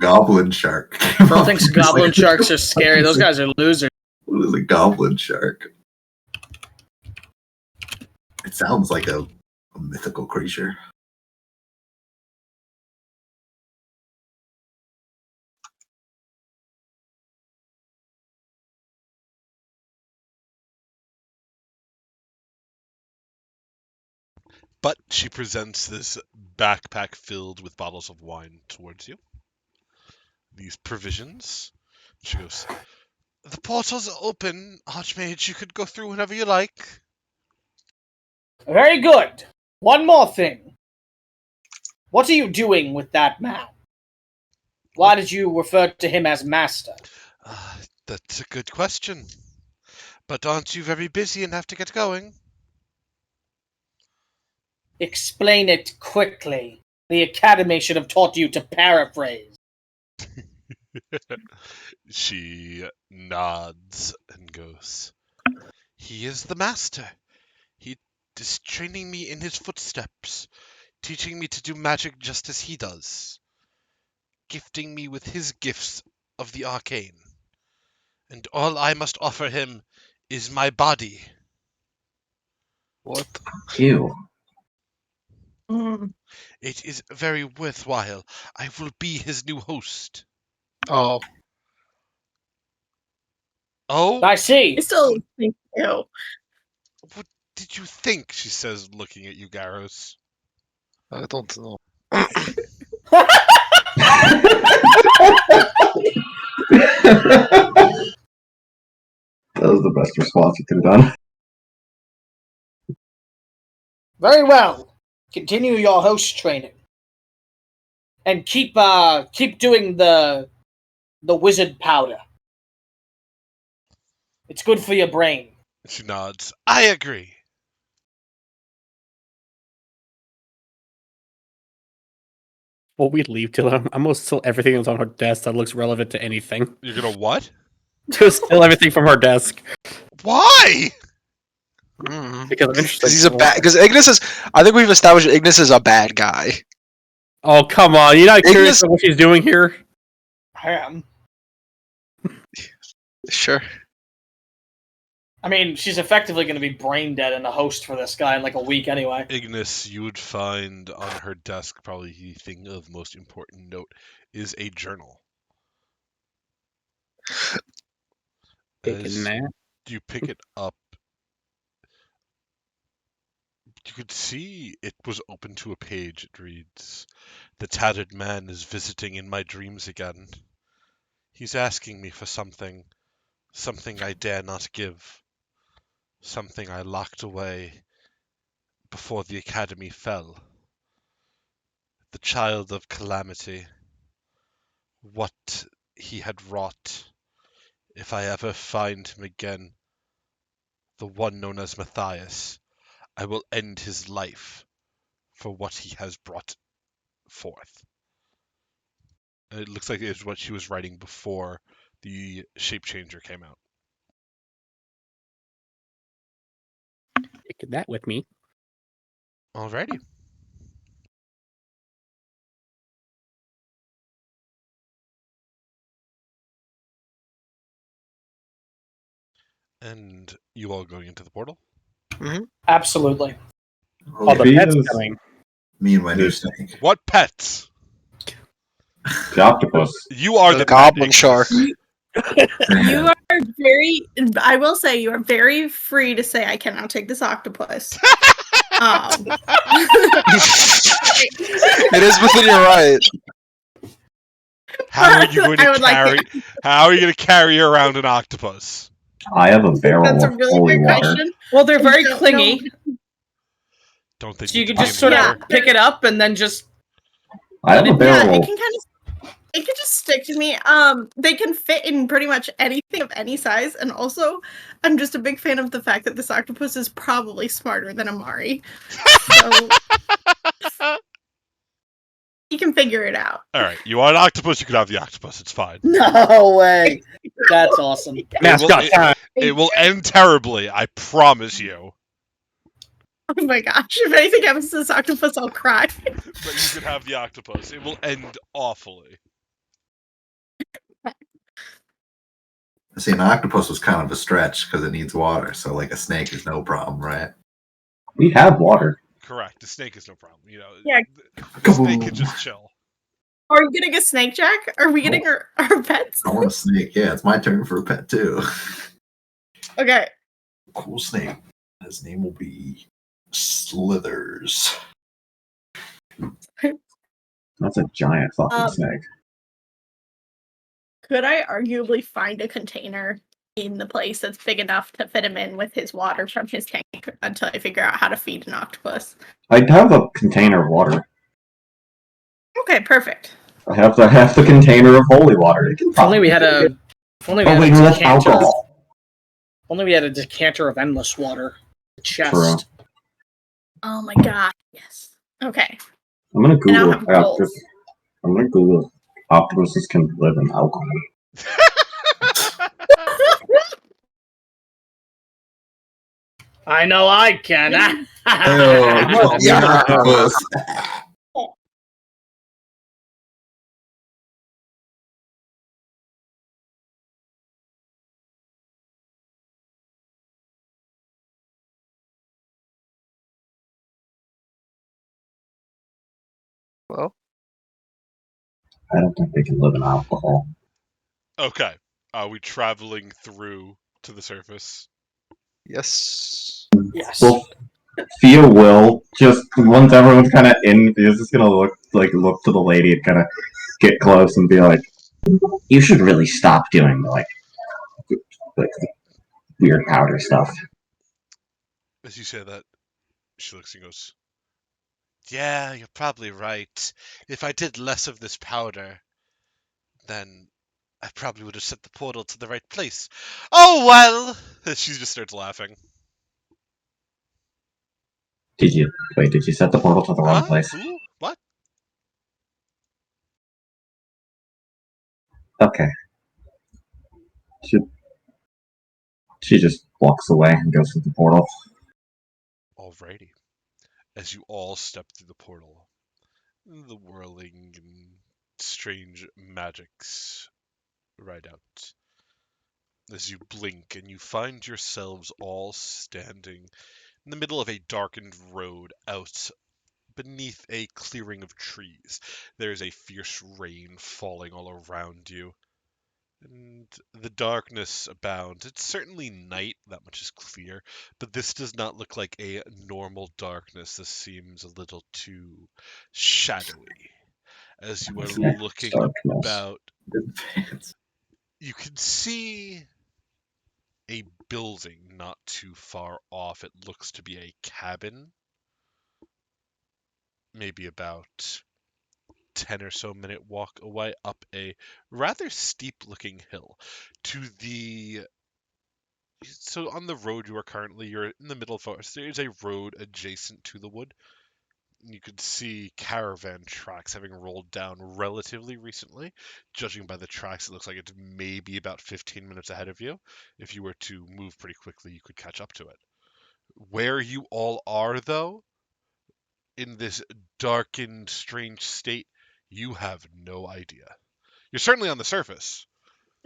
Goblin shark. Bro thinks goblin sharks are scary. Those guys are losers. What is a goblin shark? It sounds like a mythical creature. But she presents this backpack filled with bottles of wine towards you. These provisions. She goes, the portal's open, Archmage. You could go through whenever you like. Very good. One more thing. What are you doing with that man? Why did you refer to him as master? That's a good question. But aren't you very busy and have to get going? Explain it quickly. The Academy should have taught you to paraphrase. She nods and goes, He is the master. He is training me in his footsteps, teaching me to do magic just as he does, gifting me with his gifts of the arcane. And all I must offer him is my body. What? Ew. It is very worthwhile. I will be his new host. Oh, Oh, I see. I still think ew. what did you think? She says, looking at you, Garros. I don't know. That was the best response you could have done. Very well. Continue your host training. And keep doing the wizard powder. It's good for your brain. She nods. I agree. Before we leave, Dylan, I'm gonna steal everything that's on her desk that looks relevant to anything. You're gonna what? Just steal everything from her desk Why? because I'm interested. Because he's a bad. Because Ignis is. I think we've established Ignis is a bad guy. Oh come on! You're not curious Ignis- about what she's doing here? I am. Sure. I mean, she's effectively going to be brain dead and a host for this guy in like a week anyway. Ignis, you would find on her desk probably the thing of most important note is a journal. Taking As that. you pick it up, you could see it was open to a page. It reads, The tattered man is visiting in my dreams again. He's asking me for something I dare not give, something I locked away before the academy fell. The child of calamity, what he had wrought. If I ever find him again, the one known as Matthias, I will end his life for what he has brought forth. And it looks like it is what she was writing before the shape changer came out. Taking that with me. Alrighty. And you all going into the portal? Absolutely. Oh, Okay. the He pet's is- coming. Me and my new snake. What pets? The octopus. You are The the goblin pet, shark. You are very. I will say you are very free to say I cannot take this octopus. It is within your right. How are you going I to would like carry? How are you going to carry around an octopus? I have a barrel That's a of really holy good water. question. Well, they're very I don't clingy, Don't think so you can can just sort Yeah. of pick it up and then just. I have a Yeah, barrel. it can kind of. It can just stick to me. They can fit in pretty much anything of any size, and also, I'm just a big fan of the fact that this octopus is probably smarter than Amari, so he can figure it out. All right, you want an octopus? You can have the octopus. It's fine. No way. That's awesome. Mascot time. It will end terribly. I promise you. Oh my gosh! If anything happens to this octopus, I'll cry. But you can have the octopus. It will end awfully. See, an octopus was kind of a stretch because it needs water. So, like, a snake is no problem, right? We have water. Correct. The snake is no problem. You know, Yeah. the snake can just chill. Are we getting a snake, Jack? Are we getting our pets? I want a snake. Yeah, it's my turn for a pet too. Okay. Cool snake. His name will be Slithers. That's a giant fucking snake. Could I arguably find a container in the place that's big enough to fit him in with his water from his tank until I figure out how to feed an octopus? I have a container of water. Okay, perfect. I have the container of holy water. It can If only we had a If only we Oh had wait, a no, that's decanter. alcohol. If only we had a decanter of endless water. The chest. True. Oh my god, yes. Okay. I'm gonna And I'll Google. have goals. I'm gonna Google octopuses can live in alcohol. I know I can. Oh, Yeah. octopus. Well, I don't think they can live in alcohol. Okay. Are we traveling through to the surface? yes. Yes. Well, Thea will just once everyone's kind of in, Thea's just gonna look to the lady and kind of get close and be like, "You should really stop doing like weird powder stuff." As you say that, she looks and goes, "Yeah, you're probably right. If I did less of this powder, then I probably would have set the portal to the right place. Oh well!" She just starts laughing. Did you wait? Did you set the portal to the wrong Huh? place? Who? What? Okay. She she just walks away and goes through the portal. Alrighty. As you all step through the portal, the whirling and strange magics ride out. As you blink and you find yourselves all standing in the middle of a darkened road out beneath a clearing of trees. There is a fierce rain falling all around you, and the darkness abounds. It's certainly night, that much is clear, but this does not look like a normal darkness. This seems a little too shadowy. As you are Yeah, looking darkness. about, you can see a building not too far off. It looks to be a cabin, maybe about 10 or so minute walk away up a rather steep looking hill to the so on the road you are currently, you're in the middle of forest. There is a road adjacent to the wood. You could see caravan tracks having rolled down relatively recently. Judging by the tracks, it looks like it's maybe about 15 minutes ahead of you. If you were to move pretty quickly, you could catch up to it. Where you all are, though, in this darkened, strange state, you have no idea. You're certainly on the surface.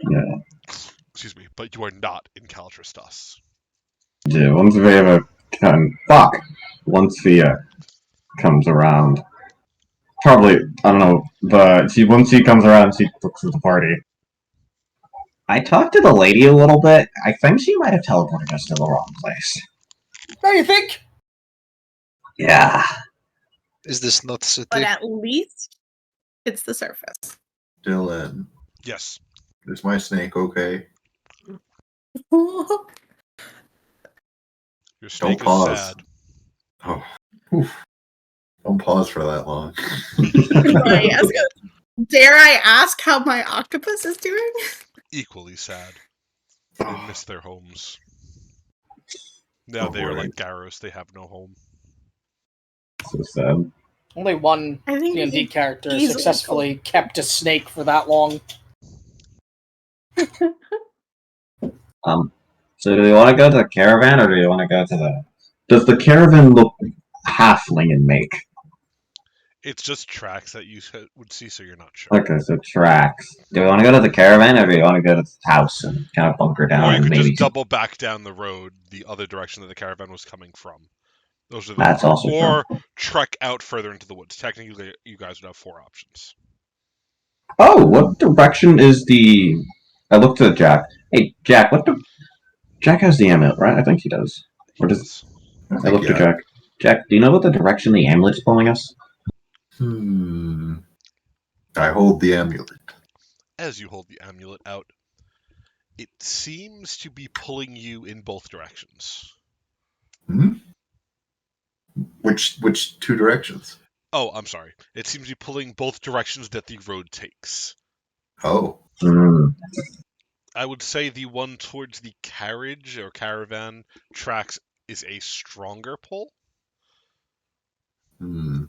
Yeah. Excuse me, but you are not in Caltristas. Yeah. Once Thea comes around, probably I don't know, but once she comes around, she looks at the party. I talked to the lady a little bit. I think she might have teleported us to the wrong place. No, you think? Yeah. Is this not But city? at least it's the surface. Dylan, Yes. is my snake okay? Your snake is pause. sad. Oh, oof. Don't pause for that long. Dare I ask how my octopus is doing? Equally sad. They miss their homes. Now Oh, they are boy. like Garros, they have no home. So sad. Only one I think D&D character has easily successfully kept a snake for that long. So do we want to go to the caravan, or do you want to go to the? Does the caravan look halfling in make? It's just tracks that you would see, so you're not sure. Okay, so tracks. Do we want to go to the caravan, or do you want to go to the house and kind of bunker down Or you and could maybe? just double back down the road the other direction that the caravan was coming from. Those are the That's also or true. trek out further into the woods. Technically, you guys would have 4 options. Oh, what direction is the? I looked at Jack. Hey, Jack, Jack has the amulet, right? I think he does. He Or does does. I I think, looked at Jack? Jack, do you know what the direction the amulet's pulling us? I hold the amulet. As you hold the amulet out, it seems to be pulling you in both directions. Hmm? Which 2 directions? Oh, I'm sorry. It seems to be pulling both directions that the road takes. Oh. Hmm. I would say the one towards the carriage or caravan tracks is a stronger pull, Hmm.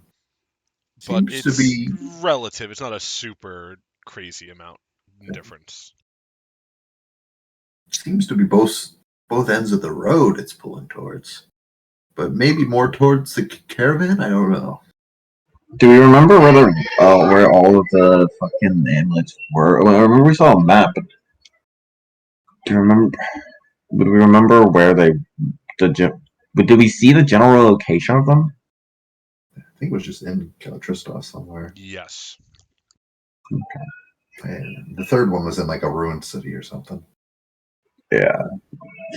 but Seems to it's be relative. It's not a super crazy amount difference. both ends of the road it's pulling towards. But maybe more towards the caravan? I don't know. Do we remember where all of the fucking amulets were? Well, I remember we saw a map, but do you remember? Would we remember where did we see the general location of them? I think it was just in Calistristos somewhere. Yes. And the third one was in like a ruined city or something. Yeah.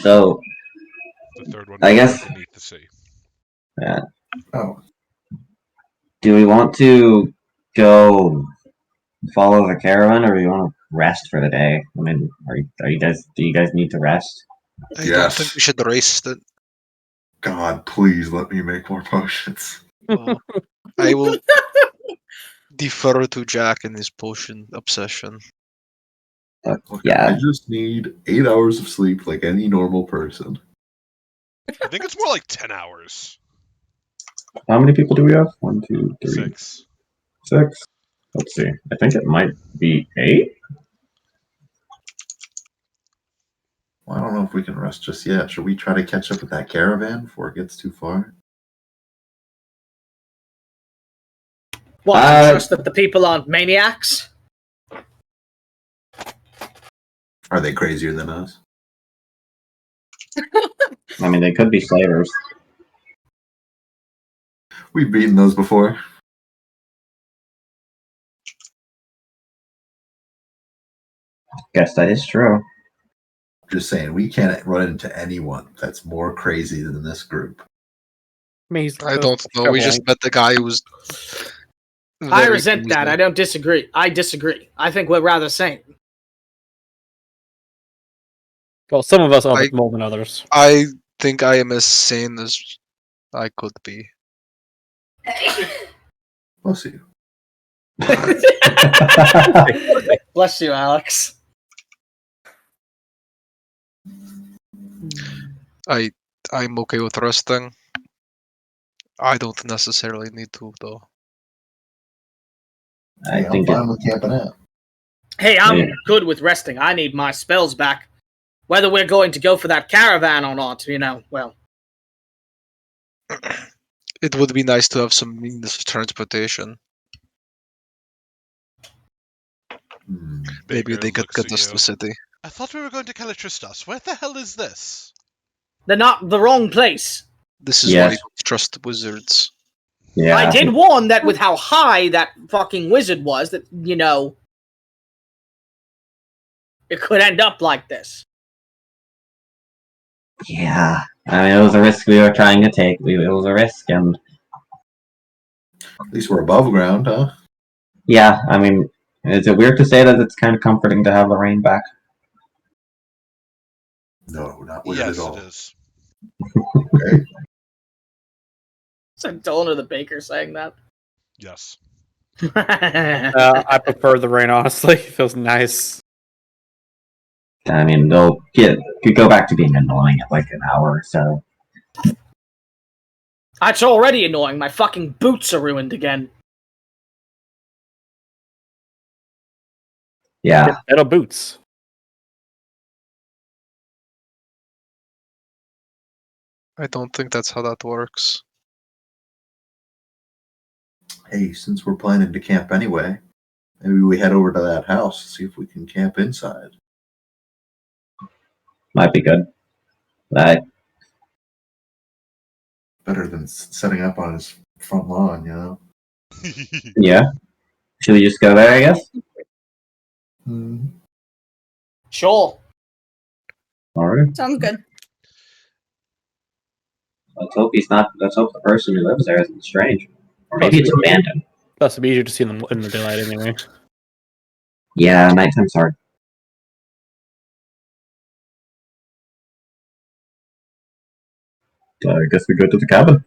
So The third one I was guess- beneath the sea. yeah. Oh, Do we want to go follow the caravan, or do you want to rest for the day? I mean, are you guys? Do you guys need to rest? I don't Yes. think we should race it. God, please let me make more potions. Well, I will defer to Jack and his potion obsession. But, Look, yeah. I just need 8 hours of sleep like any normal person. I think it's more like 10 hours. How many people do we have? 1, 2, 3, 6. 6. Let's see. I think it might be 8. Well, I don't know if we can rest just yet. Should we try to catch up with that caravan before it gets too far? What? Uh, You trust that the people aren't maniacs? Are they crazier than us? I mean, they could be slavers. We've beaten those before. Guess that is true. Just saying, we can't run into anyone that's more crazy than this group. I don't know. We just met the guy who was. I very resent that. easy. I don't disagree. I disagree. I think we're rather sane. Well, some of us are I- more than others. I think I am as sane as I could be. Bless you. Bless you, Alex. I'm okay with resting. I don't necessarily need to though. I Hey, I'm think fine with camping out. Hey, I'm Yeah. good with resting. I need my spells back. Whether we're going to go for that caravan or not, well. It would be nice to have some means of transportation. Hmm. Maybe Baker they could looks get at us to you. the city. I thought we were going to Calistristos. Where the hell is this? They're not the wrong place. This is Yes. why you don't trust wizards. yeah. I did warn that with how high that fucking wizard was, that, it could end up like this. Yeah. I mean, it was a risk we were trying to take. It was a risk, and At least we're above ground, huh? yeah. I mean, is it weird to say that it's kind of comforting to have the rain back? No, not weird Yes, at all. it is. Okay. Is that Dylan or the baker saying that? Yes. I prefer the rain, honestly. It feels nice. I mean, could go back to being annoying at like an hour or so. It's already annoying. My fucking boots are ruined again. Yeah. Metal boots. I don't think that's how that works. Hey, since we're planning to camp anyway, maybe we head over to that house, see if we can camp inside. Might be good. Better than setting up on his front lawn, you know? Yeah. Should we just go there, I guess? Hmm. Sure. Alright. Sounds good. Let's hope the person who lives there isn't strange. Or maybe it's Possibly. abandoned. Plus, it'd be easier to see them in the daylight anyway. Yeah, nighttime's hard. I guess we go to the cabin.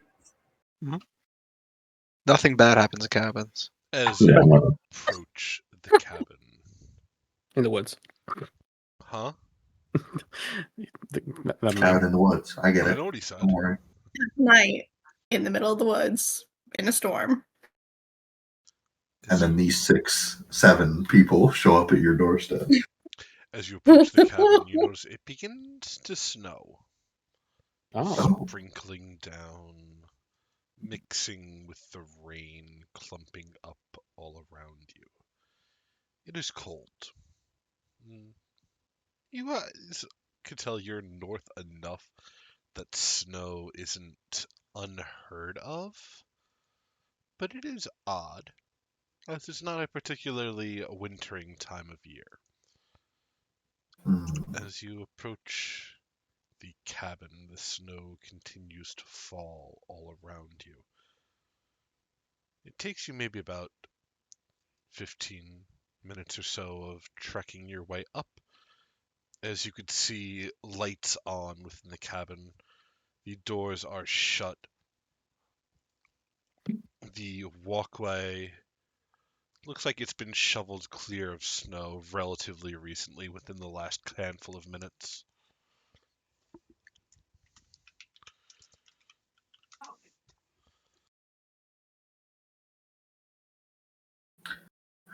Nothing bad happens in cabins. As Yeah, you whatever. approach the cabin. In the woods. Huh? Out in the woods. I get I it. know what he said. Don't worry. Night in the middle of the woods in a storm. And then these 6, 7 people show up at your doorstep. As you approach the cabin, you notice it begins to snow. Oh. Sprinkling down, mixing with the rain clumping up all around you. It is cold. You can tell you're north enough that snow isn't unheard of, but it is odd, as it's not a particularly wintering time of year. As you approach the cabin, the snow continues to fall all around you. It takes you maybe about 15 minutes or so of trekking your way up. As you could see, lights on within the cabin. The doors are shut. The walkway looks like it's been shoveled clear of snow relatively recently, within the last handful of minutes.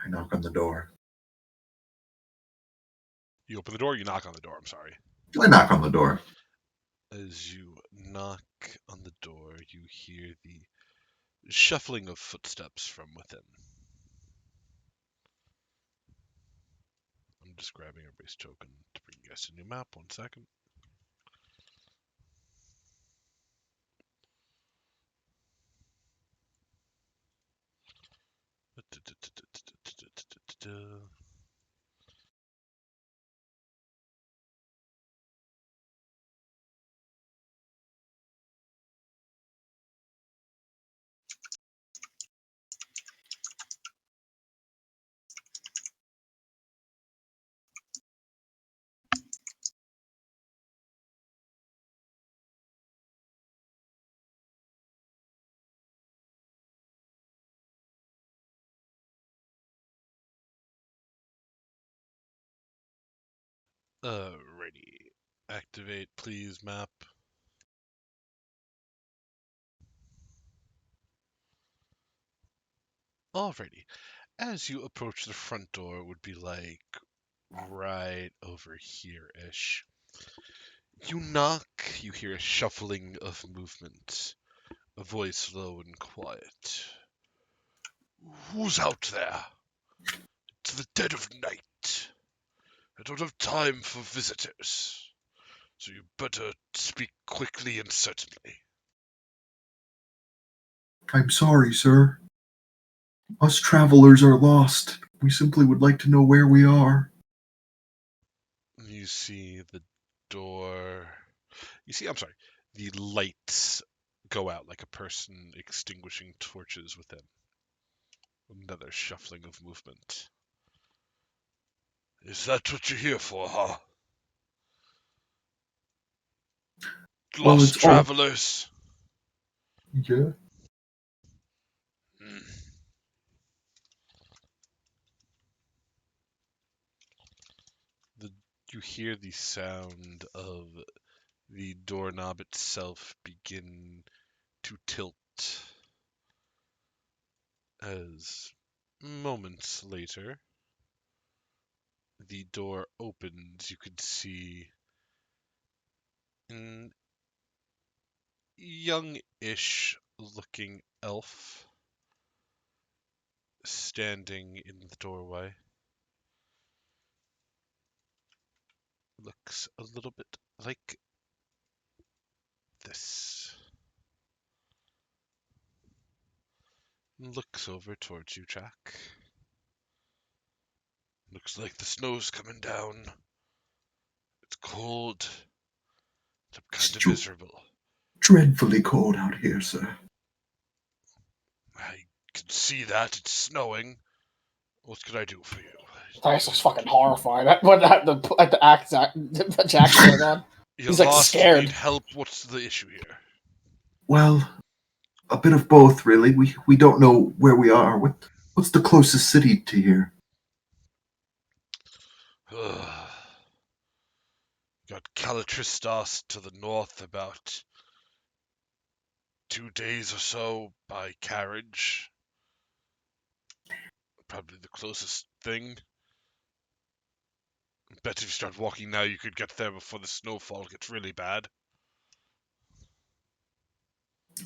I knock on the door. You open the door, you knock on the door, I'm sorry. I knock on the door. As you knock on the door, you hear the shuffling of footsteps from within. I'm just grabbing a race token to bring you guys a new map. 1 second. Alrighty. Activate, please, map. Alrighty. As you approach the front door, it would be like right over here-ish. You knock, you hear a shuffling of movement. A voice low and quiet. Who's out there? It's the dead of night. I don't have time for visitors. So you better speak quickly and certainly. I'm sorry, sir. Us travelers are lost. We simply would like to know where we are. You see the door. The lights go out like a person extinguishing torches within. Another shuffling of movement. Is that what you're here for, huh? Well, Lost it's all- travelers? Yeah. You hear the sound of the doorknob itself begin to tilt as moments later the door opens. You could see an young-ish looking elf standing in the doorway. Looks a little bit like this. Looks over towards you, Jack. Looks like the snow's coming down. It's cold. I'm kind of miserable. Dreadfully cold out here, sir. I can see that. It's snowing. What can I do for you? Tyus looks fucking horrified at the act that Jack's going on. He's like lost, scared. Need help. What's the issue here? Well, a bit of both, really. We don't know where we are. What's the closest city to here? got Calitristos to the north, about 2 days or so by carriage. Probably the closest thing. Bet if you start walking now, you could get there before the snowfall gets really bad.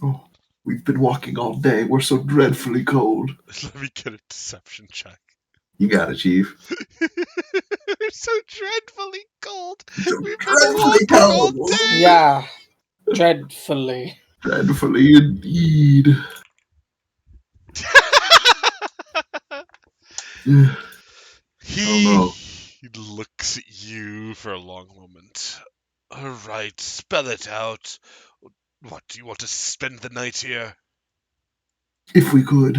Oh, we've been walking all day. We're so dreadfully cold. Let me get a deception check. You got it, Chief. We're so dreadfully cold. So We've been dreadfully walking all cold. day. Yeah, dreadfully. Dreadfully indeed. He no. looks at you for a long moment. All right, spell it out. What, do you want to spend the night here? If we could.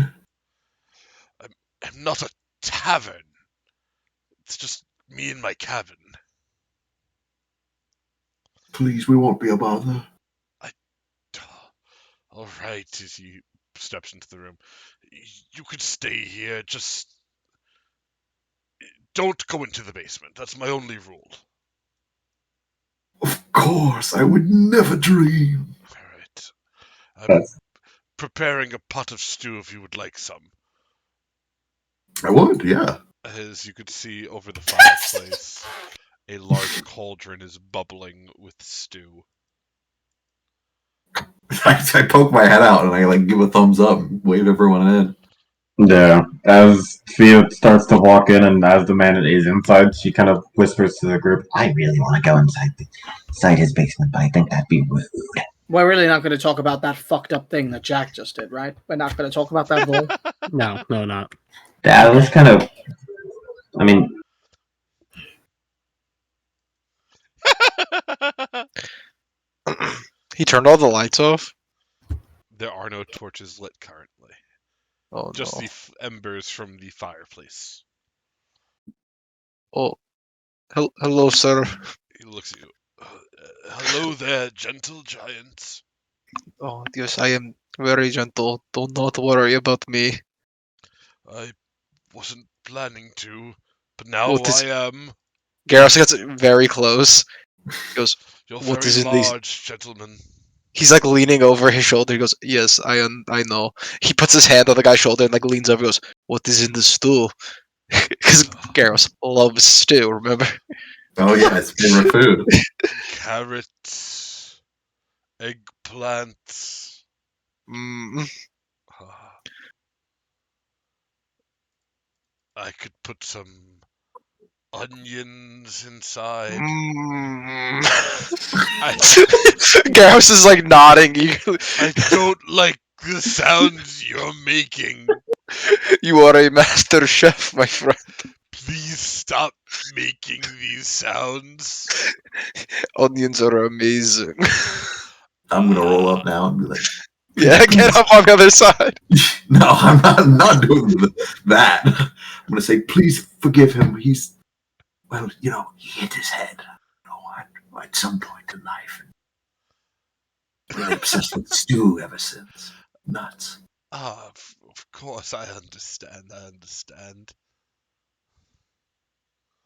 I'm not a tavern. It's just me and my cabin. Please, we won't be a bother. All right, as he steps into the room. You could stay here, just don't go into the basement. That's my only rule. Of course, I would never dream. All right. I'm Yes. preparing a pot of stew if you would like some. I would, yeah. As you could see over the fireplace, a large cauldron is bubbling with stew. I poke my head out and I give a thumbs up and wave everyone in. Yeah. As Thea starts to walk in, and as the man is inside, she kind of whispers to the group, I really want to go inside his basement, but I think that'd be rude. We're really not going to talk about that fucked up thing that Jack just did, right? We're not going to talk about that, Vol. No, not. that was kind of. I mean, He turned all the lights off. There are no torches lit currently. Oh Just no. the embers from the fireplace. Oh, hello, sir. He looks at you. Hello there, gentle giant. Oh yes, I am very gentle. Do not worry about me. I wasn't planning to, but now What is- I am. Garrus gets very close. He goes, You're What very is in these- large, gentlemen. he's leaning over his shoulder. He goes, yes, I know. He puts his hand on the guy's shoulder and leans over and goes, what is in the stew? Because Garrus loves stew, remember? Oh yeah, it's favorite food. Carrots, eggplants. Mm, I could put some onions inside. mm. I, Garrus is nodding. I don't like the sounds you're making. You are a master chef, my friend. Please stop making these sounds. Onions are amazing. I'm gonna roll up now and be like, Yeah, get up on the other side. no, I'm not doing that. I'm gonna say, please forgive him. He's, well, he hit his head. At some point in life. Really obsessed with stew ever since. Nuts. Of course, I understand.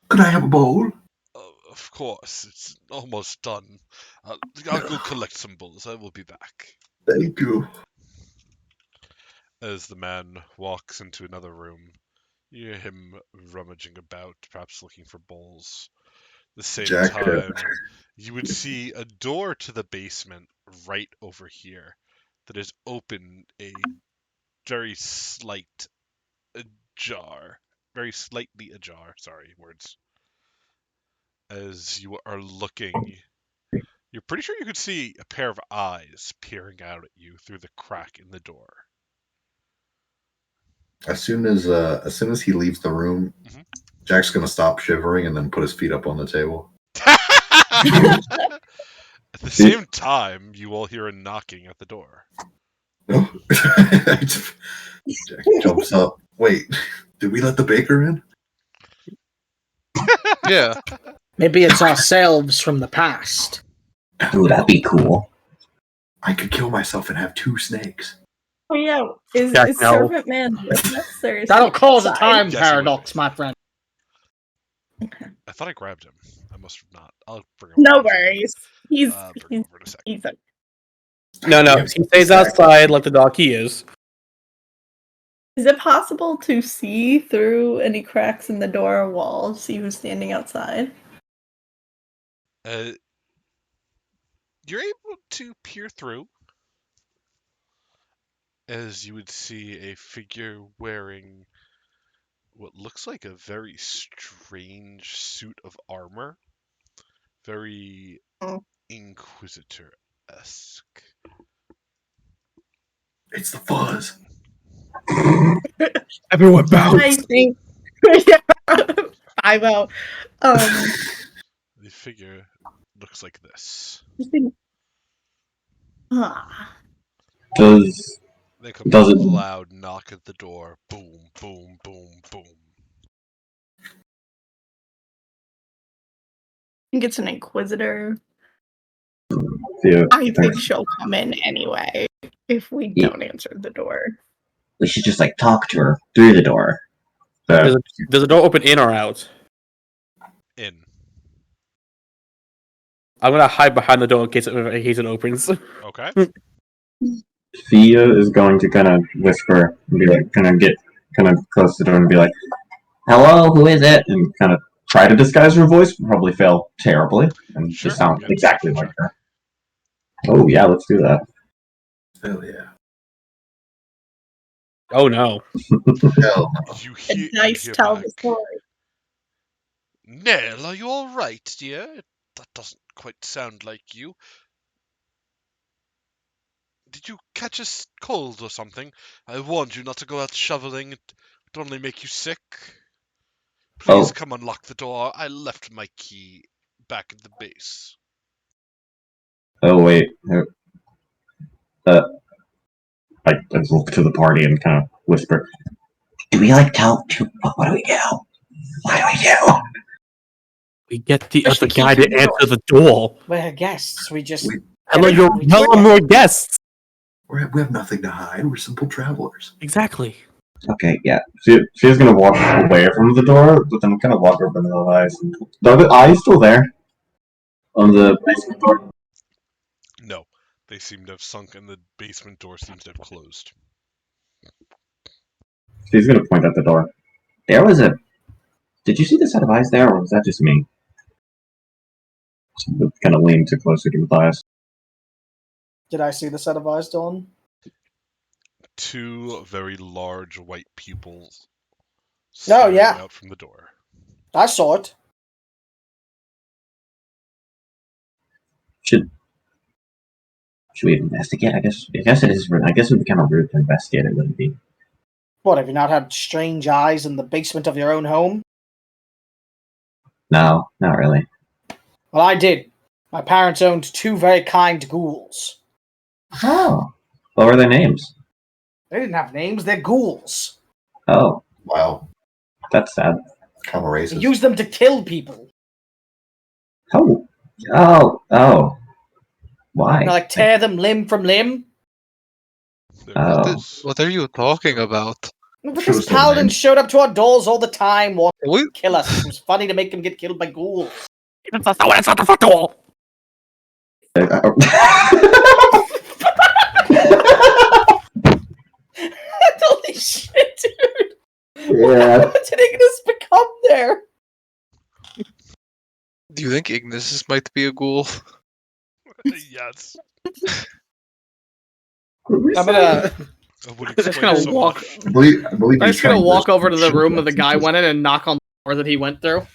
Could I have a bowl? Of course, it's almost done. I'll go collect some bowls. I will be back. Thank you. As the man walks into another room, you hear him rummaging about, perhaps looking for bowls. The same Jack, time, you would see a door to the basement right over here that is open a very slight ajar. Very slightly ajar, sorry, words. As you are looking, you're pretty sure you could see a pair of eyes peering out at you through the crack in the door. As soon as he leaves the room, Mhm. Jack's gonna stop shivering and then put his feet up on the table. At the same time, you all hear a knocking at the door. Jack jumps up. Wait, did we let the baker in? Yeah. Maybe it's ourselves from the past. Ooh, that'd be cool. I could kill myself and have 2 snakes. Oh yeah, is Jack, no. Servant Man with us, or is That'll he cause a outside? time Yes, he paradox, my friend. I thought I grabbed him. I must have not. I'll bring him No over in a second. worries. He's Bring him over in a second. he's a No, Yeah, he stays outside like the dog he is. Is it possible to see through any cracks in the door or wall, see who's standing outside? You're able to peer through as you would see a figure wearing what looks like a very strange suit of armor. Very Inquisitor-esque. It's the fuzz. Everyone bounce. I think 5-0. The figure looks like this. Does Then comes Does a it- loud knock at the door. Boom, boom, boom, boom. I think it's an inquisitor. Theo, I think she'll come in anyway if we Yeah. don't answer the door. we should just like talk to her through the door. Does the door open in or out? In. I'm gonna hide behind the door in case it opens. Okay. Thea is going to kind of whisper and be like, get close to the door and be like, "Hello, who is it?" And kind of try to disguise her voice. Probably fail terribly and Sure, just sound good. exactly like her. Oh yeah, let's do that. Hell yeah. Oh no. Hell no. You The hear, dice you hear tell back. the story. Nell, are you all right, dear? That doesn't quite sound like you. Did you catch a cold or something? I warned you not to go out shoveling. It would only make you sick. Please Oh. come unlock the door. I left my key back at the base. Oh wait. I look to the party and kind of whisper, Do we like tell? What do we do? What do we do? We get the Push the other key guy through to the door. answer the door. We're guests. We just. We- Hello, more guests. We have nothing to hide. We're simple travelers. Exactly. "Okay, yeah." She's gonna walk away from the door, but then kind of walk over to the eyes. Are the eyes still there on the basement door? No, they seem to have sunk and the basement door seems to have closed. She's gonna point at the door. There was a. Did you see the set of eyes there, or was that just me? Kind of lean too closer to Matthias. Did I see the set of eyes, Dawn? Two very large white pupils. Oh, yeah. staring out from the door. I saw it. Should we investigate? I guess it is. I guess it would be kind of rude to investigate it, wouldn't it be? What, have you not had strange eyes in the basement of your own home? No, not really. Well, I did. My parents owned two very kind ghouls. Oh, what were their names? They didn't have names, they're ghouls. Oh, Wow. that's sad. Kind of They racist. use them to kill people. Oh. Why? You know, like tear them limb from limb. They're Oh. ghouls. What are you talking about? But Show this us their paladin names. showed up to our doors all the time wanting We, to kill us. It was funny to make him get killed by ghouls. Holy shit, dude! Yeah. What did Ignis become there? do you think Ignis might be a ghoul? Yes. I'm gonna. I would I'm just explain gonna so walk. much. I believe I'm he's just gonna trying walk to over to the show room of the us guy his- went in and knock on the door that he went through.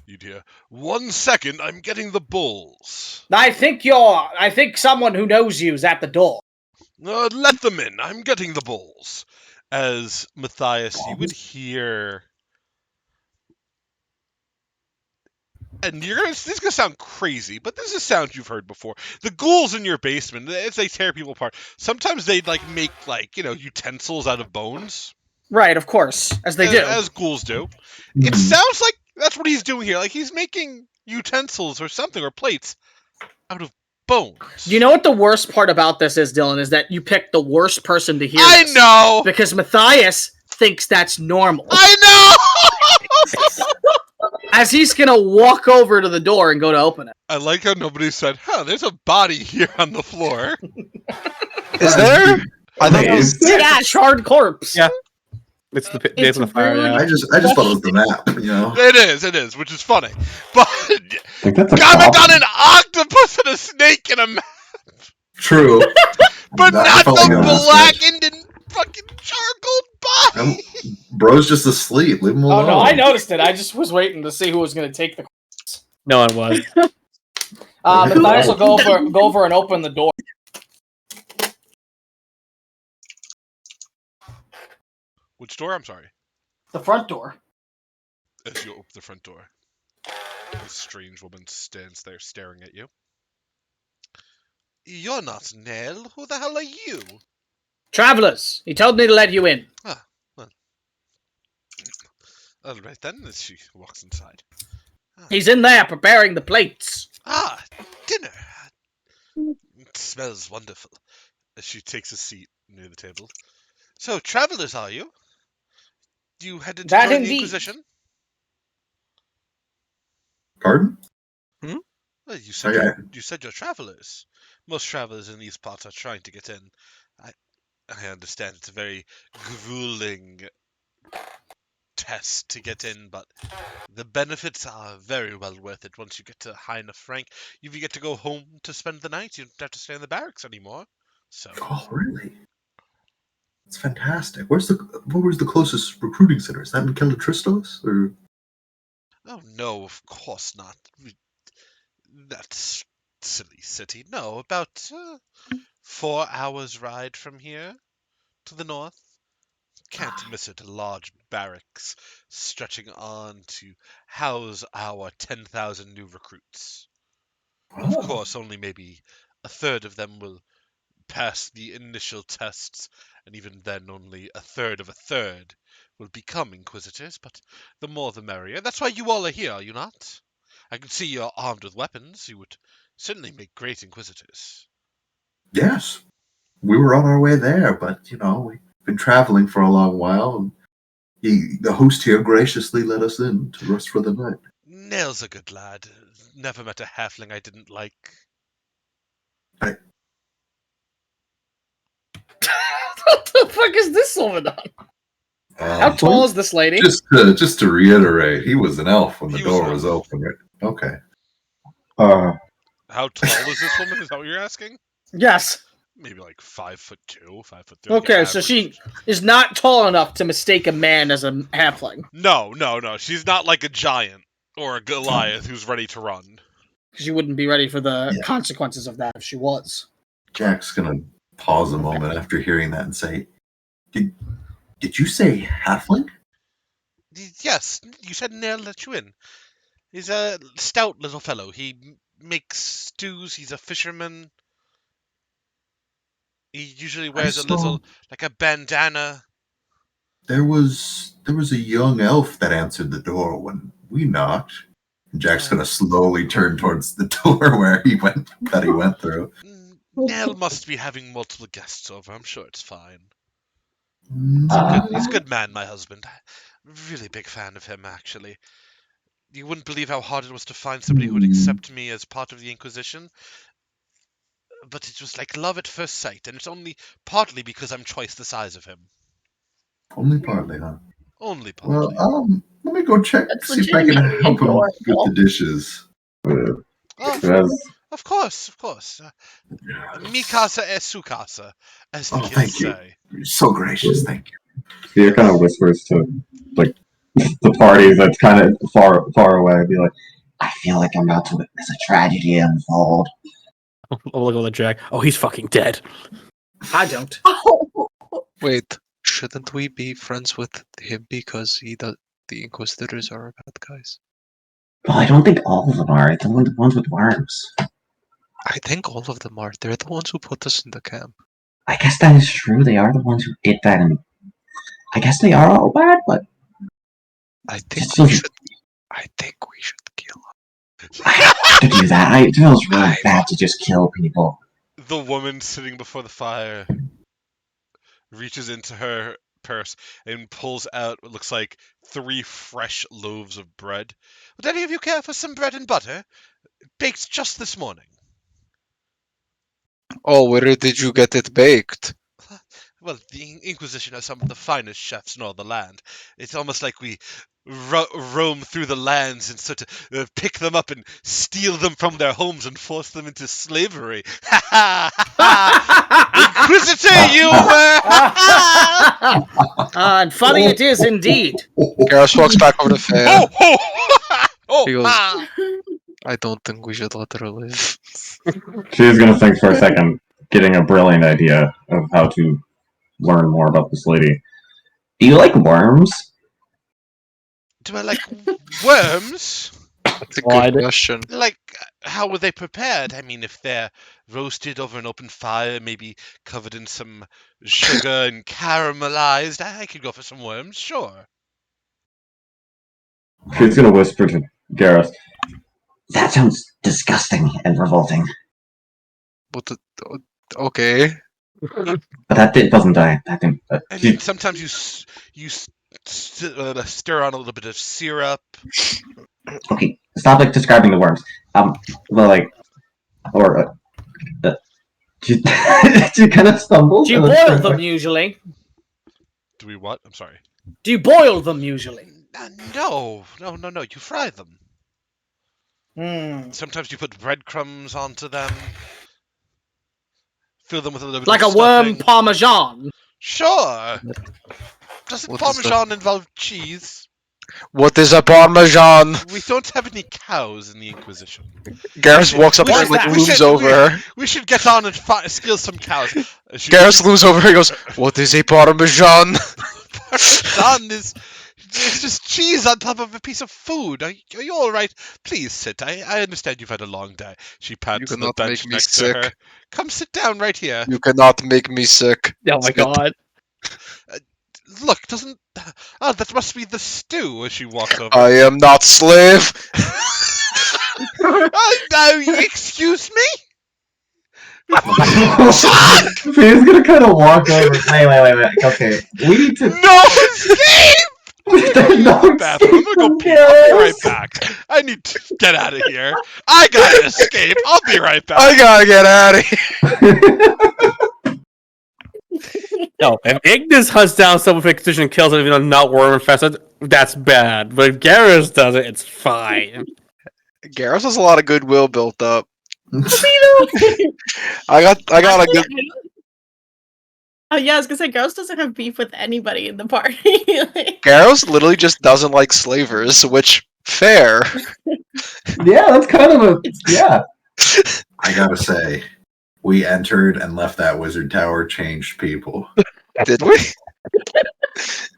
You'd hear, 1 second, I'm getting the bulls. I think someone who knows you is at the door. Let them in, I'm getting the bulls. As Matthias, you would hear... And this is gonna sound crazy, but this is sound you've heard before. The ghouls in your basement, as they tear people apart, sometimes they'd make utensils out of bones. Right, of course, as they do. As ghouls do. It Mhm. sounds like that's what he's doing here. Like he's making utensils or something, or plates, out of bones. You know what the worst part about this is, Dylan, is that you picked the worst person to hear I this. know! Because Matthias thinks that's normal. I know! As he's gonna walk over to the door and go to open it. I like how nobody said, "Huh, there's a body here on the floor." Is there? I thought Wait, it was. is there? Yeah, charred corpse. Yeah. It's the days on the fire. really- Yeah. I just thought it was the map, you know. It is, which is funny. But I think that's a comment cop. on an octopus and a snake in a map, True. but That not felt the like a mistake. blackened and fucking charcoal body. Bro's just asleep. Leave him Oh alone. no, I noticed it. I just was waiting to see who was gonna take the. No one was. Matthias will go over and open the door. Which door? I'm sorry. The front door. As you open the front door, a strange woman stands there staring at you. You're not Nell. Who the hell are you? Travelers. He told me to let you in. Ah, well. All right then, as she walks inside. He's in there preparing the plates. Ah, dinner. It smells wonderful. As she takes a seat near the table. So, travelers, are you? You headed to That join the indeed. Inquisition? Pardon? Well, you said you said you're travelers. Most travelers in these parts are trying to get in. I understand it's a very grueling test to get in, but the benefits are very well worth it. Once you get to high enough rank, you get to go home to spend the night. You don't have to stay in the barracks anymore. So, Oh, really? It's fantastic. Where was the closest recruiting center? Is that in Keletristos? Or oh no, of course not. That's silly city. No, about 4 hours ride from here to the north. Can't miss it. A large barracks stretching on to house our 10,000 new recruits. Of Oh, course, only maybe a third of them will pass the initial tests, and even then only a third will become Inquisitors, but the more the merrier. That's why you all are here, are you not? I can see you're armed with weapons. You would certainly make great Inquisitors. yes. We were on our way there, but we've been traveling for a long while, and the host here graciously let us in to rest for the night. Nail's a good lad. Never met a halfling I didn't like. What the fuck is this woman on? How tall is this lady? Just to reiterate, he was an elf when the He was an door was elf. open. Okay. How tall is this woman? Is that what you're asking? Yes. Maybe like 5'2", 5'3". Okay, so she is not tall enough to mistake a man as a halfling. No. She's not like a giant or a Goliath who's ready to run. She wouldn't be ready for the Yeah. consequences of that if she was. Jack's gonna pause a moment after hearing that and say, Did you say halfling? Yes, you said Nail let you in. He's a stout little fellow. He makes stews. He's a fisherman. He usually wears a little, like a bandana. There was a young elf that answered the door when we knocked. And Jack's gonna slowly turn towards the door where he went through. Nail must be having multiple guests over. I'm sure it's fine. Mm, He's a good man, my husband. Really big fan of him, actually. You wouldn't believe how hard it was to find somebody who would accept me as part of the Inquisition. But it was like love at first sight, and it's only partly because I'm twice the size of him. Only partly, huh? Only partly. Well, let me go check, That's see if I can legitimately help him adorable. with the dishes. Of course. Mikasa es su casa, as the Oh, kids thank you. say. You're so gracious, thank you. Fear kind of whispers to like the party that's kind of far away. Be like, I feel like I'm about to witness a tragedy unfold. I'll look at the Jack. Oh, he's fucking dead. I don't. Wait, shouldn't we be friends with him because the Inquisitors are bad guys? Well, I don't think all of them are. It's only the ones with worms. I think all of them are. They're the ones who put us in the camp. I guess that is true. They are the ones who did that, and I guess they are all bad. But I think Still- we should kill them. I have to do that. It feels really bad to just kill people. The woman sitting before the fire reaches into her purse and pulls out what looks like 3 fresh loaves of bread. Would any of you care for some bread and butter? Baked just this morning. Oh, where did you get it baked? Well, the Inquisition has some of the finest chefs in all the land. It's almost like we roam through the lands and sort of pick them up and steal them from their homes and force them into slavery. Ha ha ha! Inquisitor, you And funny it is indeed. Garrus walks back over to Faya. Oh, He goes- ha! I don't think we should let her live. She's gonna think for a second, getting a brilliant idea of how to learn more about this lady. Do you like worms? Do I like worms? That's a Why good did- question. Like, how were they prepared? I mean, if they're roasted over an open fire, maybe covered in some sugar and caramelized, I could go for some worms, sure. She's gonna whisper to Garrus, That sounds disgusting and revolting. What the? Okay. But that doesn't die. That didn't. I mean, sometimes you stir on a little bit of syrup. Okay, stop describing the worms. she, she kind of stumbles. Do you and then boil turns them back. usually? Do we what? I'm sorry. Do you boil them usually? No. You fry them. Hmm. Sometimes you put breadcrumbs onto them. Fill them with a little bit Like of a worm stuffing. parmesan. Sure. Doesn't What is that? Parmesan involve cheese? What is a parmesan? We don't have any cows in the Inquisition. Garrus walks up We and should- like we looms should- over her. We should get on and steal some cows. Garrus looms over her. He goes, "What is a parmesan?" Parmesan is it's just cheese on top of a piece of food. Are you all right? Please sit. I understand you've had a long day. She pats the cannot bench make me next sick. to her. Come sit down right here. You cannot make me sick. Oh my Sit. god. Look, doesn't that must be the stew as she walks over. I am not slave. Excuse me? She's gonna kind of walk over. Wait. Okay. We need to. No escape! No Bathroom. I'm gonna go pee. I'll be right back. I need to get out of here. I gotta escape. I'll be right back. I gotta get out of here. No, if Ignis hunts down someone for Inquisition and kills it, even though not worm infested, that's bad. But if Garrus does it, it's fine. Garrus has a lot of goodwill built up. I got a good. Yeah, I was gonna say Ghost doesn't have beef with anybody in the party. Like, Garrus literally just doesn't like slavers, which fair. Yeah, that's kind of a. Yeah. I gotta say, we entered and left that wizard tower changed people. Did we?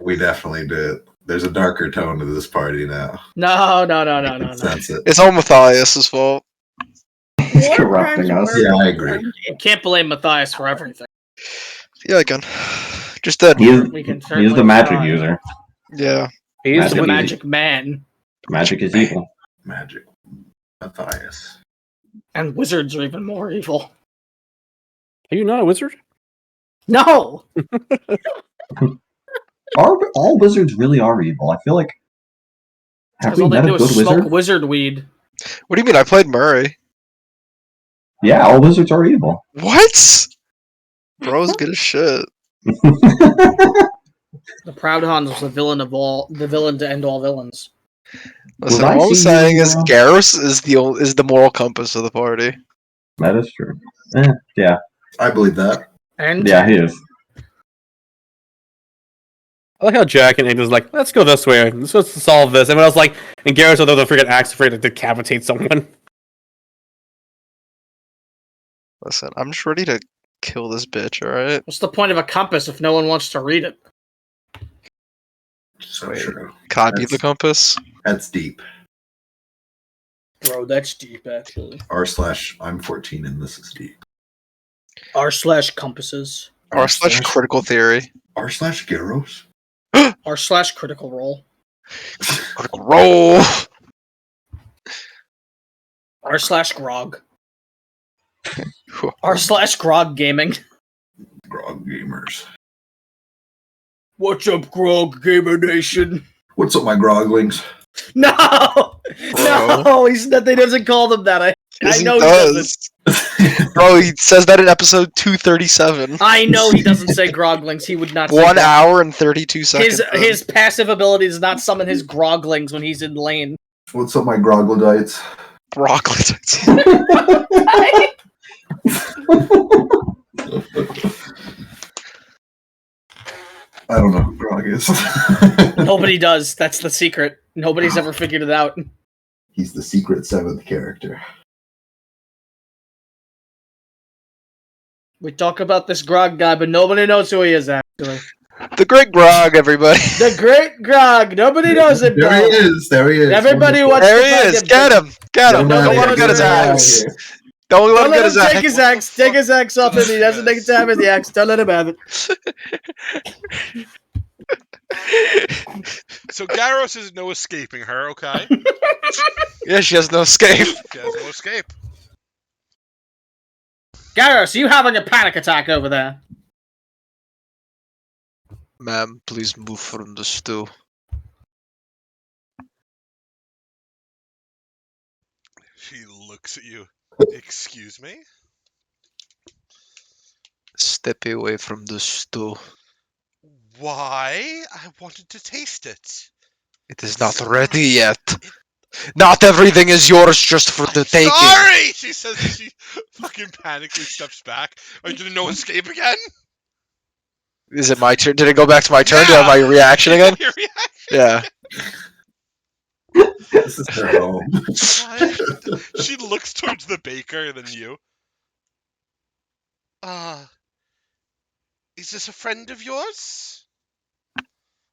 We definitely did. There's a darker tone to this party now. No. I can sense it. It's all Matthias's fault. He's war corrupting crimes us. were Yeah, I agree. performed. Can't blame Matthias for everything. Yeah, I can. Just that. We can He's certainly the magic try. user. Yeah. He's He's the Magic magic man. Magic is evil. Magic. Matthias. And wizards are even more evil. Are you not a wizard? No! All wizards really are evil. I feel like. Have Because we all they met a do good is smoke wizard? wizard weed. What do you mean? I played Murray. Yeah, all wizards are evil. What? Bro's good as shit. The Proud Hans was the villain to end all villains. Listen, I all I'm see saying you, is Garrus is the moral compass of the party. That is true. Yeah, I believe that. And yeah, he is. I like how Jack and Ignis like, let's go this way. Let's just solve this. And I was like, and Garrus with the freaking axe afraid to decapitate someone. Listen, I'm just ready to kill this bitch, alright? what's the point of a compass if no one wants to read it? So Wait. true. Can I be the compass? That's deep. Bro, that's deep, actually. R/I'm 14 and this is deep. R/compasses. R/critical theory. R/Garros? R/critical role. Critical roll! R/grog. R/grog gaming. Grog gamers. What's up, Grog Gamer Nation? What's up, my groglings? No, Bro. no, he's not. They doesn't call them that. I Yes, know he he doesn't. does. Bro, he says that in episode 237. I know he doesn't say groglings. He would not. Say 1 grog- hour and 32 seconds. His passive ability does not summon his groglings when he's in lane. What's up, my groglodites? Broccoli. I don't know who Grog is. Nobody does. That's the secret. Nobody's ever figured it out. He's the secret 7th character. We talk about this Grog guy, but nobody knows who he is, actually. The Great Grog, everybody. The Great Grog. Nobody knows it, There he is. There he is. Everybody Wonderful. wants There to he find is. him. Get him. Get him. Get Don't him let out him of get his here. Get him out of axe. here. Don't let Don't him let get him his take axe. his axe. Take his axe off him. He doesn't take time with the axe. Don't let him have it. So Garros is no escaping her, okay? Yeah, she has no escape. She has no escape. Garrus, you having a panic attack over there? Ma'am, please move from the stool. She looks at you. Excuse me? Step away from the stool. Why? I wanted to taste it. It is not ready yet. Not everything is yours just for the taking. Sorry! She says as she fucking panically steps back. Are you gonna no escape again? Is it my turn? Did it go back to my turn? Do I have my Yeah. reaction again? Your reaction. Yeah. This is their home. Why? She looks towards the baker and then you. Is this a friend of yours?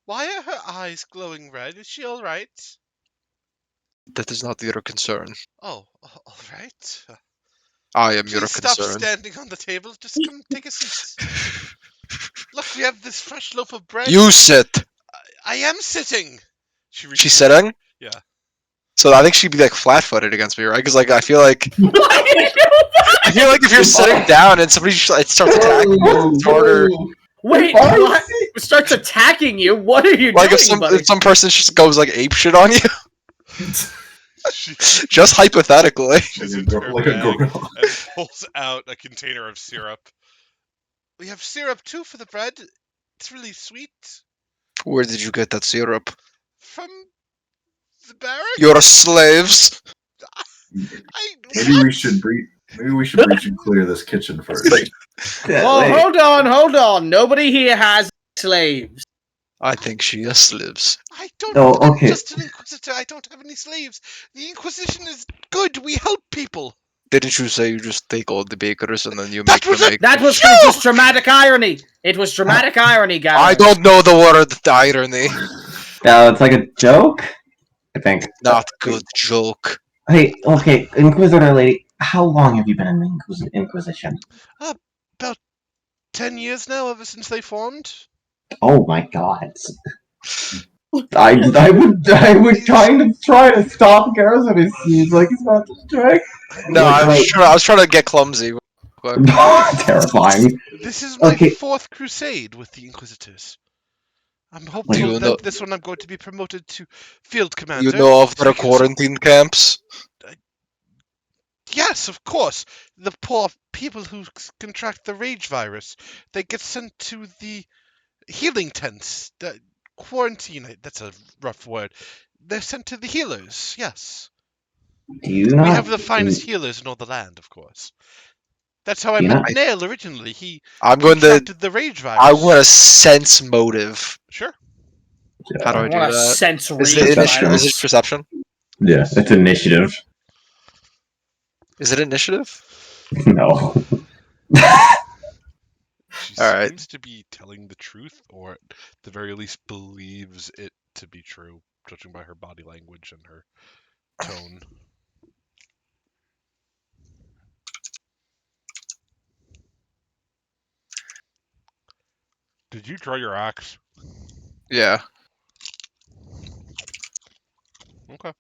Why are her eyes glowing red? Is she alright? That is not your concern. Oh, alright. I am your Please stop concern. standing on the table. Just come take a seat. Look, we have this fresh loaf of bread. You sit. I am sitting. She's reaches- sitting? Yeah. So I think she'd be like flat-footed against me, right? Because like I feel like if you're sitting down and somebody starts attacking you, it's harder. Wait, what? Starts attacking you? What are you Like doing, buddy? if some person just goes like ape shit on you, just hypothetically. She's into her Like a bag gorilla. and pulls out a container of syrup. We have syrup too for the bread. It's really sweet. Where did you get that syrup? From the barracks? Your slaves. Maybe we should breach and clear this kitchen first. Oh, hold on. Nobody here has slaves. I think she has slaves. I don't. Oh, I'm okay. just an inquisitor. I don't have any slaves. The Inquisition is good. We help people. Didn't you say you just take all the bakers and then you That make them was a- make? That was just dramatic irony. It was dramatic irony, guys. I don't know the word irony. It's like a joke, I think. Not good joke. Hey, okay, Inquisitor lady, how long have you been in the Inquisition? About 10 years now, ever since they formed. Oh my god. I would try to stop Garrison. It seems like he's about to strike. No, I was trying to get clumsy. But Terrifying. This is my Okay. fourth crusade with the Inquisitors. I'm Do hopeful you that know- this one I'm going to be promoted to field commander. you know of so their I can quarantine camps? Yes, of course. The poor people who contract the rage virus, they get sent to the healing tents. The quarantine, that's a rough word. They're sent to the healers, yes. Do you not? We have the finest healers in all the land, of course. That's how I You met know- Nail originally. He I'm going to. contracted the rage virus. I want to sense motive. Sure. How do I I do want to that? sense Is rage it Perception. is it perception? Yeah, it's initiative. Is it initiative? No. She Alright. seems to be telling the truth, or at the very least believes it to be true, judging by her body language and her tone. Did you draw your axe? Yeah. Okay.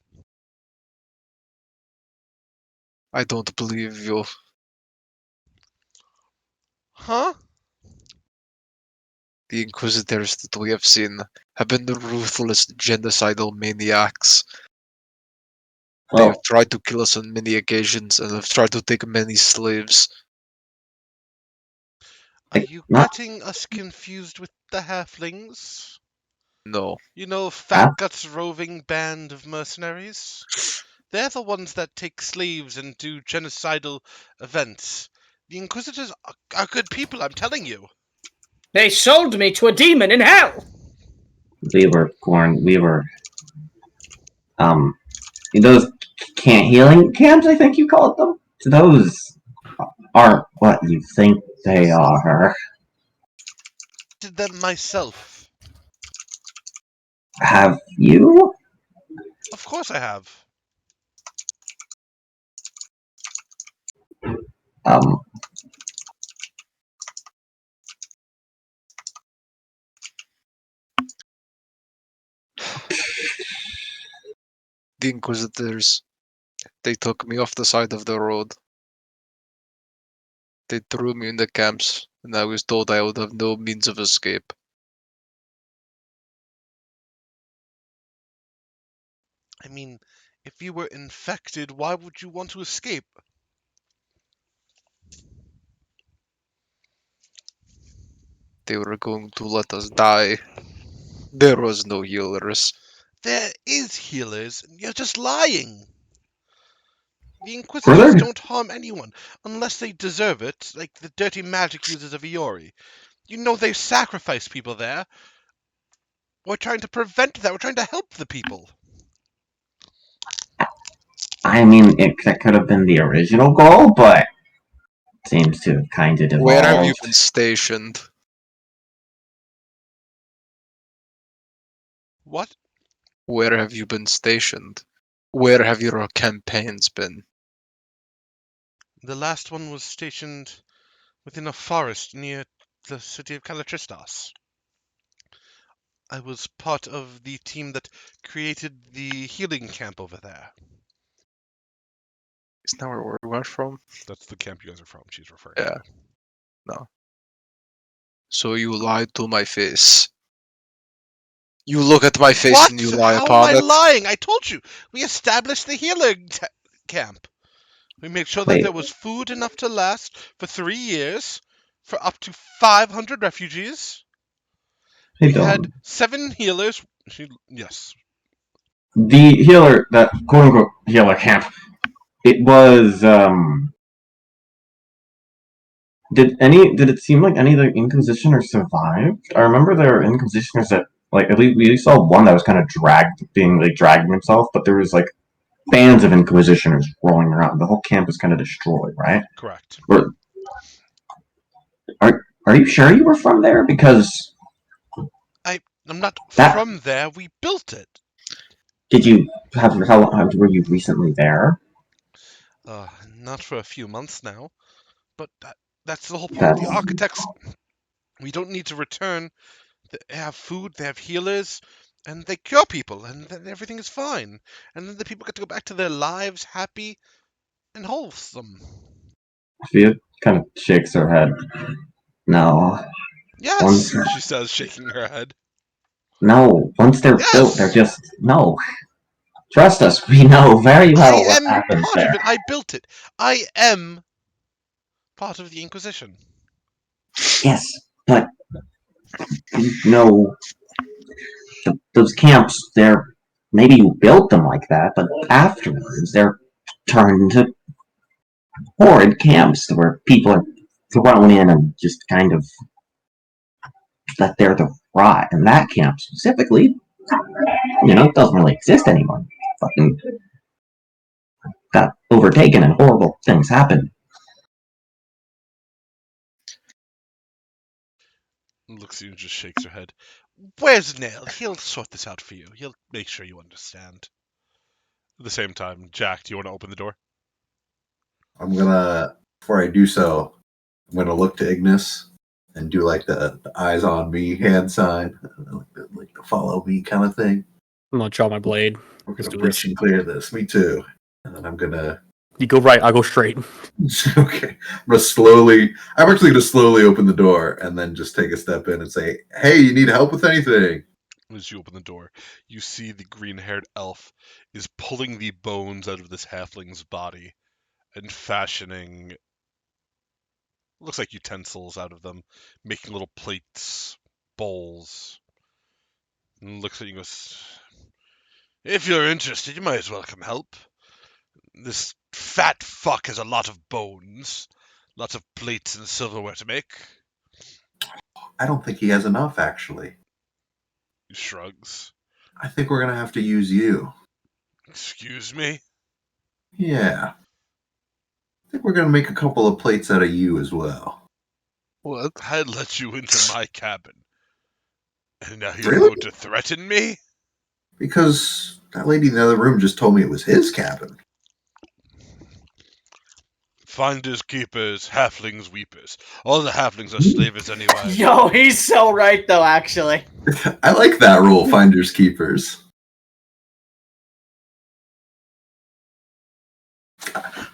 I don't believe you. Huh? The Inquisitors that we have seen have been the ruthless genocidal maniacs. They have Well, tried to kill us on many occasions and have tried to take many slaves. Are like, you not getting us confused with the halflings? No. You know, Half- Fat Gut's roving band of mercenaries? They're the ones that take slaves and do genocidal events. The Inquisitors are good people, I'm telling you. They sold me to a demon in hell. we were those healing camps, I think you called them. Those aren't what you think they are. Did them myself. Have you? Of course I have. Um, The Inquisitors, they took me off the side of the road. They threw me in the camps, and I was told I would have no means of escape. I mean, if you were infected, why would you want to escape? They were going to let us die. There was no healers. There is healers, and you're just lying. The were Inquisitors there? don't harm anyone unless they deserve it, like the dirty magic users of Iori. You know they sacrifice people there. We're trying to prevent that. We're trying to help the people. I mean, that could have been the original goal, but seems to have kind of Where have you devolved. been stationed? What? Where have you been stationed? Where have your campaigns been? The last one was stationed within a forest near the city of Calatristas. I was part of the team that created the healing camp over there. Isn't that where we went from? That's the camp you guys are from, she's referring Yeah. to. No. So you lied to my face. You look at my face What? and you lie How am I upon it. lying? I told you. We established the healing camp. We made sure that Wait. there was food enough to last for 3 years for up to 500 refugees. Hey, We had Dylan. 7 healers. Yes. The healer, that quote unquote healer camp, it was, did it seem like any of the Inquisitioners survived? I remember there were Inquisitioners that, like, at least we saw one that was kind of dragging himself, but there was, like, bands of Inquisitioners rolling around. The whole camp was kind of destroyed, right? Correct. Or, are you sure you were from there? Because I'm not that, from there. We built it. did you how were you recently there? Not for a few months now. But that's the whole point. The That's architects, we don't need to return. They have food, they have healers, and they cure people, and then everything is fine. And then the people get to go back to their lives happy and wholesome. Fia kind of shakes her head. No. Once Yes, she says, shaking her head. once they're built, they're Yes! just no. Trust us, we know very I well what am happens part of there. it. I built it. I am part of the Inquisition. Yes, but you know those camps, they're maybe you built them like that, but afterwards they're turned into horrid camps where people are thrown in and just kind of let there to rot. And that camp specifically, doesn't really exist anymore. Fucking got overtaken and horrible things happen. Looks at you and just shakes her head. Where's Nail? He'll sort this out for you. He'll make sure you understand. At the same time, Jack, do you want to open the door? Before I do so, I'm gonna look to Ignis and do like the eyes on me hand sign, like the follow me kind of thing. I'm gonna draw my blade. We're Let's gonna do breach this. and clear this. Me too. And then I'm gonna You go right, I'll go straight. Okay. I'm actually gonna slowly open the door and then just take a step in and say, "Hey, you need help with anything?" As you open the door, you see the green-haired elf is pulling the bones out of this halfling's body and fashioning, looks like utensils out of them, making little plates, bowls. And looks at you and goes, "If you're interested, you might as well come help. This fat fuck has a lot of bones, lots of plates and silverware to make." I don't think he has enough, actually. He shrugs. I think we're gonna have to use you. "Excuse me?" Yeah. I think we're gonna make a couple of plates out of you as well. What? "I let you into my cabin, and now you're Really? going to threaten me?" Because that lady in the other room just told me it was his cabin. "Finders keepers, halflings weepers. All the halflings are slavers anyway." Yo, he's so right though. Actually, I like that rule, finders keepers.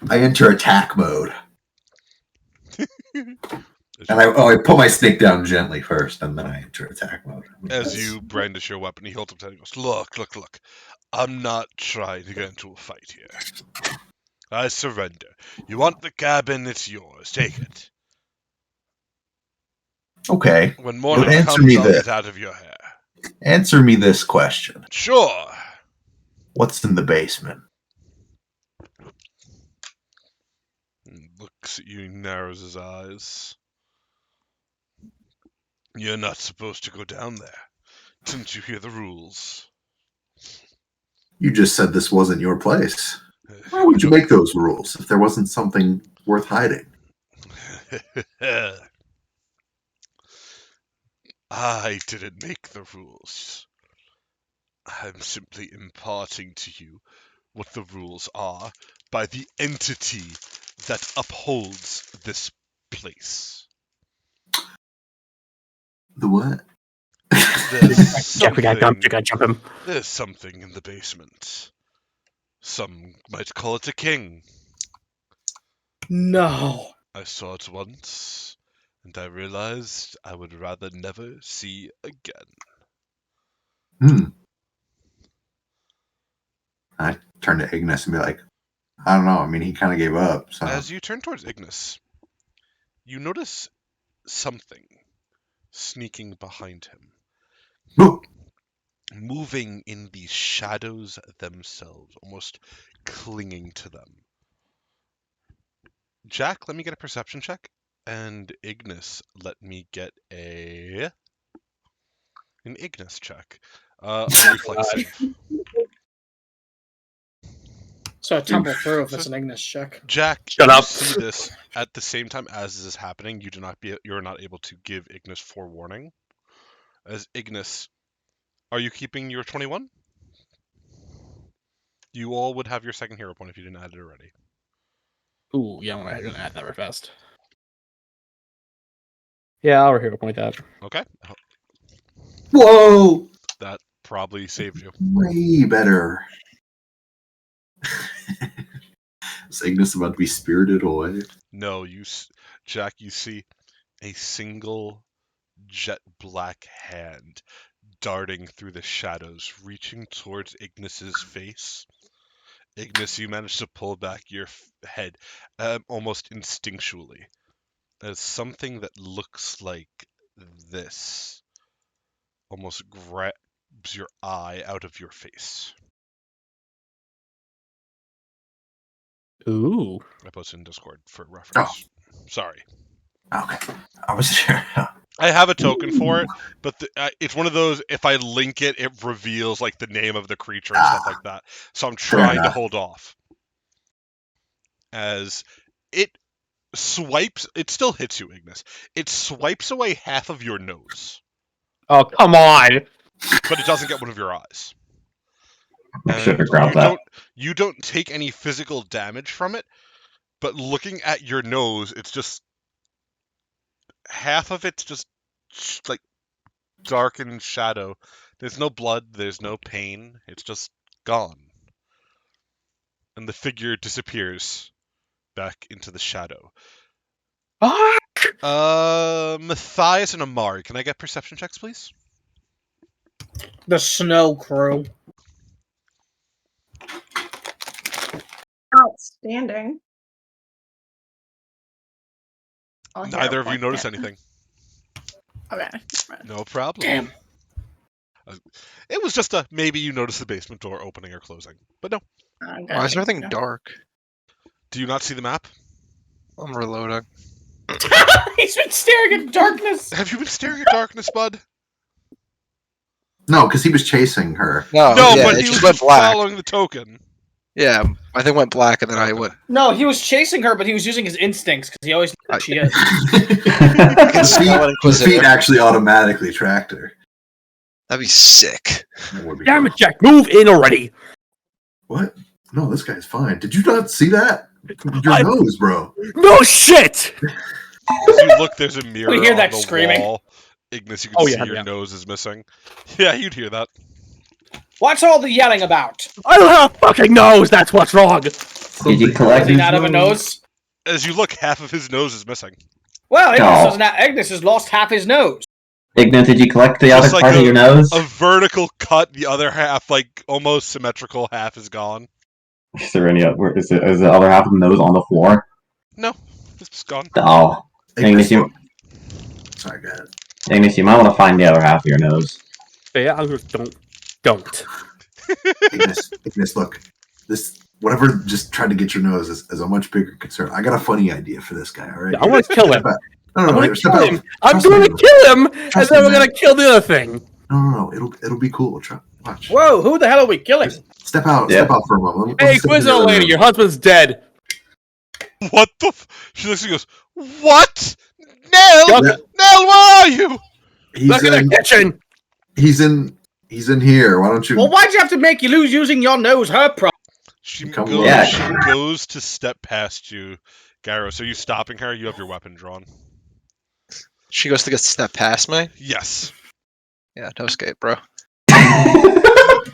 I enter attack mode. And I put my snake down gently first, and then I enter attack mode. As you brandish your weapon, he holds up his head and goes, Look. I'm not trying to get into a fight here. I surrender. You want the cabin, it's yours. Take it. Okay. When Well, morning answer comes, me I'll this. get out of your hair." Answer me this question. "Sure." What's in the basement? He looks at you, narrows his eyes. "You're not supposed to go down there. Didn't you hear the rules?" You just said this wasn't your place. Why would you make those rules if there wasn't something worth hiding? I didn't make the rules. I'm simply imparting to you what the rules are by the entity that upholds this place. The what? There's Jack, we gotta jump him. There's something in the basement. Some might call it a king. no. I saw it once, and I realized I would rather never see again. I turn to Ignis and be like, I don't know. I mean, he kind of gave up. So As you turn towards Ignis, you notice something sneaking behind him, Whoop. moving in the shadows themselves, almost clinging to them. Jack, let me get a perception check, and Ignis, let me get an Ignis check. A reflex save. So I tumble through if it's an Ignis check. Jack, Shut you up. see this at the same time as this is happening. You're not able to give Ignis forewarning. As Ignis, are you keeping your 21? You all would have your second hero point if you didn't add it already. Ooh, yeah, I'm gonna add that real fast. Yeah, I'll hero point that. Okay. Whoa! That probably saved you. Way better. Is Ignis about to be spirited away? No, Jack, you see a single jet black hand darting through the shadows, reaching towards Ignis's face. Ignis, you managed to pull back your head almost instinctually as something that looks like this almost grabs your eye out of your face. Ooh. I posted in Discord for reference. Sorry. Okay. I was sure. I have a token for it, but it's one of those, if I link it, it reveals like the name of the creature and stuff like that. So I'm trying to hold off. As it swipes, it still hits you, Ignis. It swipes away half of your nose, Oh, come on! but it doesn't get one of your eyes. I should have And grabbed that. you don't take any physical damage from it, but looking at your nose, it's just half of it's just like darkened shadow. There's no blood, there's no pain, it's just gone. And the figure disappears back into the shadow. Ah! Matthias and Amari, can I get perception checks, please? The snow crew. Outstanding. I'll hear Neither a of you point notice there. anything. Okay. No problem. Damn. It was just a maybe you notice the basement door opening or closing, but no. Why is everything dark? Do you not see the map? I'm reloading. He's been staring at darkness. Have you been staring at darkness, bud? No, because he was chasing her. No, No, yeah, but it he was just went just black. following the token. Yeah, I think it went black and then I Okay. went. No, he was chasing her, but he was using his instincts because he always knows she is. I can see I went His feet Inquisitor. actually automatically tracked her. That'd be sick. That would be Damn cool. it, Jack! Move in already. What? No, this guy's fine. Did you not see that? Your I- nose, bro. No shit. As you look, there's a mirror hear on that the screaming? wall. Ignis, you can Oh, see yeah, your yeah. nose is missing. Yeah, you'd hear that. What's all the yelling about? I don't have a fucking nose. That's what's wrong. Did you collect Does he his not have a nose? As you look, half of his nose is missing. Well, No. Ignis has lost half his nose. Ignis, did you collect the Just other like part of your nose? A vertical cut, the other half, like almost symmetrical half, is gone. Is there any other? Is the other half of the nose on the floor? No, it's gone. Oh, Ignis, you, Sorry, go ahead. Ignis, you might want to find the other half of your nose. Yeah, I just don't. Ignis, look. This whatever just tried to get your nose is a much bigger concern. I got a funny idea for this guy, alright? I want to kill him. No, I'm no, gonna no, step kill out. him. I'm Trust going me. to kill him, and Trust then me, we're man. gonna kill the other thing. No, it'll be cool. Watch. Whoa, who the hell are we killing? Step out for a moment. Hey, Quizzo lady, your husband's dead. What the? She looks and goes, "What? Nell, Yuck. Nell, where are you?" Look in the kitchen. He's in here. Why don't you? Well, why'd you have to make you lose using your nose? Her problem. She Come goes, on. she goes to step past you, Garros. Are you stopping her? You have your weapon drawn. She goes to get step past me. Yes. Yeah, no escape, bro.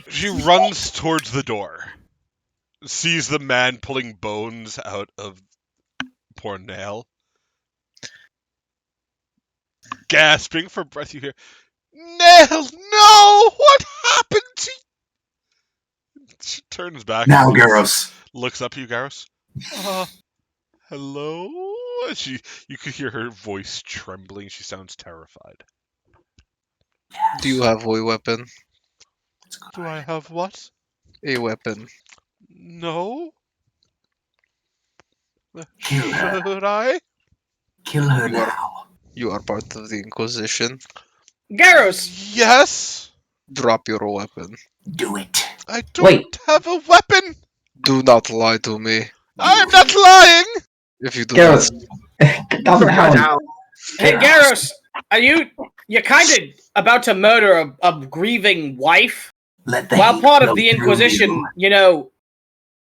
She runs towards the door, sees the man pulling bones out of poor Nell. Gasping for breath, you hear, "Nell, no! What happened to you?" She turns back. Now, and Garros. looks up at you, Garros. Hello? You could hear her voice trembling. She sounds terrified. Do you have a weapon? Do I have what? A weapon. No. Kill her. Should I? Kill her You are- now. You are part of the Inquisition. Garros! Yes. Drop your weapon. Do it. I don't Wait. have a weapon. Do not lie to me. I am not lying. If you do Garros, not, calm down. Hey, Garros! Are you're kind of about to murder a grieving wife? Let the While hate part flow of the through Inquisition, you.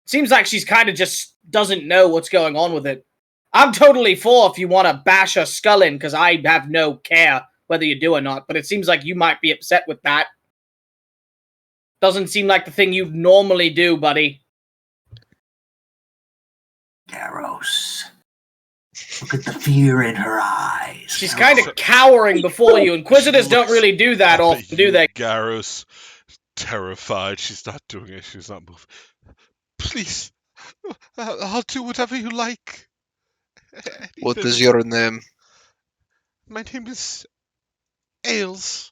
seems like she's kind of just doesn't know what's going on with it. I'm totally for if you want to bash her skull in, because I have no care whether you do or not, but it seems like you might be upset with that. Doesn't seem like the thing you'd normally do, buddy. Garros. Look at the fear in her eyes. She's kind of cowering before you. Inquisitors don't really do that Up at often, do you, they? Garros, terrified. She's not doing it. She's not moving. Please, I'll do whatever you like. what Anything. is your name? My name is Ailes.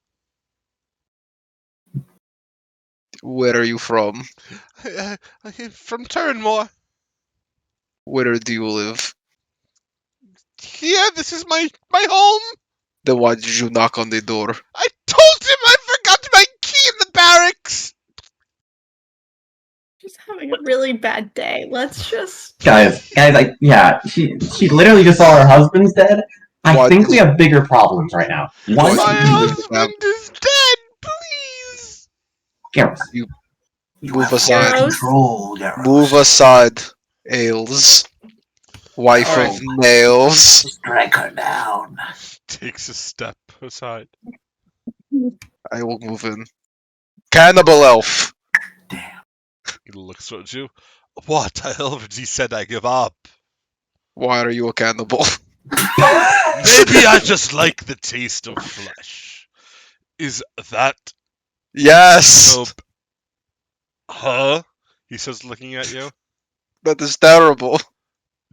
Where are you from? I'm from Turnmore. Where do you live? Here, this is my home. Then why did you knock on the door? I told him I forgot my key in the barracks. She's having a really bad day. Let's just. Guys, she literally just saw her husband's dead. I What? think we have bigger problems right now. One, What? My you- husband is dead. Please. Garros, You Move have aside. full control, Garros. Move aside, Ailes. Wife Alright. of nails. Drag her down. Takes a step aside. I will move in. Cannibal elf. Damn. He looks towards you. What? I already said I give up. Why are you a cannibal? Maybe I just like the taste of flesh. Is that Yes! so? Huh? He says, looking at you. That is terrible.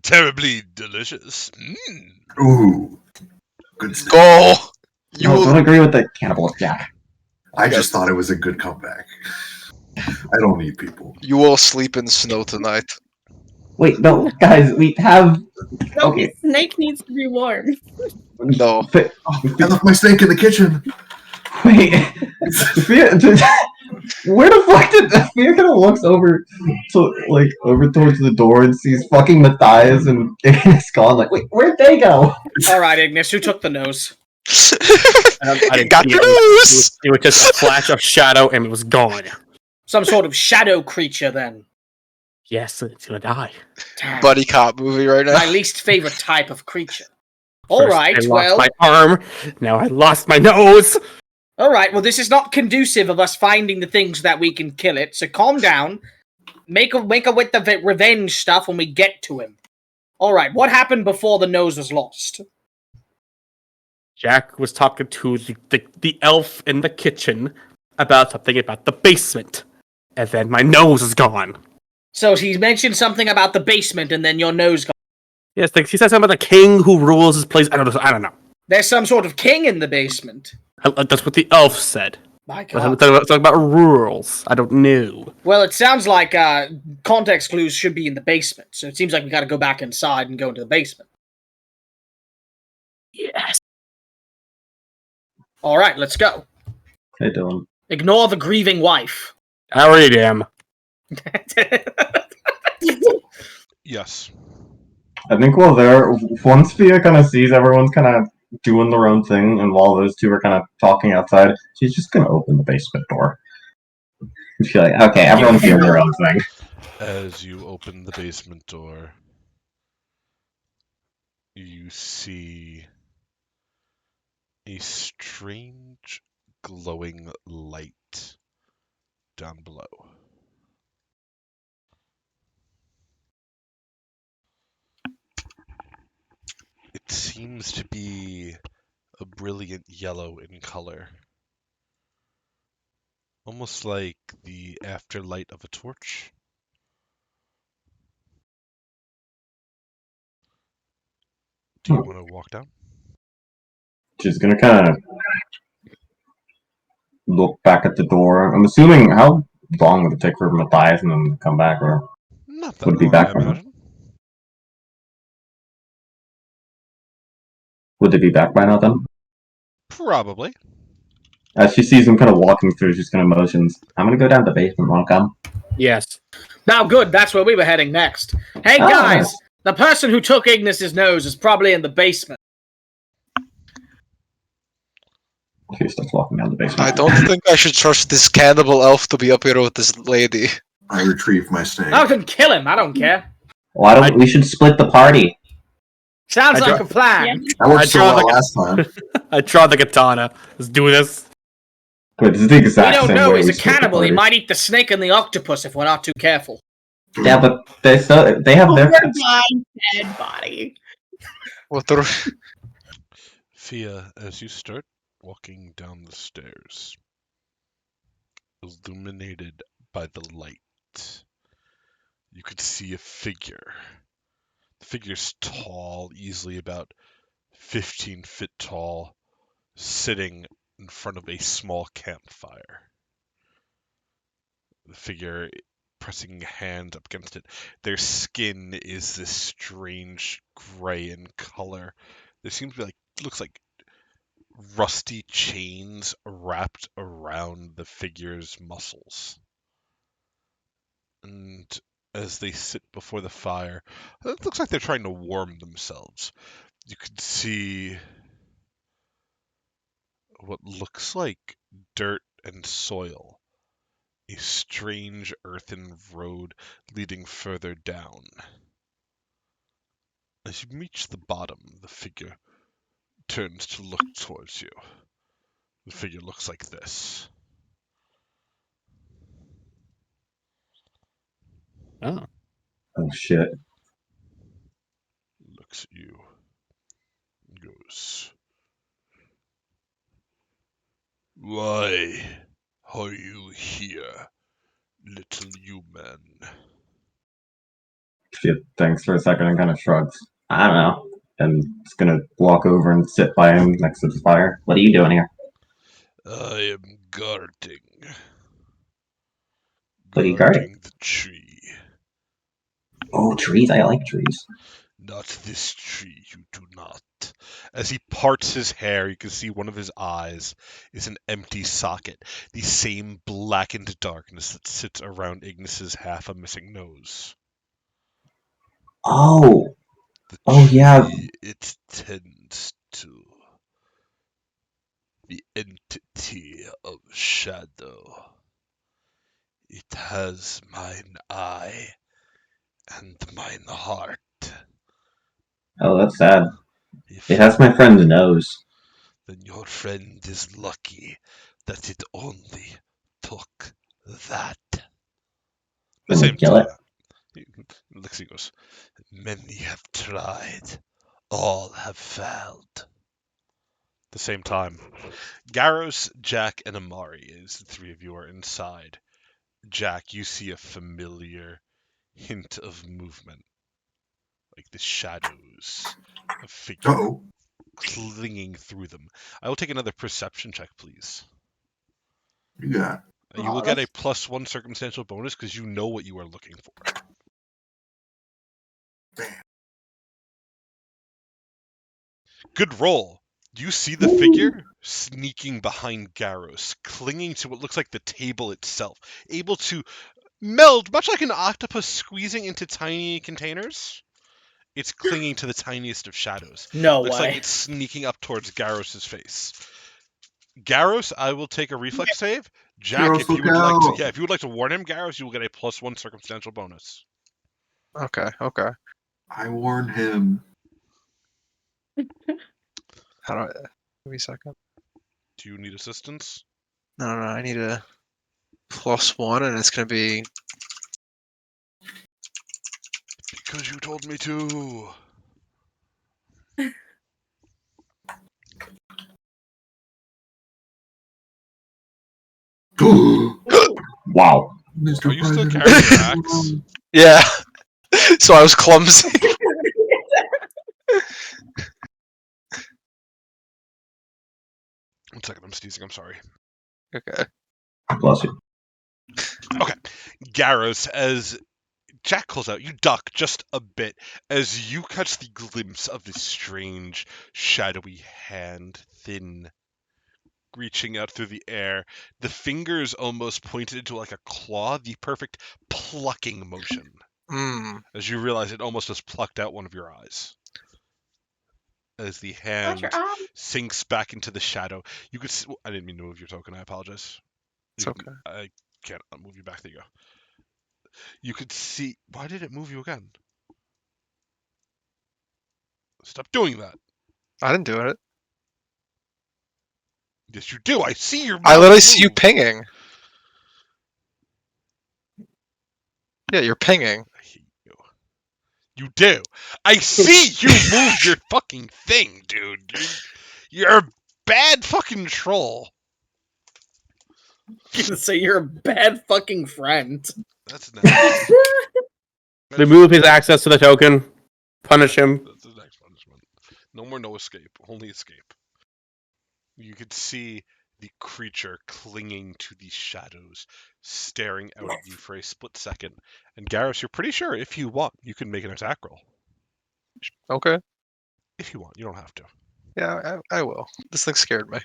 Terribly delicious. Ooh, good stuff. Go! You No, will, don't agree with the cannibal Jack. I just thought it was a good comeback. I don't need people. you will sleep in snow tonight. Wait, no, guys, we have. No, Okay. his snake needs to be warm. No. I left my snake in the kitchen. Wait, where the fuck did Fear kind of looks over over towards the door and sees fucking Matthias and it's gone. Like, wait, where'd they go? All right, Ignis, who took the nose? I It got see the it. news! It was just a flash of shadow and it was gone. Some sort of shadow creature, then. Yes, it's gonna die. Damn. Buddy cop movie right now. My least favorite type of creature. All First, right, I lost well, my arm. Now I lost my nose. all right. Well, this is not conducive of us finding the things that we can kill it. So calm down. Make a with the revenge stuff when we get to him. All right. What happened before the nose was lost? Jack was talking to the elf in the kitchen about something about the basement, and then my nose is gone. So he mentioned something about the basement, and then your nose got. Yes, he said something about the king who rules his place. I don't know. There's some sort of king in the basement. That's what the elf said. My Talking God. about rules. I don't know. Well, it sounds like context clues should be in the basement. So it seems like we got to go back inside and go into the basement. Yes. All right, let's go. Hey, Dylan. Ignore the grieving wife. I already am. Yes. I think while there, once Fia kind of sees everyone's kind of doing their own thing, and while those two are kind of talking outside, she's just gonna open the basement door. She's like, okay, everyone's doing their own thing. As you open the basement door, you see a strange glowing light down below. It seems to be a brilliant yellow in color, almost like the afterlight of a torch. Do you want to walk down? She's gonna kind of look back at the door. I'm assuming, how long would it take for Matthias and them to come back, or Not that would it be long, back I by now? imagine. Would they be back by now then? Probably. As she sees them kind of walking through, she's gonna motions. I'm gonna go down to the basement. Wanna come? Yes. Now, good. That's where we were heading next. Hey, Oh, guys. nice. The person who took Ignis's nose is probably in the basement. She starts walking down the basement. I don't think I should trust this cannibal elf to be up here with this lady. I retrieve my snake. I can kill him. I don't care. Why don't we should split the party? Sounds I like dro- a plan. That worked so draw well the- last time. I draw the katana. Let's do this. Wait, this is the We exact don't same know. way He's we a split the cannibal. He party. might eat the snake and the octopus if we're not too careful. Yeah, but they have their pets. Overdying dead body. What the... Fia, as you start walking down the stairs, illuminated by the light, you could see a figure. The figure's tall, easily about 15 feet tall, sitting in front of a small campfire. The figure pressing hands up against it. Their skin is this strange gray in color. There seems to be looks like rusty chains wrapped around the figure's muscles. And as they sit before the fire, it looks like they're trying to warm themselves. You can see what looks like dirt and soil, a strange earthen road leading further down. As you reach the bottom, the figure turns to look towards you. The figure looks like this. Oh. Oh shit! looks at you and goes, "Why are you here, little human?" She thinks for a second and kind of shrugs. I don't know. And it's gonna walk over and sit by him next to the fire. What are you doing here? I am guarding. What are you guarding? Guarding the tree. Oh, trees. I like trees. Not this tree, you do not. As he parts his hair, you can see one of his eyes is an empty socket, the same blackened darkness that sits around Ignis's half a missing nose. Oh, The Oh, tree yeah. it tends to. The entity of shadow. It has mine eye and mine heart. oh, that's sad. If It has my friend's nose. then your friend is lucky that it only took that. At the Can we same kill it? time, Lixie goes, many have tried, all have failed. At the same time, Garros, Jack, and Amari, as the three of you are inside. Jack, you see a familiar hint of movement, like the shadows of figure Uh-oh. clinging through them. I will take another perception check, please. You got You will get a +1 circumstantial bonus because you know what you are looking for. Good roll. You see the figure sneaking behind Garros, clinging to what looks like the table itself, able to meld, much like an octopus squeezing into tiny containers. It's clinging to the tiniest of shadows. No Looks way. like it's sneaking up towards Garros' face. Garros, I will take a reflex save. Jack, Garros, if you look would like to, out. if you would like to warn him, Garros, you will get a +1 circumstantial bonus. Okay, okay. I warned him. How do I? Give me a second. Do you need assistance? No, I need a +1, and it's gonna be. Because you told me to. Wow. Mr. Are you still President. carrying your axe? Yeah. So I was clumsy. One second, I'm sneezing. I'm sorry. Okay. Bless you. Okay, Garros, as Jack calls out, you duck just a bit as you catch the glimpse of this strange, shadowy hand, thin, reaching out through the air. The fingers almost pointed into like a claw, the perfect plucking motion. As you realize it almost just plucked out one of your eyes. As the hand your eye. sinks back into the shadow, you could see. I didn't mean to move your token. I apologize. It's You can- okay. I can't move you back. There you go. You could see. Why did it move you again? Stop doing that. I didn't do it. Yes, you do. I see your. I literally mouse see you move. pinging. Yeah, you're pinging. I hate you. You do. I see you move your fucking thing, dude. You're a bad fucking troll. Gonna say you're a bad fucking friend. That's next. Remove his access to the token. Punish him. That's the next punishment. No more no escape. Only escape. You could see the creature clinging to the shadows, staring out at you for a split second. And Garrus, you're pretty sure if you want, you can make an attack roll. Okay. If you want, you don't have to. Yeah, I will. This thing scared me.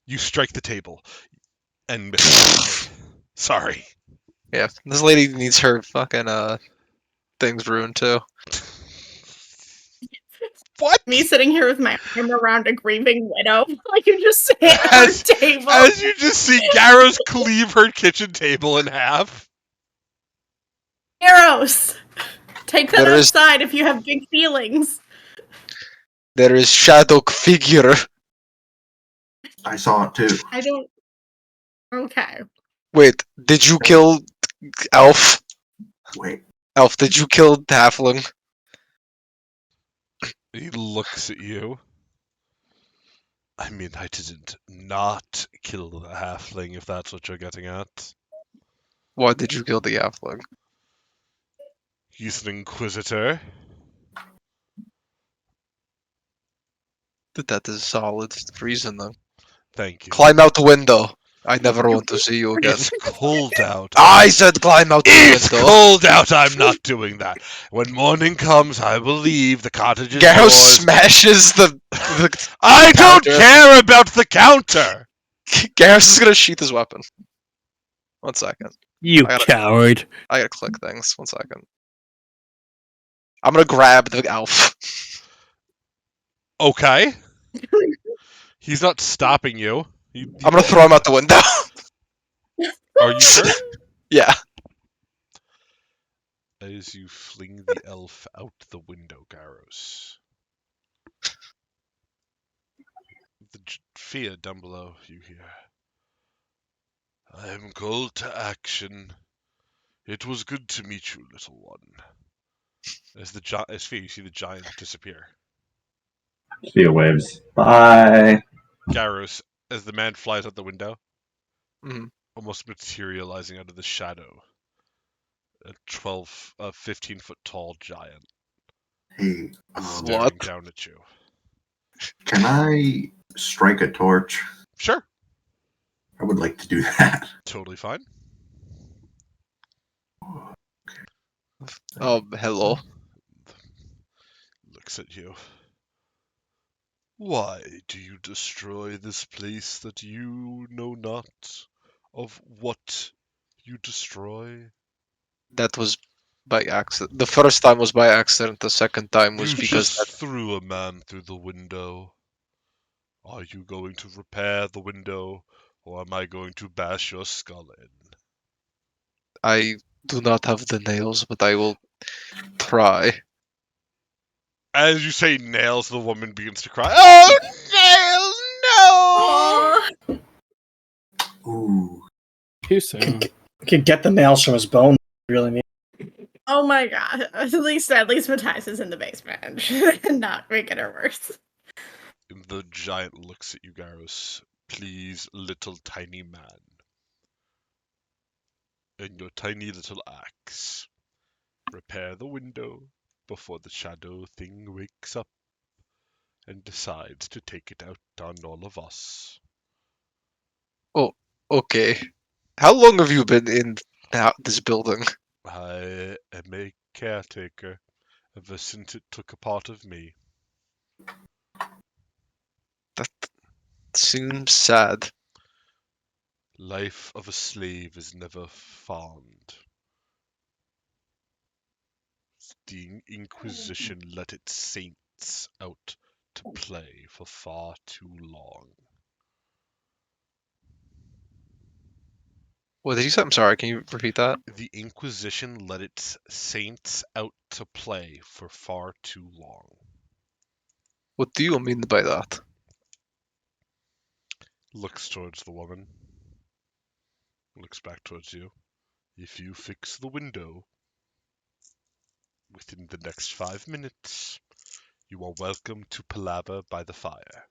You strike the table and miss. Sorry. Yeah, this lady needs her fucking things ruined too. What? Me sitting here with my arm around a grieving widow, like you just hit As- her table. As you just see Garros cleave her kitchen table in half. Arrows. Take that There is- outside if you have big feelings. There is shadow figure. I saw it too. I don't. Okay. Wait, did you kill Elf? Wait. Elf, did you kill Halfling? He looks at you. I mean, I didn't not kill the halfling, if that's what you're getting at. Why did you kill the halfling? He's an inquisitor. That is a solid reason, then. Thank you. Climb out the window. I never want to see you again. It's cold out. I said climb out the It's window. cold out. I'm not doing that. When morning comes, I will leave. The cottage is Garrow yours. smashes the I don't counter. care about the counter. Garrus is gonna sheath his weapon. 1 second. You I gotta- coward. I gotta click things. 1 second. I'm gonna grab the elf. Okay. He's not stopping you. I'm gonna throw him out the window. Are you sure? Yeah. As you fling the elf out the window, Garros. The fear down below, you hear. I am called to action. It was good to meet you, little one. As Fear, you see the giant disappear. Fear waves. Bye. Garros, as the man flies out the window, Mhm. almost materializing out of the shadow. A 15-foot tall giant Hey, staring What? down at you. can I strike a torch? Sure. I would like to do that. Totally fine. Oh, hello. Looks at you. Why do you destroy this place that you know not of what you destroy? That was by accident. The first time was by accident. The second time was You because just threw a man through the window. Are you going to repair the window, or am I going to bash your skull in? I do not have the nails, but I will try. As you say nails, the woman begins to cry. Oh, nails, no! Ooh. Too soon. Could get the nails from his bone. Really mean. Oh my god. At least Matthias is in the basement and not making it worse. The giant looks at you, Garrus. Please, little tiny man. And your tiny little axe. Repair the window before the shadow thing wakes up and decides to take it out on all of us. Oh, okay. How long have you been in this building? I am a caretaker ever since it took a part of me. That seems sad. Life of a slave is never fond. The Inquisition let its saints out to play for far too long. What did you say? I'm sorry. Can you repeat that? The Inquisition let its saints out to play for far too long. What do you mean by that? Looks towards the woman. Looks back towards you. If you fix the window within the next 5 minutes, you are welcome to palaver by the fire.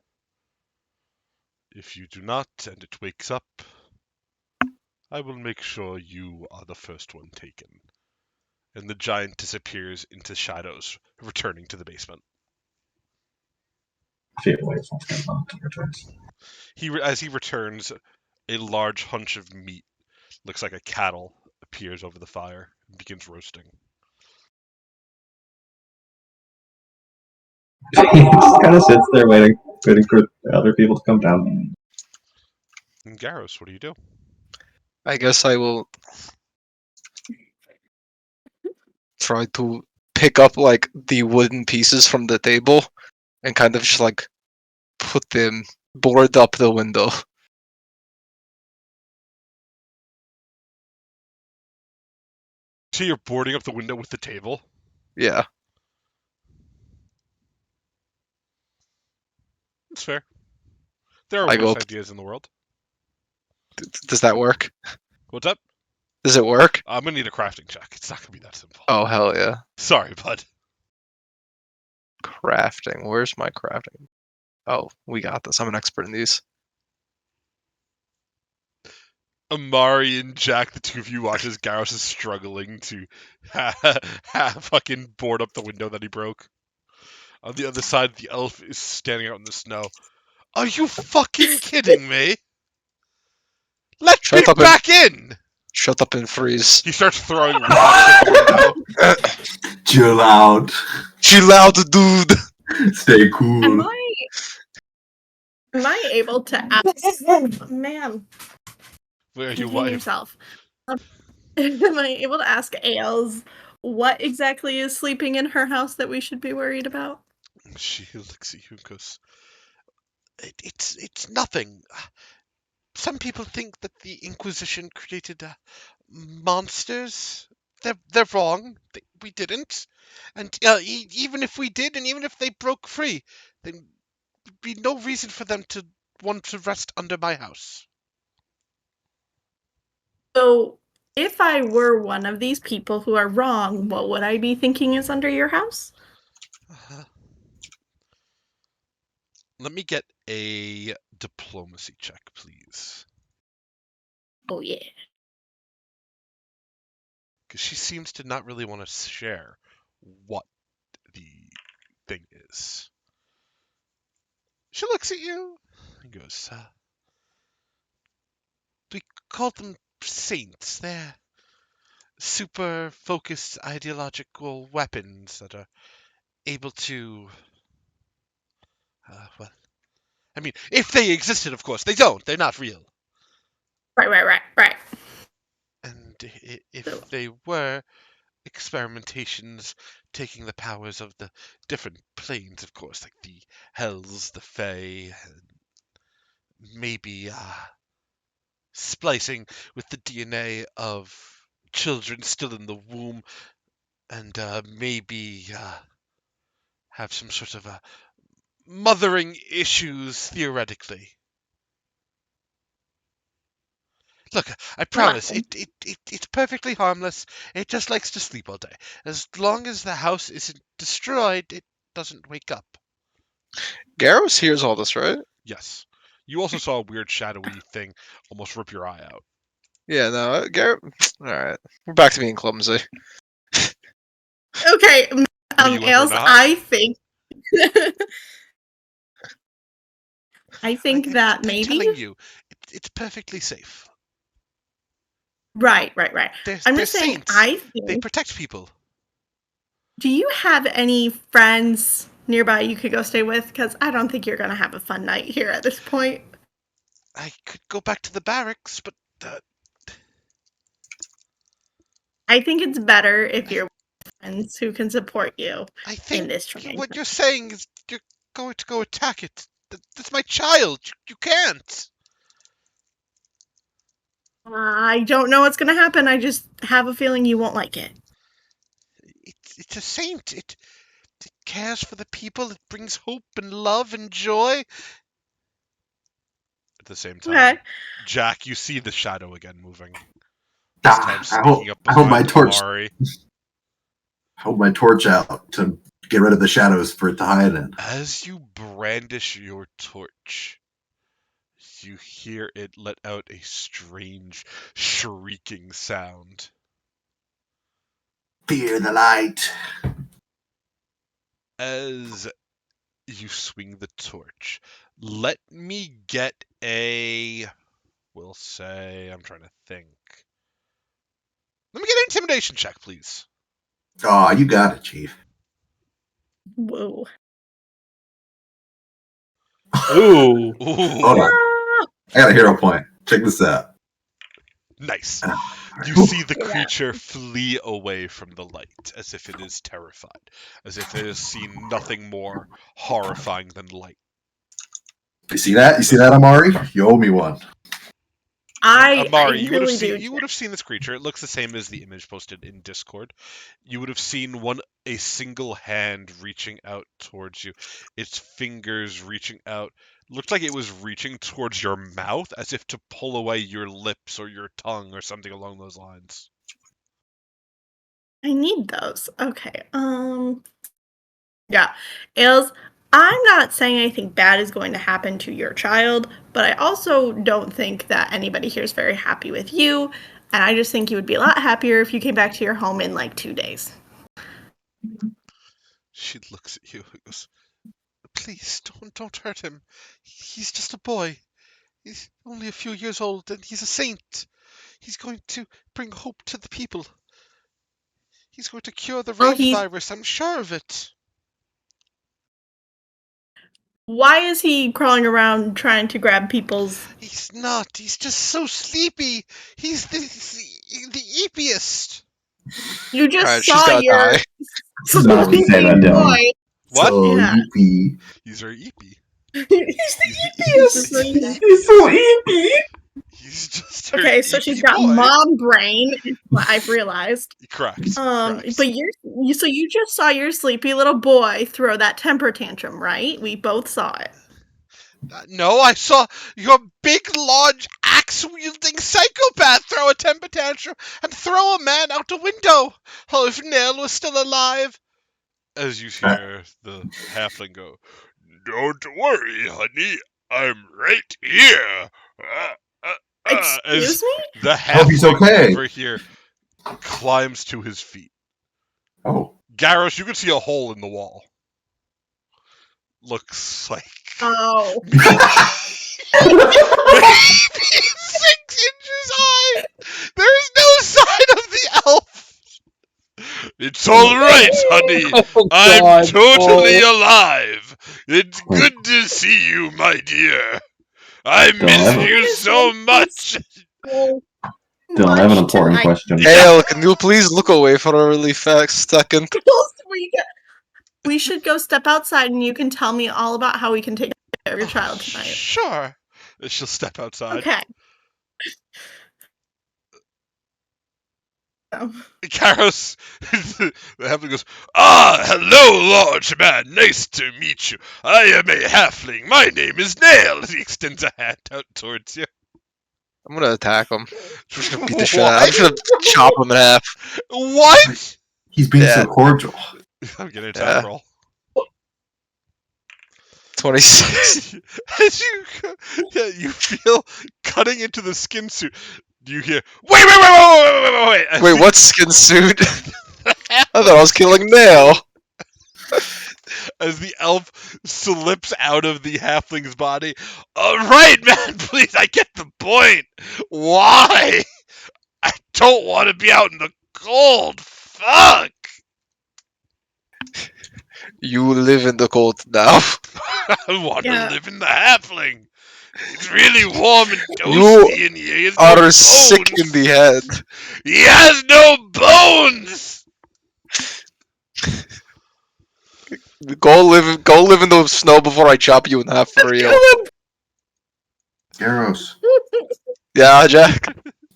If you do not, and it wakes up, I will make sure you are the first one taken. And the giant disappears into shadows, returning to the basement. Fear waves once again. Returns. As he returns, a large hunch of meat, looks like a cattle, appears over the fire and begins roasting. He just kind of sits there waiting for other people to come down. And Garros, what do you do? I guess I will try to pick up like the wooden pieces from the table and kind of just like put them board up the window. So you're boarding up the window with the table? Yeah. That's fair. There are I go worse up. ideas in the world. Does that work? What's up? Does it work? I'm gonna need a crafting check. It's not gonna be that simple. Oh hell yeah. Sorry, bud. Crafting. Where's my crafting? Oh, we got this. I'm an expert in these. Amari and Jack, the two of you watch as Garrus is struggling to fucking board up the window that he broke. On the other side, the elf is standing out in the snow. Are you fucking kidding me? Let me Shut up back in! Shut up and freeze. He starts throwing rocks at the window. Chill out. Chill out, dude. Stay cool. Am I able to ask? Man, Where you contain what? yourself. Am I able to ask Ailes what exactly is sleeping in her house that we should be worried about? She looks at you and goes, It's nothing. Some people think that the Inquisition created monsters. They're wrong. We didn't. And even if we did, and even if they broke free, then there'd be no reason for them to want to rest under my house. So, if I were one of these people who are wrong, what would I be thinking is under your house? Let me get a diplomacy check, please. Oh, yeah. Because she seems to not really want to share what the thing is. She looks at you and goes, we call them saints. They're super focused ideological weapons that are able to, well, I mean, if they existed, of course. They don't. They're not real. Right. And if they were experimentations taking the powers of the different planes, of course, like the Hells, the Fae, maybe splicing with the DNA of children still in the womb, and maybe have some sort of mothering issues theoretically. Look, I promise, it's perfectly harmless. It just likes to sleep all day. As long as the house isn't destroyed, it doesn't wake up. Garrus hears all this, right? Yes. You also saw a weird shadowy thing almost rip your eye out. Yeah, no, Garrus. Alright. We're back to being clumsy. Okay, you Ailes, not? I think... I think that I'm maybe... telling you, it's perfectly safe. Right. I'm They're just saying, saints. I They think... protect people. Do you have any friends nearby you could go stay with? Because I don't think you're going to have a fun night here at this point. I could go back to the barracks, but I think it's better if you're with friends who can support you I in think this trying what time. you're saying is you're going to go attack it. That's my child. You can't. I don't know what's going to happen. I just have a feeling you won't like it. It's a saint. It cares for the people. It brings hope and love and joy. At the same time, Okay. Jack, you see the shadow again moving. This time I sneaking up hold my behind torch. Amari. Hold my torch out to get rid of the shadows for it to hide in. As you brandish your torch, you hear it let out a strange shrieking sound. Fear the light. As you swing the torch, let me get we'll say, I'm trying to think. Let me get an intimidation check, please. Oh, you got it, Chief. Whoa. Ooh. Hold on. I got a hero point. Check this out. Nice. Ah, You alright. see the creature flee away from the light, as if it is terrified, as if it has seen nothing more horrifying than light. You see that? You see that, Amari? You owe me one. Amari, you would have really seen do. you would have seen this creature. It looks the same as the image posted in Discord. You would have seen a single hand reaching out towards you. Its fingers reaching out. Looked like it was reaching towards your mouth as if to pull away your lips or your tongue or something along those lines. I need those. Okay. Yeah. Ailes, I'm not saying anything bad is going to happen to your child, but I also don't think that anybody here is very happy with you. And I just think you would be a lot happier if you came back to your home in like 2 days. She looks at you and goes, "Please, don't hurt him. He's just a boy. He's only a few years old, and he's a saint. He's going to bring hope to the people. He's going to cure the Well, rain virus, I'm sure of it." Why is he crawling around trying to grab people's... He's not. He's just so sleepy. He's the eepiest. You just Alright, she's saw gotta your die. Don't say that, Dylan. boy. What? So Yeah. Yuppie. He's our eepy. He's the eepiest. He's so eepy. He's just our Okay, so she's eepy got boy. mom brain, is what I've realized. Correct. But correct. you just saw your sleepy little boy throw that temper tantrum, right? We both saw it. No, I saw your big, large, axe-wielding psychopath throw a temper tantrum and throw a man out a window. Oh, if Nell was still alive. As you hear the halfling go, "Don't worry, honey. I'm right here." As Excuse me? the Hope he's halfling okay. over here climbs to his feet. Oh. Garros, you can see a hole in the wall. Looks like Oh. maybe 6 inches high. There's no sign of the elf. "It's all right, honey. Oh, I'm God. totally alive. It's good to see you, my dear. I miss ever- you so much." Dylan, I have an important question. Ale, can you please look away for a really fast second? We should go step outside and you can tell me all about how we can take care of your child tonight. Sure. She'll step outside. Okay. Oh. Garros, the halfling goes, hello, large man. Nice to meet you. I am a halfling. My name is Nail." He extends a hand out towards you. I'm gonna attack him. I'm just gonna beat the shit out. I'm just gonna chop him in half. What? He's being Yeah. so cordial. I'm getting a attack Yeah. roll. 26. As you feel cutting into the skin suit, you hear, wait. As Wait, what skin suit? I thought I was killing Nail. As the elf slips out of the halfling's body. "All right, man, please, I get the point. Why? I don't want to be out in the cold. Fuck." You live in the cold now. I want Yeah. to live in the halfling. It's really warm and You toasty in here. He has no Are bones. sick in the head. He has no bones. Go live in the snow before I chop you in half for real. Garros, Yeah, Jack.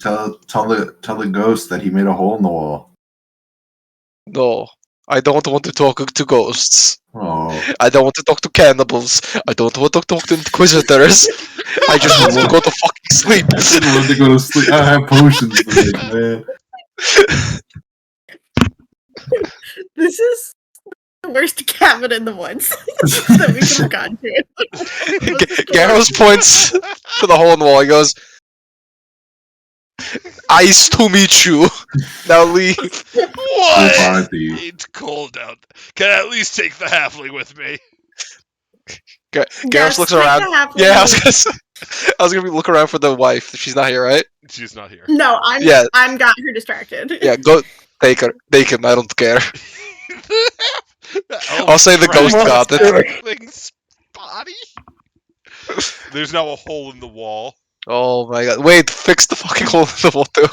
tell the ghost that he made a hole in the wall. No, I don't want to talk to ghosts. Oh. I don't want to talk to cannibals. I don't want to talk to inquisitors. I just want to go to fucking sleep. I want to go to sleep. I have potions to make, man. This is the worst cabin in the woods that we could have gone to. Garros points to the hole in the wall. He goes, "Ice to meet you. Now leave." What? Party. It's cold out. Can I at least take the halfling with me? Garros Yes, looks take around. the halfling Yeah, with I was gonna look around for the wife. She's not here, right? She's not here. No, Yeah. I'm got her distracted. Yeah, go take her. Take him. I don't care. The elf I'll say the ghost drags got the it. halfling's body. There's now a hole in the wall. Oh my god! Wait, fix the fucking hole in the wall too.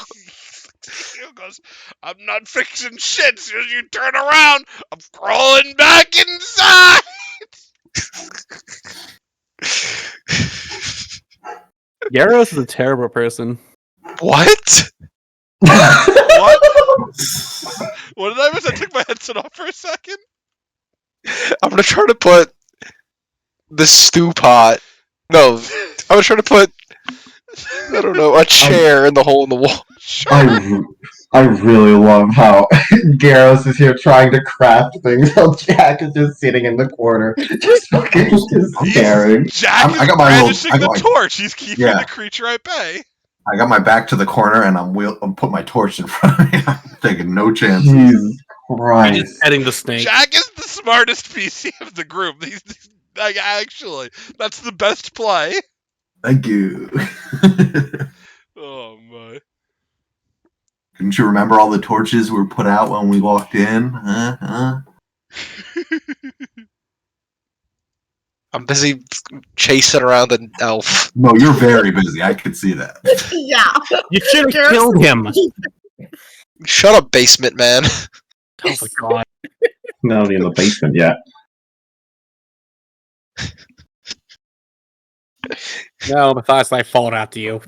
He goes, "I'm not fixing shit. As soon as you turn around, I'm crawling back inside." Garros is a terrible person. What? What? What did I miss? I took my headset off for a second. I'm gonna try to put the stew pot. No, I'm gonna try to put, I don't know, a chair in the hole in the wall. Sure. I, I really love how Garros is here trying to craft things while Jack is just sitting in the corner, just fucking just staring. Jack is I got my little- brandishing I the got my- torch. He's keeping Yeah. the creature at bay. I got my back to the corner and I'm putting my torch in front of me. I'm taking no chances. Jesus You're Christ. just petting the snake. Jack is the smartest PC of the group. He's like, actually, that's the best play. Thank you. Oh my. Couldn't you remember all the torches were put out when we walked in? Huh? I'm busy chasing around an elf. No, you're very busy. I could see that. Yeah. You should have Garrus- killed him. Shut up, basement man. Oh my god. Not in the basement yet. No, Matthias and I followed after you.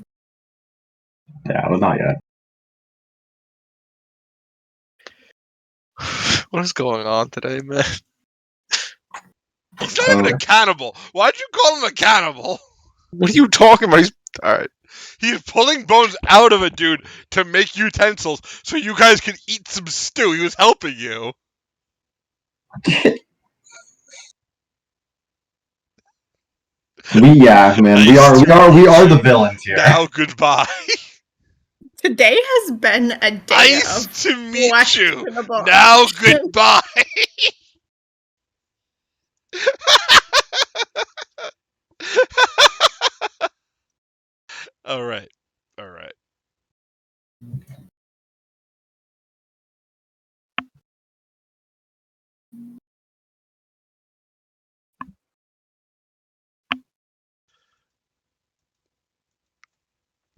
Yeah, well, not yet. What is going on today, man? He's not even a cannibal. Why'd you call him a cannibal? What are you talking about? Alright. He's pulling bones out of a dude to make utensils so you guys can eat some stew. He was helping you. Man, we are the villains here. Now goodbye. Today has been a day Nice of to meet you. questionable Now actions. goodbye. All right.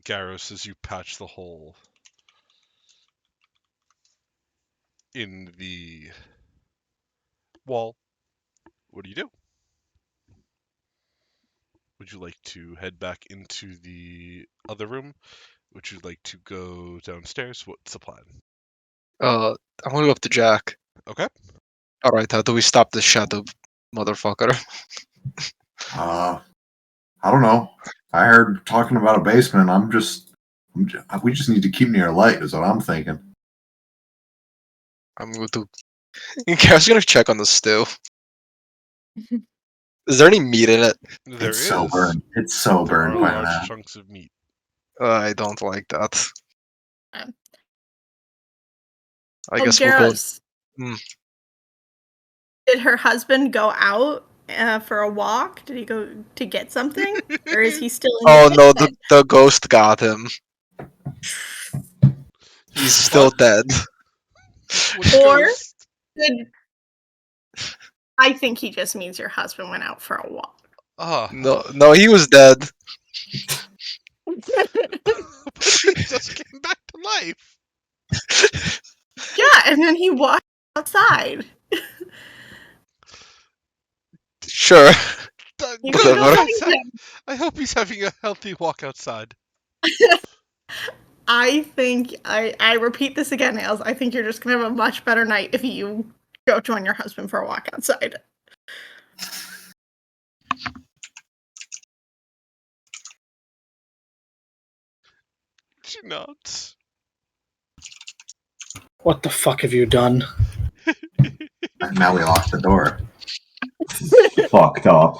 Garros, as you patch the hole in the wall, what do you do? Would you like to head back into the other room? Would you like to go downstairs? What's the plan? I want to go up to Jack. Okay. Alright, how do we stop this shadow motherfucker? I don't know. I heard talking about a basement. We just need to keep near light, is what I'm thinking. I'm going to. Garrett's gonna check on the stew. Is there any meat in it? There It's is. so burned. It's so There burned are by large now. chunks of meat. I don't like that. Um, I guess we'll go. Garrus, Hmm. did her husband go out for a walk? Did he go to get something? Or is he still in Oh the no, basement? the ghost got him. He's still What? dead. What Or- ghost? Did- I think he just means your husband went out for a walk. Ah, No, he was dead. but he just came back to life. Yeah, and then he walked outside. Sure. You Good. can go Whatever. find him. I hope he's having a healthy walk outside. I think I repeat this again, Nails. I think you're just gonna have a much better night if you go join your husband for a walk outside. Do not. What the fuck have you done? And now we locked the door. Fucked up.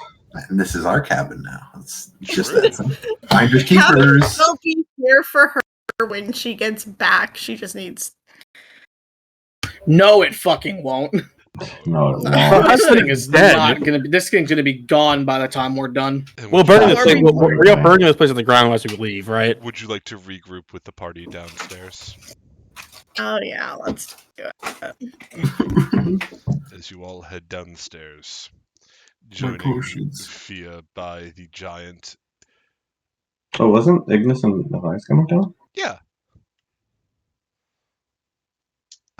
And this is our cabin now. It's just True. that simple. Finders Cabin keepers. will be here for her when she gets back. She just needs. No, it fucking won't. No, No. Her This husband thing is is dead. not gonna be. This thing's gonna be gone by the time we're done. And We'll would burn you- this thing. We're all burning this place on the ground once we leave, right? Would you like to regroup with the party downstairs Oh yeah, let's do it. as you all head downstairs, My joining potions. Fia by the giant? Oh, wasn't Ignis and Matthias coming down? Yeah.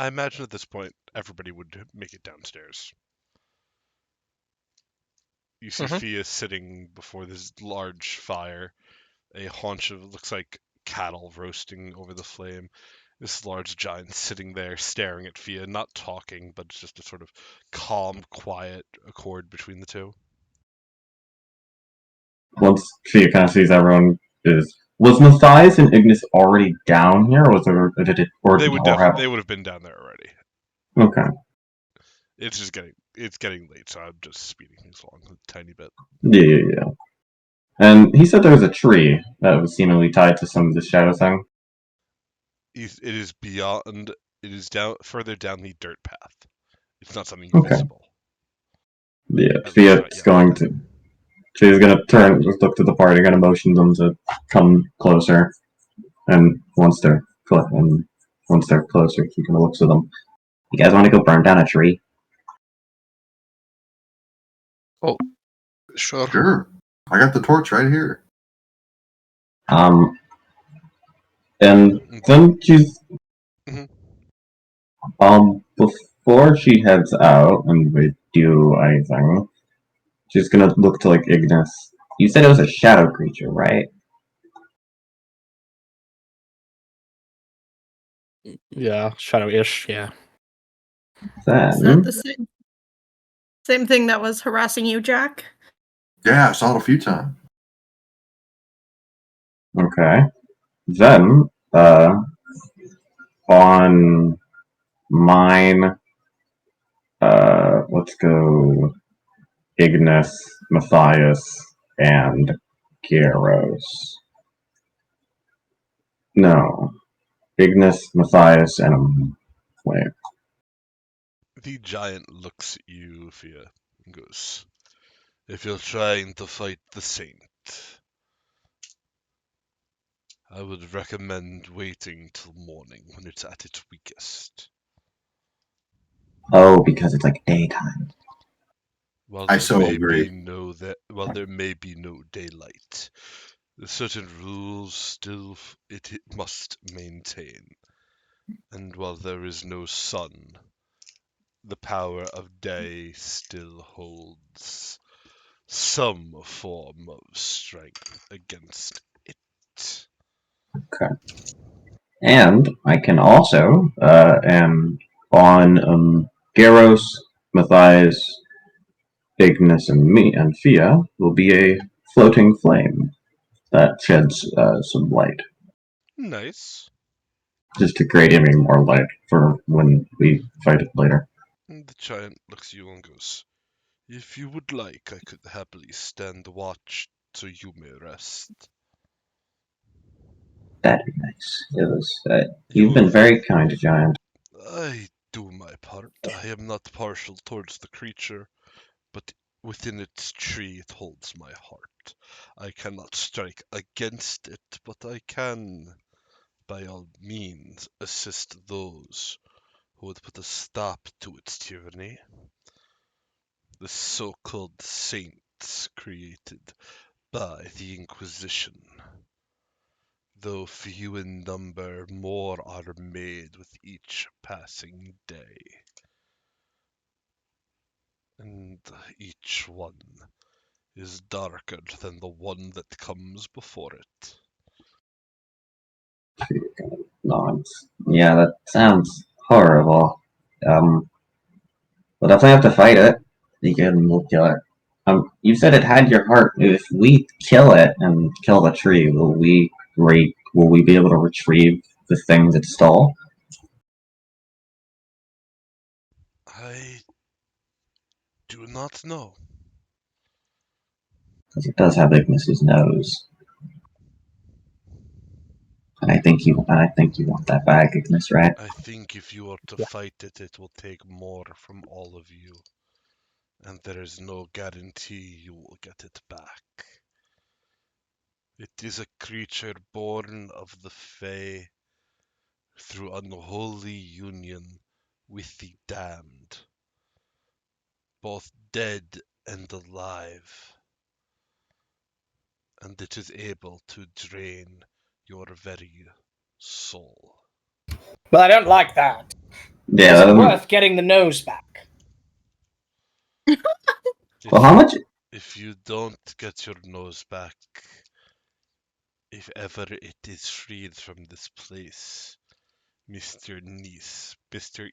I imagine at this point everybody would make it downstairs. You see Mhm. Fia sitting before this large fire, a haunch of looks like cattle roasting over the flame. This large giant sitting there staring at Fia, not talking, but it's just a sort of calm, quiet accord between the two. Once Fia kind of sees everyone is Was Matthias and Ignis already down here, or was there, did it, or They would have been down there already. Okay. It's just getting late, so I'm just speeding things along a tiny bit. Yeah. And he said there was a tree that was seemingly tied to some of the shadow thing. It is beyond. It is further down the dirt path. It's not something Okay. visible. Yeah, At least Fiat's not yet. going to. She's gonna turn, just look to the party, gonna motion them to come closer, and once they're closer, she's gonna look to them. You guys want to go burn down a tree? Sure. Sure. I got the torch right here. And then she's Mhm. before she heads out and we do anything, she's gonna look to like Ignis. You said it was a shadow creature, right? Yeah, shadow-ish. Yeah. Is that Then the same thing that was harassing you, Jack? Yeah, I saw it a few times. okay. Then on mine, let's go Ignis, Matthias, and Gyros. No. Ignis, Matthias, and wait. The giant looks at you, Fia, and goes, "If you're trying to fight the saint, I would recommend waiting till morning when it's at its weakest. Oh, because it's like daytime. While I there so may agree. be no daylight, certain rules still it must maintain. And while there is no sun, the power of day still holds some form of strength against it." Okay. And I can also, and on Gyros, Matthias, Ignis, and me, and Fia, will be a floating flame that sheds some light, Nice. just to create even more light for when we fight it later. And the giant looks at you and goes, "If you would like, I could happily stand watch so you may rest." That'd be nice. You've You been very kind, Giant. I do my part. I am not partial towards the creature, but within its tree it holds my heart. I cannot strike against it, but I can, by all means, assist those who would put a stop to its tyranny. The so-called saints created by the Inquisition. Though few in number, more are made with each passing day. And each one is darker than the one that comes before it. Nods. Yeah, that sounds horrible. We'll definitely have to fight it. We'll kill it. You said it had your heart. If we kill it and kill the tree, will we be able to retrieve the things it stole? I do not know. Because it does have Ignis's nose. And I think you want that back, Ignis, right? I think if you are to Yeah. fight it, it will take more from all of you. And there is no guarantee you will get it back. It is a creature born of the Fae through unholy union with the damned, both dead and alive, and it is able to drain your very soul. But I don't like that. Yeah. Is it worth getting the nose back? Well, how much? If you don't get your nose back, if ever it is freed from this place, Mr.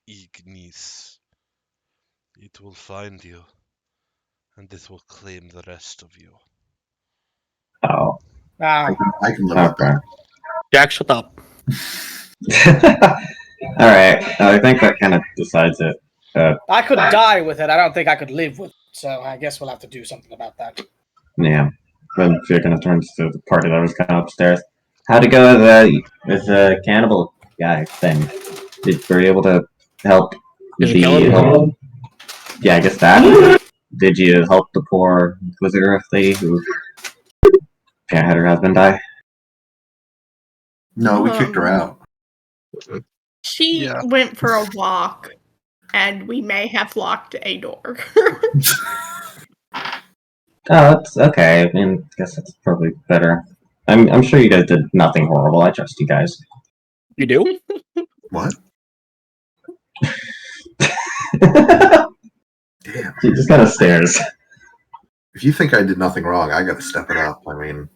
Ignis, it will find you, and it will claim the rest of you. Oh, Wow. I can live with Okay. that. Jack, shut up. All right. I think that kind of decides it. I could die with it. I don't think I could live with it. So I guess we'll have to do something about that. Yeah. Then Fear kind of turns to the party that was kind of upstairs. How'd it go with the cannibal guy thing? Were you able to help Did you kill him? Yeah, I guess that. Did you help the poor Inquisitor lady who had her husband die? No, we kicked her out. She Yeah. went for a walk, and we may have locked a door. Oh, that's okay. I mean, I guess that's probably better. I'm sure you guys did nothing horrible. I trust you guys. You do? What? She Damn. just kind of stares. If you think I did nothing wrong, I got to step it up. I mean,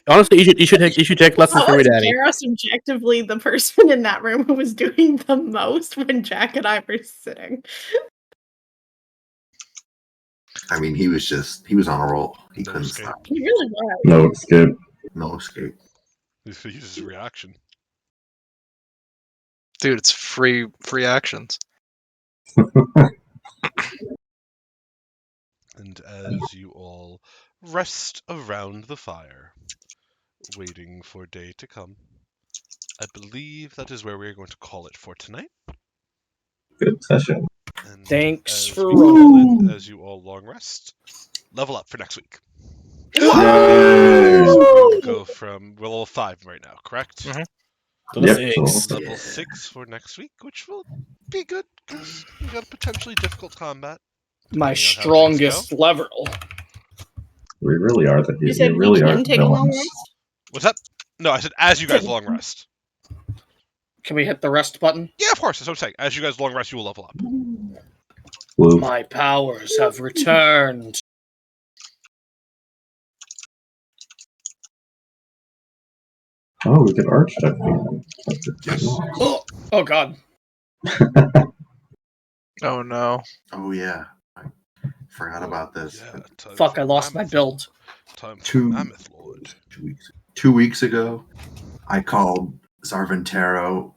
Honestly, you should take lessons How from was your daddy. Garros objectively the person in that room who was doing the most when Jack and I were sitting? I mean, he was on a roll. He No couldn't escape. stop. He really was. No escape. No escape. He uses his reaction. Dude, it's free actions. And as you all rest around the fire, waiting for day to come, I believe that is where we're going to call it for tonight. Good session. And Thanks as for we call it, as you all long rest, level up for next week. Yay! So we will go from we're level 5 right now, correct? Mhm. Level Yep, 6. Level 6 for next week, which will be good because we got a potentially difficult combat. My depending on how things go. strongest level. We really are the You said we really we are can the take a long villains. rest? What's that? No, I said as you guys long rest. Can we hit the rest button? Yeah, of course. That's what I'm saying. As you guys long rest, you will level up. Woo. My powers have returned. Oh, we could arch that thing. Yes. Oh god. Oh no. Oh yeah, I forgot about this. Yeah, time Fuck, for I lost my Mammoth. build. Time for Two- Mammoth Lord. 2 weeks ago, I called Zarvantero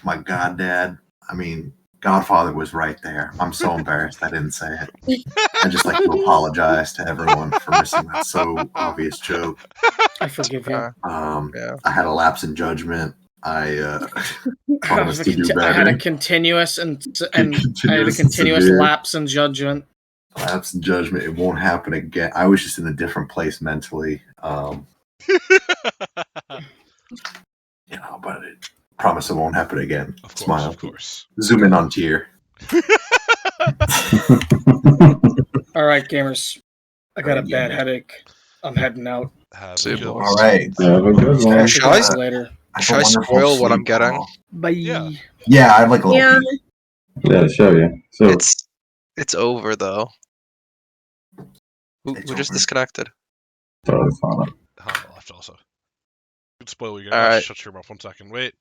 my goddad. I mean, Godfather was right there. I'm so embarrassed I didn't say it. I just like to apologize to everyone for missing that so obvious joke. I forgive you. Yeah. I had a lapse in judgment. I promised I to do had a better. continuous I had a Continuous continuous severe. lapse in judgment. Lapse in judgment. It won't happen again. I was just in a different place mentally. But I promise it won't happen again. Of course, Smile. of course. Zoom in on tier. All right, gamers. I got a Alright, bad gamer. headache. I'm heading out. Have See a you, good boys. All right. Have a good one. Catch you guys later. Should I spoil what I'm getting? Bye. Yeah. Yeah, I'd like a little Yeah. piece. Yeah, show you. So It's over though. Who It's just over. disconnected? totally fine. Left also. Good spoil you. All right. Shut your mouth 1 second. Wait.